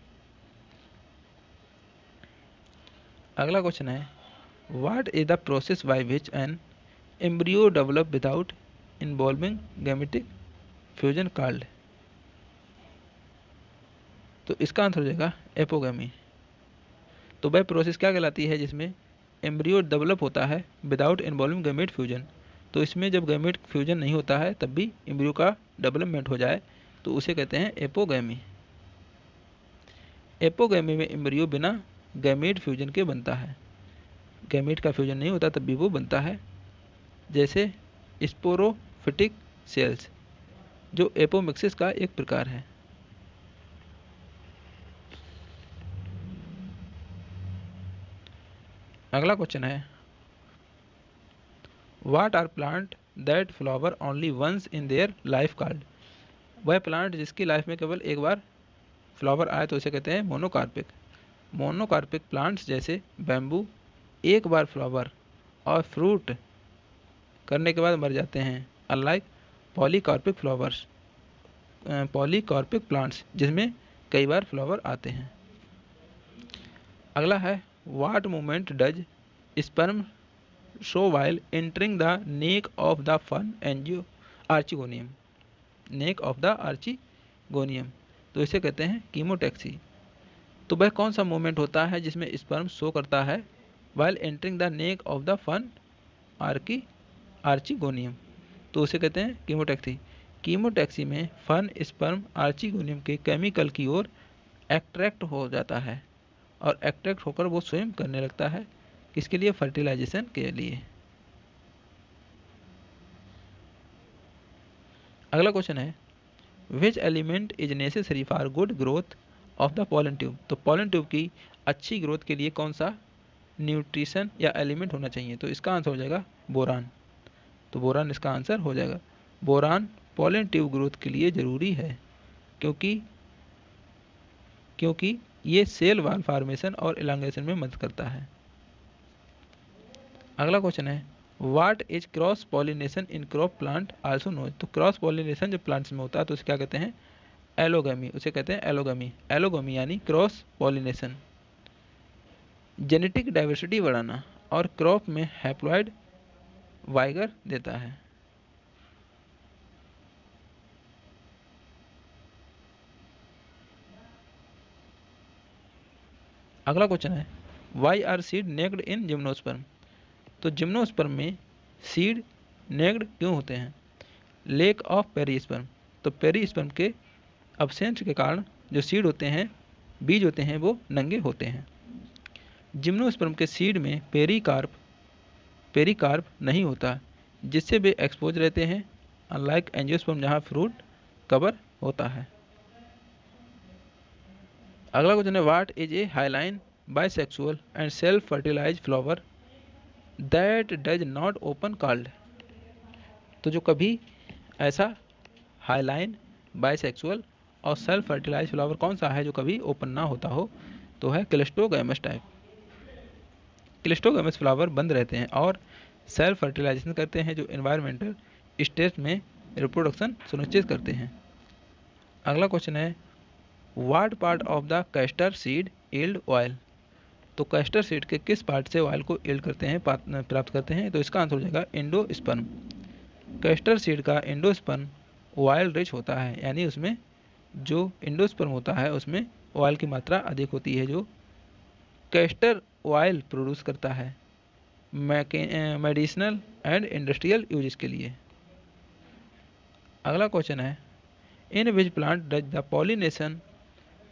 अगला क्वेश्चन है, what is the process by which an embryo develop without involving gametic fusion called. तो इसका आंसर हो जाएगा एपोगैमी। तो वह प्रोसेस क्या कहलाती है जिसमें एम्ब्रियो डेवलप होता है विदाउट इन्वॉल्विंग गैमेट फ्यूजन। तो इसमें जब गैमेट फ्यूजन नहीं होता है तब भी एम्ब्रियो का डेवलपमेंट हो जाए तो उसे कहते हैं एपोगैमी। एपोगैमी में एम्ब्रियो बिना गैमेट फ्यूजन के बनता है, गैमेट का फ्यूजन नहीं होता तब भी वो बनता है, जैसे स्पोरोफिटिक सेल्स जो एपोमिक्सिस का एक प्रकार है। अगला क्वेश्चन है, what are plant that flower only once in their life called. वह प्लांट जिसकी लाइफ में केवल एक बार फ्लावर आए तो उसे कहते हैं मोनोकार्पिक। मोनोकार्पिक प्लांट्स जैसे बैम्बू एक बार फ्लावर और फ्रूट करने के बाद मर जाते हैं, unlike polycarpic flowers polycarpic plants जिसमें कई बार फ्लावर आते हैं। अगला है, what movement does sperm show while entering the neck of the fern angio archegonium. Neck of the archegonium तो इसे कहते हैं कीमोटैक्सी। तो वह कौन सा मूवमेंट होता है जिसमें स्पर्म शो करता है while entering the neck of the fern archegonium, तो उसे कहते हैं कीमोटैक्सी। कीमोटैक्सी में फन स्पर्म आर्चिगोनियम के केमिकल की ओर एट्रैक्ट हो जाता है और एट्रैक्ट होकर वो स्वयं करने लगता है, किसके लिए, फर्टिलाइजेशन के लिए। अगला क्वेश्चन है, which element is necessary for good growth of the pollen tube. तो पॉलन ट्यूब की अच्छी ग्रोथ के लिए कौन सा न्यूट्रिशन या एलिमेंट होना चाहिए, तो इसका आंसर हो जाएगा बोरान। तो बोरान इसका आंसर हो जाएगा। बोरान पॉलन ट्यूब ग्रोथ के लिए ज़रूरी है क्योंकि ये सेल वॉल फॉर्मेशन और इलांगेशन में मदद करता है। अगला क्वेश्चन है, what is cross pollination in crop plant also known. तो क्रॉस पॉलिनेशन जब प्लांट्स में होता है तो उसे क्या कहते हैं, एलोगैमी। उसे कहते हैं एलोगैमी। एलोगैमी यानी क्रॉस पॉलिनेशन। जेनेटिक डाइवर्सिटी बढ़ाना और क्रॉप में हैप्लॉइड वाइगर देता है। अगला क्वेश्चन है, why are seed naked in gymnosperm. तो जिम्नोस्पर्म में सीड नेक्ड क्यों होते हैं, लेक ऑफ पेरिस्पर्म। तो पेरिस्पर्म के अब्सेंस के कारण जो सीड होते हैं, बीज होते हैं, वो नंगे होते हैं। जिम्नोस्पर्म के सीड में पेरिकार्प नहीं होता, जिससे वे एक्सपोज रहते हैं, अनलाइक एंजियोस्पर्म जहाँ फ्रूट कवर होता है। अगला क्वेश्चन है, what is a hyaline bisexual and self fertilize flower that does not open called. तो जो कभी ऐसा हाइलाइन बाइसेक्सुअल और सेल्फ फर्टिलाइज फ्लावर कौन सा है जो कभी ओपन ना होता हो, तो है क्लिस्टोगैमस टाइप। क्लिस्टोगैमस फ्लावर बंद रहते हैं और सेल्फ फर्टिलाइजेशन करते हैं, जो एनवायरमेंटल स्टेज में रिप्रोडक्शन सुनिश्चित करते हैं। अगला क्वेश्चन है, what part of the castor seed yield oil. तो कैस्टर सीड के किस पार्ट से ऑयल को यील्ड करते हैं, प्राप्त करते हैं, तो इसका आंसर हो जाएगा एंडोस्पर्म। कैस्टर सीड का एंडोस्पर्म ऑयल रिच होता है, यानी उसमें जो एंडोस्पर्म होता है उसमें ऑयल की मात्रा अधिक होती है, जो कैस्टर ऑयल प्रोड्यूस करता है मेडिसिनल एंड इंडस्ट्रियल यूजेस के लिए। अगला क्वेश्चन है, in which plant does the pollination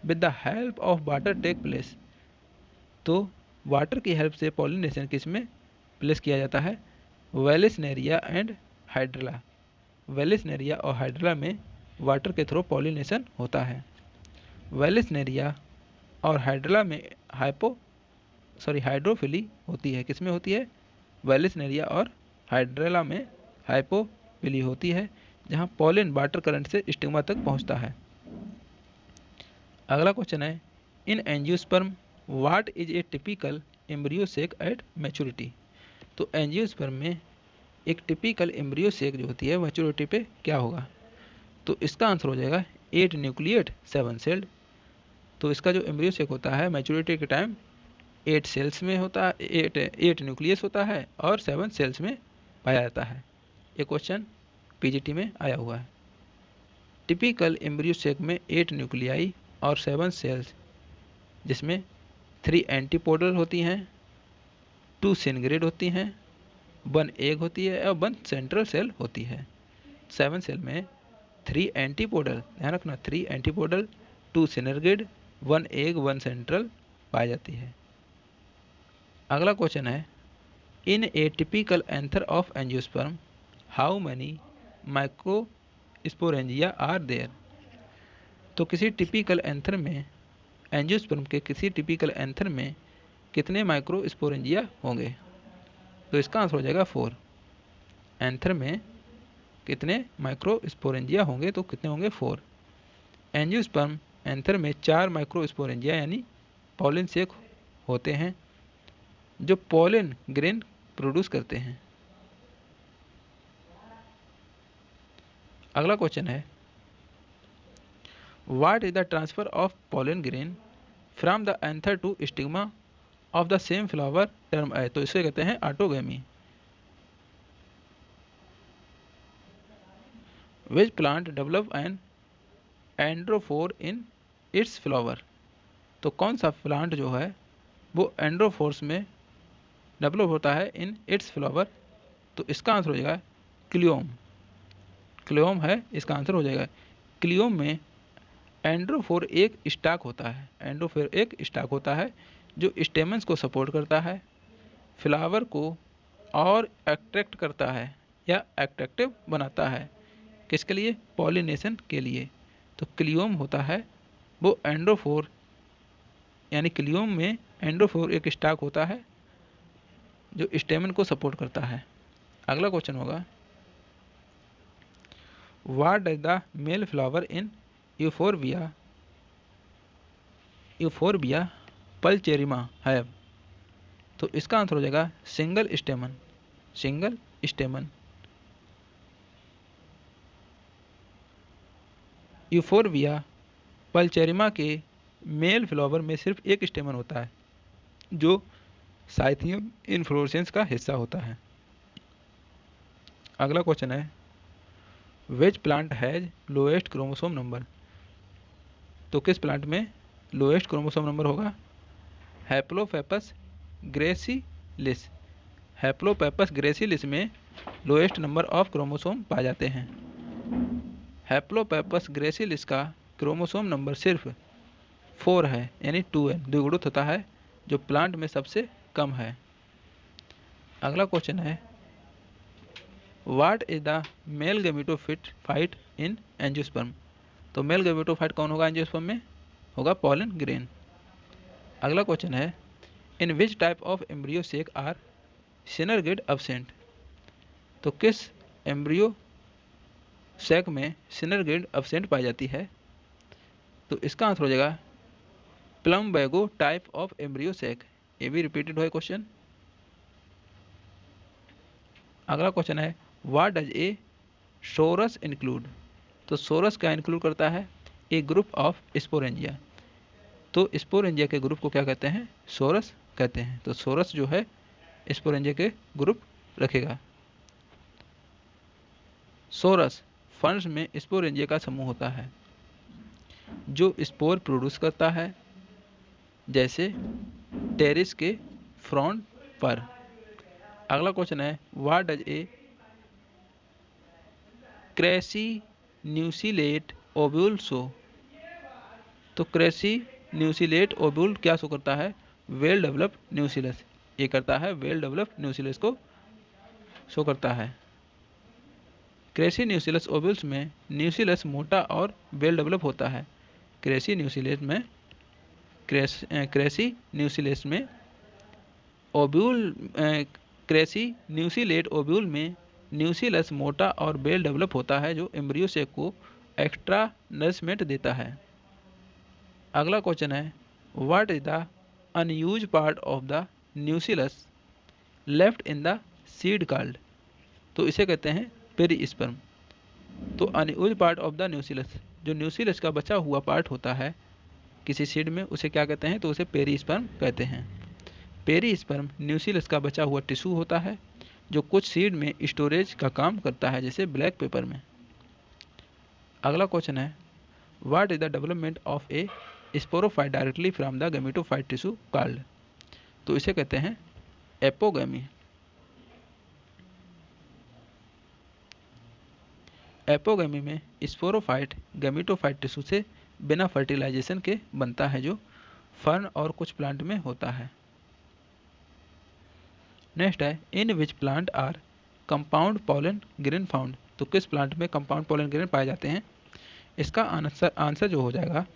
with the help of water take place. तो वाटर की हेल्प से पॉलिनेशन किस में प्लेस किया जाता है, वेलिसनेरिया एंड हाइड्रला। वेलिसनेरिया और हाइड्रला में वाटर के थ्रू पॉलिनेशन होता है। वेलिसनेरिया और हाइड्रला में हाइड्रोफिली होती है, किसमें होती है, वेलिसनेरिया और हाइड्रेला में हाइपोपिली होती है, जहाँ पॉलिन वाटर करंट से स्टिग्मा तक पहुँचता है। अगला क्वेश्चन है, in angiosperm what is A typical embryo sac at maturity. तो एंजियोस्पर्म में एक टिपिकल एम्ब्रियो सेक जो होती है मैच्योरिटी पे क्या होगा। तो इसका आंसर हो जाएगा 8 न्यूक्लिएट 7 सेल्ड। तो इसका जो एम्ब्रियो सेक होता है मैच्योरिटी के टाइम 8 सेल्स में होता है, 8 न्यूक्लियस होता है और 7 सेल्स में पाया जाता है। ये क्वेश्चन पीजीटी में आया हुआ है। टिपिकल एम्ब्रियो सेक में 8 न्यूक्लियाई और 7 सेल्स, जिसमें 3 एंटीपोडल होती हैं, 2 सिनग्रेड होती हैं, 1 एग होती है और 1 सेंट्रल सेल होती है। 7 सेल में 3 एंटीपोडल, ध्यान रखना 3 एंटीपोडल, 2 सिनग्रेड, 1 एग 1 सेंट्रल पाई जाती है। अगला क्वेश्चन है, in a typical anther of angiosperm how many microsporangia are there. तो किसी टिपिकल एंथर में, एंजियोस्पर्म के किसी टिपिकल एंथर में कितने माइक्रोस्पोरेंजिया होंगे। तो इसका आंसर हो जाएगा 4। एंथर में कितने माइक्रोस्पोरेंजिया होंगे, तो कितने होंगे 4। एंजियोस्पर्म एंथर में 4 माइक्रोस्पोरेंजिया यानी पॉलिन सेक होते हैं, जो पॉलिन ग्रेन प्रोड्यूस करते हैं। अगला क्वेश्चन है, what is the transfer of pollen grain from the anther to stigma of the same flower term है। तो इसे कहते हैं autogamy. Which plant develop an androphore in its flower. तो कौन सा प्लांट जो है वो एंड्रोफोर्स में डेवलप होता है इन इट्स फ्लावर। तो इसका आंसर हो जाएगा क्लियोम। क्लियोम है इसका आंसर हो जाएगा। क्लियोम में एंड्रोफोर एक स्टाक होता है, एंड्रोफोर एक स्टाक होता है जो स्टेमन्स को सपोर्ट करता है, फ्लावर को और अट्रैक्ट करता है या अट्रैक्टिव बनाता है। किसके लिए, पॉलिनेशन के लिए। तो क्लियोम होता है वो एंड्रोफोर, यानी क्लियोम में एंड्रोफोर एक स्टाक होता है जो स्टेमन को सपोर्ट करता है। अगला क्वेश्चन होगा, what does the male flower in Euphorbia pulcherrima have. तो इसका आंसर हो जाएगा single stamen. Single stamen. Euphorbia pulcherrima के मेल फ्लावर में सिर्फ एक स्टेमन होता है जो साइथियम इन्फ्लोरेसेंस का हिस्सा होता है। अगला क्वेश्चन है, which plant has lowest chromosome number. तो किस प्लांट में लोएस्ट क्रोमोसोम नंबर होगा। हैप्लोपेपस ग्रेसिलिस। हैप्लोपेपस ग्रेसिलिस में लोएस्ट नंबर ऑफ क्रोमोसोम पाए जाते हैं। हैप्लोपेपस ग्रेसिलिस का क्रोमोसोम नंबर सिर्फ 4 है, यानी 2 है, द्विगुणित होता है, जो प्लांट में सबसे कम है। अगला क्वेश्चन है, what is the male gametophyte in angiosperm. तो मेल गैमेटोफाइट कौन होगा एंजियोस्पर्म में, होगा पॉलिन ग्रेन। अगला क्वेश्चन है, in which type of embryo sac are synergid absent. तो किस एम्ब्रियो सेक में सिनर्गिड एब्सेंट पाई जाती है। तो इसका आंसर हो जाएगा plumbago type of embryo sac. ये भी रिपीटेड है क्वेश्चन। अगला क्वेश्चन है, what does a sorus include. तो सोरस क्या इंक्लूड करता है, ए ग्रुप ऑफ स्पोरेंजिया। तो स्पोरेंजिया के ग्रुप को क्या कहते हैं, सोरस कहते हैं। तो सोरस जो है स्पोरेंजिया के ग्रुप रखेगा। सोरस फंड्स में स्पोरेंजिया का समूह होता है जो स्पोर प्रोड्यूस करता है, जैसे टेरिस के फ्रंट पर। अगला क्वेश्चन है, what does a crassinucellate ovule show. तो क्रेसीन्यूसिलेट ओव्यूल क्या शो करता है, वेल डेवलप्ड न्यूसिलस। ये करता है वेल डेवलप्ड न्यूसिलस को शो करता है। क्रेसीन्यूसिलस ओव्यूल्स में न्यूसिलस मोटा और वेल डेवलप होता है। क्रेसीन्यूसिलस में ओव्यूल क्रेसी न्यूसीलेट ओव्यूल में न्यूसीलस मोटा और बेल डेवलप होता है जो एम्ब्रियो सेक को एक्स्ट्रा नरिशमेंट देता है। अगला क्वेश्चन है, what is the unused part of the nucellus left in the seed called? तो इसे कहते हैं पेरीस्पर्म। तो unused part of the nucellus, जो न्यूसीलस का बचा हुआ पार्ट होता है किसी सीड में, उसे क्या कहते हैं? तो उसे पेरीस्पर्म कहते हैं। पेरीस्पर्म न्यूसीलस का बचा हुआ टिश्यू होता है जो कुछ सीड में स्टोरेज का काम करता है, जैसे ब्लैक पेपर में। अगला क्वेश्चन है, what is the development of A sporophyte directly from the gametophyte tissue called? तो इसे कहते हैं एपोगैमी। एपोगैमी में स्पोरोफाइट गैमेटोफाइट टिश्यू से बिना फर्टिलाइजेशन के बनता है, जो फर्न और कुछ प्लांट में होता है। नेक्स्ट है, in which plant are compound pollen grain found? तो किस प्लांट में कंपाउंड पॉलन ग्रेन पाए जाते हैं? इसका आंसर जो हो जाएगा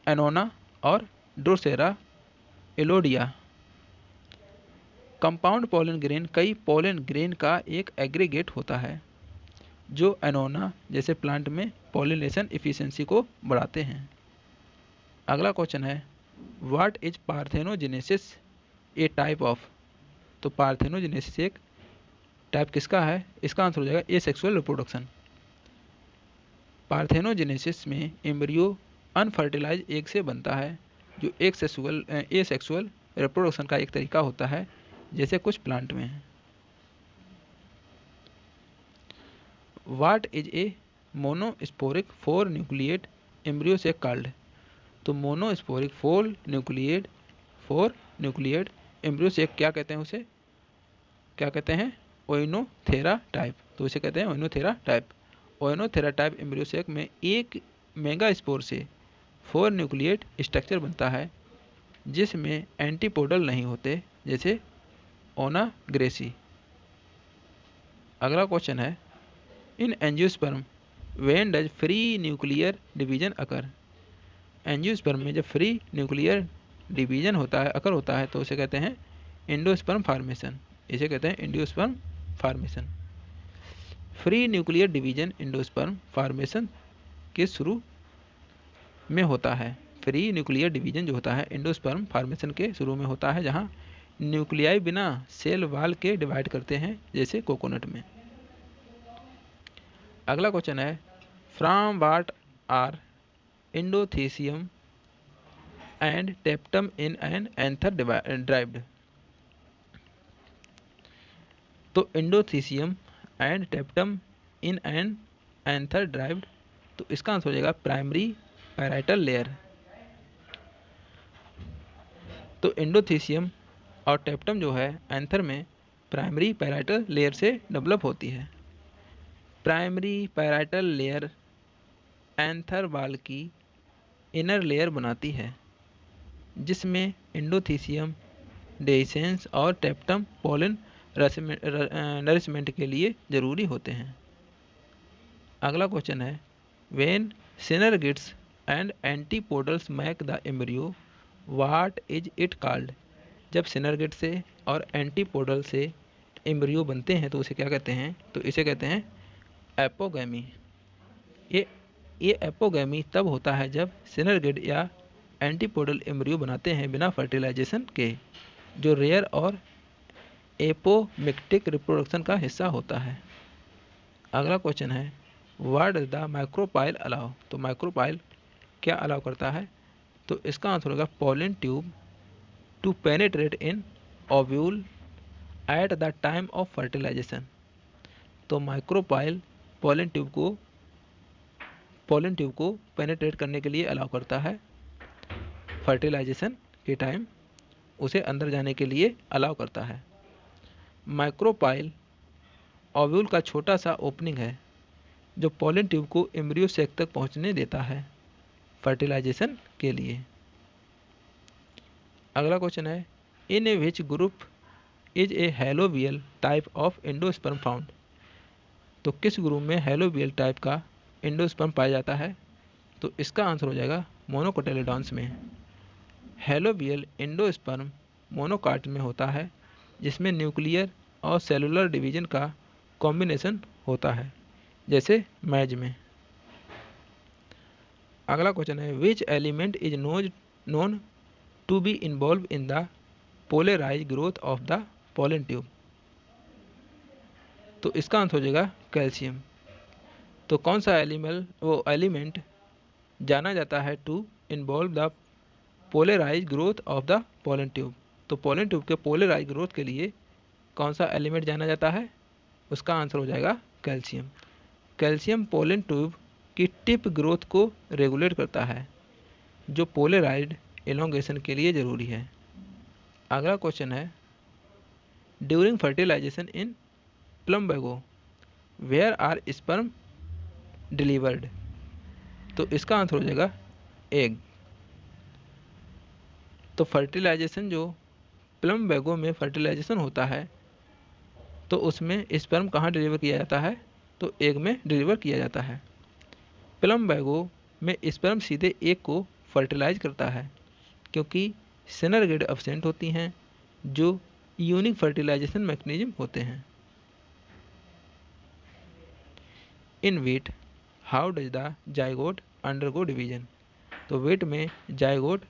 एनोना और Drosera Elodea. Compound pollen grain कई पॉलन ग्रेन का एक एग्रीगेट होता है जो एनोना जैसे प्लांट में पॉलिनेशन एफिशिएंसी को बढ़ाते हैं। अगला क्वेश्चन है, what is parthenogenesis A type of? तो पार्थेनोजेनेसिस एक टाइप किसका है? इसका आंसर हो जाएगा एसेक्सुअल रिप्रोडक्शन। पार्थेनोजेनेसिस में एम्ब्रियो अनफर्टिलाइज एग से बनता है, जो एसेक्सुअल रिप्रोडक्शन का एक तरीका होता है, जैसे कुछ प्लांट में है। What is A monosporic 4 nucleate embryo sac called? तो मोनोस्पोरिक 4 न्यूक्लिएट एम्ब्रियो सेक क्या कहते हैं? उसे क्या कहते हैं? ओइनोथेरा टाइप। तो इसे कहते हैं ओइनोथेरा टाइप। ओइनोथेरा टाइप एम्ब्रियो सेक में एक मेगास्पोर से 4 न्यूक्लिएट स्ट्रक्चर बनता है जिसमें एंटीपोडल नहीं होते, जैसे ओनाग्रेसी। अगला क्वेश्चन है, in angiosperm when does free nuclear division occur? Angiosperm में जब फ्री न्यूक्लियर डिवीजन अकर होता है तो उसे कहते हैं एंडोस्पर्म फॉर्मेशन। इसे कहते हैं endosperm formation. Free nuclear division endosperm formation के शुरू में होता है। फ्री न्यूक्लियर डिवीजन जो होता है एंडोस्पर्म फॉर्मेशन के शुरू में होता है, जहाँ न्यूक्लियाई बिना सेल वाल के डिवाइड करते हैं, जैसे कोकोनट में। अगला क्वेश्चन है, from what are endothecium and tapetum in an anther derived? तो endothecium and tapetum in an anther derived, तो इसका आंसर हो जाएगा प्राइमरी पैराइटल लेयर। तो एंडोथेसियम और टेप्टम जो है एंथर में प्राइमरी पैराइटल लेयर से डेवलप होती है। प्राइमरी पैराइटल लेयर एंथर वाल की इनर लेयर बनाती है, जिसमें एंडोथेसियम डेhiscence और टेप्टम पोलन नरिशमेंट के लिए जरूरी होते हैं। अगला क्वेश्चन है, when synergids and antipodals make the embryo what is it called? जब सिनर्गिड से और एंटीपोडल से एम्ब्रियो बनते हैं तो उसे क्या कहते हैं? तो इसे कहते हैं एपोगैमी। ये एपोगैमी तब होता है जब सिनर्गिड या एंटीपोडल एम्ब्रियो बनाते हैं बिना फर्टिलाइजेशन के, जो रेयर और एपोमिक्टिक रिप्रोडक्शन का हिस्सा होता है। अगला क्वेश्चन है, what does the micropyle allow? तो माइक्रोपाइल क्या अलाउ करता है? तो इसका आंसर होगा pollen tube to penetrate in ovule at the time of fertilization. तो माइक्रोपाइल पोलन ट्यूब को पेनेट्रेट करने के लिए अलाउ करता है फर्टिलाइजेशन के टाइम, उसे अंदर जाने के लिए अलाउ करता है। माइक्रोपाइल ओव्यूल का छोटा सा ओपनिंग है जो पोलन ट्यूब को एम्ब्रियो सेक तक पहुंचने देता है फर्टिलाइजेशन के लिए। अगला क्वेश्चन है, in which group is a हेलोवियल टाइप ऑफ एंडोस्पर्म फाउंड? तो किस ग्रुप में हेलोवियल टाइप का एंडोस्पर्म पाया जाता है? तो इसका आंसर हो जाएगा मोनोकोटिलेडॉन्स में। हेलोवियल एंडोस्पर्म मोनोकाट में होता है, जिसमें न्यूक्लियर और सेलुलर डिवीजन का कॉम्बिनेशन होता है, जैसे मैज में। अगला क्वेश्चन है, which element is known to be involve in the polarize growth of the pollen tube. तो इसका आंसर हो जाएगा कैल्शियम। तो कौन सा एलिमेंट जाना जाता है to involve the polarize growth of the pollen tube. तो पोलन ट्यूब के पोलराइज ग्रोथ के लिए कौन सा एलिमेंट जाना जाता है, उसका आंसर हो जाएगा कैल्शियम। कैल्शियम पोलन ट्यूब की टिप ग्रोथ को रेगुलेट करता है, जो पोलराइड एलोंगेशन के लिए ज़रूरी है। अगला क्वेश्चन है, during fertilization in plumbago where are sperm delivered. तो इसका आंसर हो जाएगा एग। तो फर्टिलाइजेशन जो प्लम्बैगो में फर्टिलाइजेशन होता है, तो उसमें स्पर्म कहाँ डिलीवर किया जाता है, तो एग में डिलीवर किया जाता है। प्लम्बैगो में स्पर्म सीधे एग को फर्टिलाइज करता है, क्योंकि सेनर गेड एब्सेंट होती हैं, जो यूनिक फर्टिलाइजेशन मैकेनिज्म होते हैं। इन wheat how does the zygote undergo division. तो वीट में जाइगोट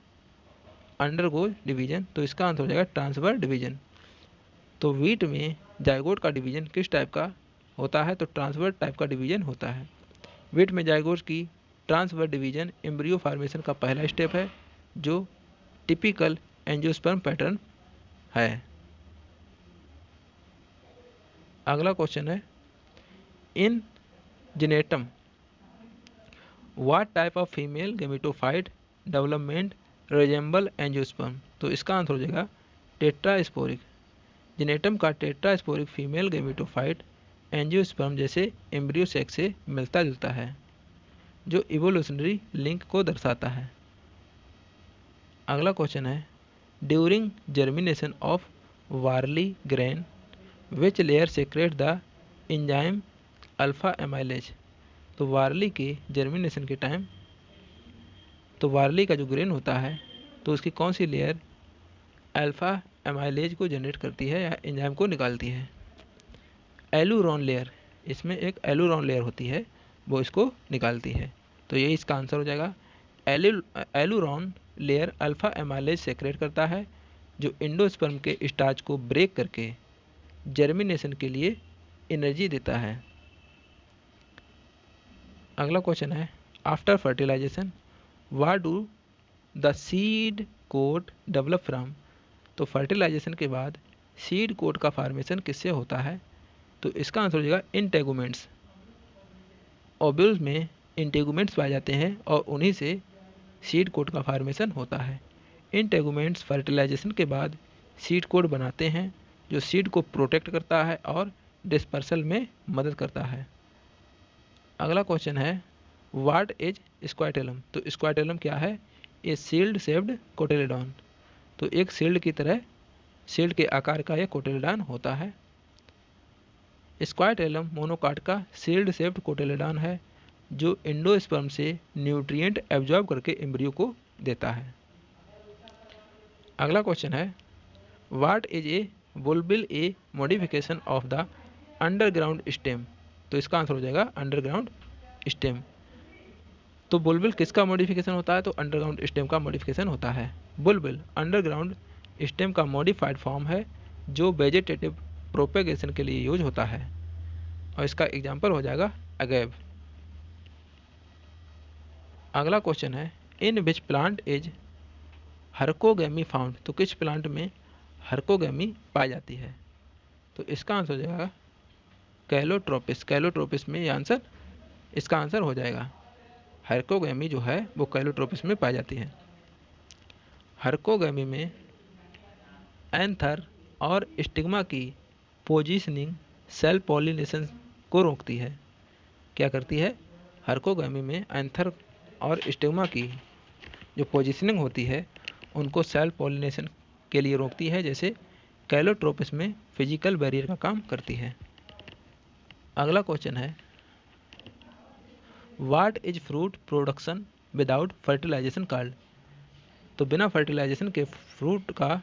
अंडरगो डिवीजन, तो इसका आंसर हो जाएगा ट्रांसफर डिवीजन। तो वीट में जाइगोट का डिवीजन किस टाइप का होता है, तो ट्रांसफर टाइप का डिवीजन होता है। वीट में जाइगोट की ट्रांसफर डिवीजन एम्ब्रियो फॉर्मेशन का पहला स्टेप है, जो टिपिकल एंजियोस्पर्म पैटर्न है। अगला क्वेश्चन है, in Gnetum what type of female gametophyte development resemble angiosperm. तो इसका आंसर हो जाएगा टेट्रास्पोरिक। जेनेटम का टेट्रास्पोरिक फीमेल गेमेटोफाइट एंजियोस्पर्म जैसे एम्ब्रियो सेक्स से मिलता जुलता है, जो इवोल्यूशनरी लिंक को दर्शाता है। अगला क्वेश्चन है, during germination of barley grain which layer secrete the enzyme alpha amylase. तो वार्ली के जर्मिनेशन के टाइम, तो वार्ली का जो ग्रेन होता है, तो उसकी कौन सी लेयर अल्फा एमाइलेज को जनरेट करती है या एंजाइम को निकालती है, एलुरॉन लेयर। इसमें एक एलुरॉन लेयर होती है, वो इसको निकालती है। तो ये इसका आंसर हो जाएगा। एलुरॉन लेयर अल्फा एमाइलेज सेक्रेट करता है, जो एंडोस्पर्म के स्टार्च को ब्रेक करके जर्मिनेशन के लिए एनर्जी देता है। अगला क्वेश्चन है, after fertilization what do the seed coat develop from. तो फर्टिलाइजेशन के बाद सीड कोट का फॉर्मेशन किससे होता है, तो इसका आंसर हो जाएगा इंटेगुमेंट्स। ओव्यूल्स में इंटेगुमेंट्स पाए जाते हैं और उन्हीं से सीड कोट का फॉर्मेशन होता है। इंटेगुमेंट्स फर्टिलाइजेशन के बाद सीड कोट बनाते हैं, जो सीड को प्रोटेक्ट करता है और डिस्पर्सल में मदद करता है। अगला क्वेश्चन है, व्हाट इज स्क्वाइटेलम। तो स्क्वाइटेलम क्या है, ए शील्ड शेप्ड कोटिलेडॉन। तो एक शील्ड की तरह, शील्ड के आकार का यह कोटिलेडॉन होता है। स्क्वाइटेलम मोनोकाट का शील्ड शेप्ड कोटिलेडॉन है, जो एंडोस्पर्म से न्यूट्रिएंट एब्जॉर्ब करके एम्ब्रियो को देता है। अगला क्वेश्चन है, what is A बुलबिल A modification of the underground stem. तो इसका आंसर हो जाएगा अंडरग्राउंड स्टेम। तो बुलबिल किसका मॉडिफिकेशन होता है, तो अंडरग्राउंड स्टेम का मॉडिफिकेशन होता है। बुलबिल अंडरग्राउंड स्टेम का मॉडिफाइड फॉर्म है, जो वेजिटेटिव प्रोपेगेशन के लिए यूज होता है, और इसका एग्जाम्पल हो जाएगा अगेव। अगला क्वेश्चन है, in which plant is हर्कोगेमी found. तो किस प्लांट में हर्कोगेमी पाई जाती है, तो इसका आंसर हो जाएगा कैलोट्रोपिस। कैलोट्रोपिस में ये आंसर, इसका आंसर हो जाएगा। हर्कोगेमी जो है वो कैलोट्रोपिस में पाई जाती है। हर्कोगेमी में एंथर और स्टिग्मा की पोजीशनिंग सेल पॉलिनेशन को रोकती है। क्या करती है, हर्कोगेमी में एंथर और स्टिग्मा की जो पोजीशनिंग होती है, उनको सेल पॉलिनेशन के लिए रोकती है, जैसे कैलोट्रोपिस में फिजिकल बैरियर का काम करती है। अगला क्वेश्चन है, what is fruit production without fertilization called. तो बिना फर्टिलाइजेशन के फ्रूट का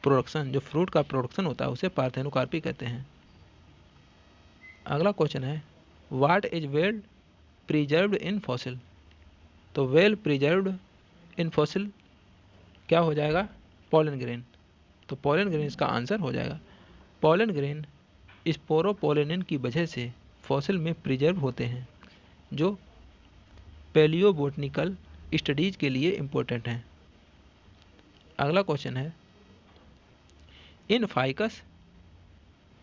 प्रोडक्शन, जो फ्रूट का प्रोडक्शन होता है उसे पार्थेनोकार्पी कहते हैं। अगला क्वेश्चन है what is well preserved in fossil. तो वेल प्रिजर्व्ड इन फॉसिल क्या हो जाएगा, पॉलन ग्रेन। तो पॉलन ग्रेन इसका आंसर हो जाएगा। पॉलन ग्रेन स्पोरोपोलेनिन की वजह से फॉसिल में प्रिजर्व होते हैं, जो पैलियोबोटनिकल स्टडीज के लिए इम्पोर्टेंट हैं। अगला क्वेश्चन है in Ficus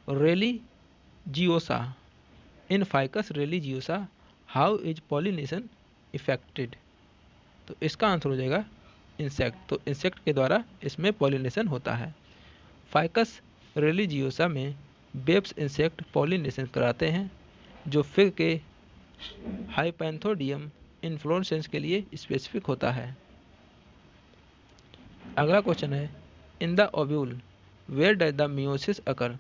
religiosa, in Ficus religiosa how is pollination effected. तो इसका आंसर हो जाएगा इंसेक्ट। तो इंसेक्ट के द्वारा इसमें पॉलिनेशन होता है। फाइकस रेलिजियोसा में बेब्स इंसेक्ट पॉलिनेशन कराते हैं, जो फिग के हाइपैंथोडियम इन्फ्लोरेसेंस के लिए स्पेसिफिक होता है। अगला क्वेश्चन है in the ovule where does the meiosis occur.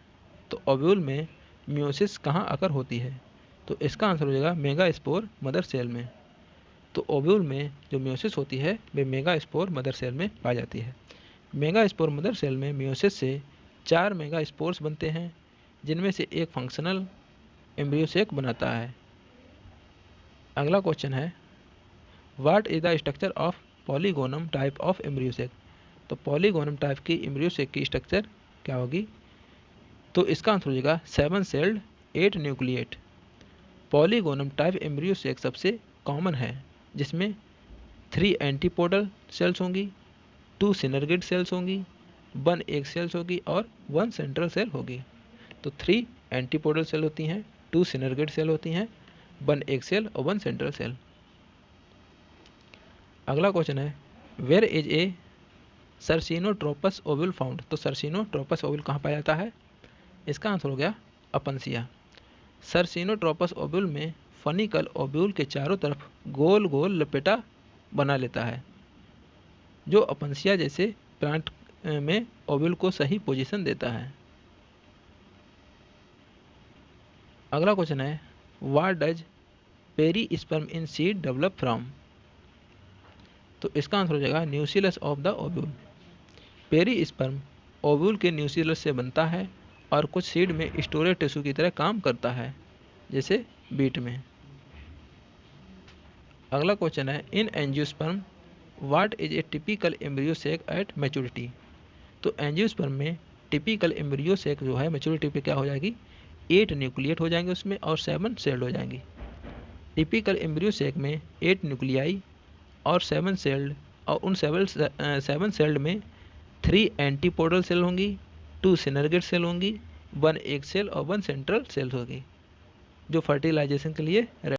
तो ओव्यूल में मियोसिस कहाँ अकर होती है। तो इसका आंसर हो जाएगा मेगास्पोर मदर सेल में। तो ओव्यूल में जो मियोसिस होती है वे मेगास्पोर मदर सेल में पाई जाती है। मेगास्पोर मदर सेल में मियोसिस से 4 मेगास्पोर्स बनते हैं, जिनमें से एक फंक्शनल एम्ब्रियो सेक बनाता है। अगला क्वेश्चन है what is the structure of polygonum type of embryo सेक। तो पॉलीगोनम टाइप की एम्ब्रियो सेक की स्ट्रक्चर क्या होगी। तो इसका आंसर हो जाएगा 7 sailed 8 nucleate. Polygonum type embryo sac सबसे कॉमन है, जिसमें 3 एंटीपोडल सेल्स होंगी, 2 सिनर्गिड सेल्स होंगी, 1 एग सेल्स होगी और 1 सेंट्रल सेल होगी। तो 3 एंटीपोडल सेल होती हैं, 2 सिनर्गिड सेल होती हैं, 1 एग सेल और 1 सेंट्रल सेल। अगला क्वेश्चन है where is a circinotropous ovule found. तो सर्सिनोट्रोपस ओव्यूल कहाँ पाया जाता है। इसका आंसर हो गया अपनसिया। सर्सिनोट्रोपस ओव्यूल में फनिकल ओव्यूल के चारों तरफ गोल गोल लपेटा बना लेता है, जो अपनसिया जैसे प्लांट में ओव्यूल को सही पोजीशन देता है। अगला क्वेश्चन है what does perisperm in seed develop from. तो इसका आंसर हो जाएगा nucleus of the ovule. Perisperm ovule के न्यूक्लियस से बनता है और कुछ सीड में स्टोरेज टिश्यू की तरह काम करता है, जैसे बीट में। अगला क्वेश्चन है in angiosperm what is A typical embryo sac at maturity. तो एंजियोस्पर्म में टिपिकल एम्ब्रियो सेक जो है मैच्योरिटी पे क्या हो जाएगी, 8 न्यूक्लिएट हो जाएंगे उसमें और 7 सेल्ड हो जाएंगी। टिपिकल एम्ब्रियो सेक में 8 न्यूक्लियाई और 7 सेल्ड, और उन 7 सेल्ड में 3 एंटीपोडल सेल होंगी, 2 सिनर्गिड सेल होंगी, 1 एग सेल और 1 सेंट्रल सेल होगी, जो फर्टिलाइजेशन के लिए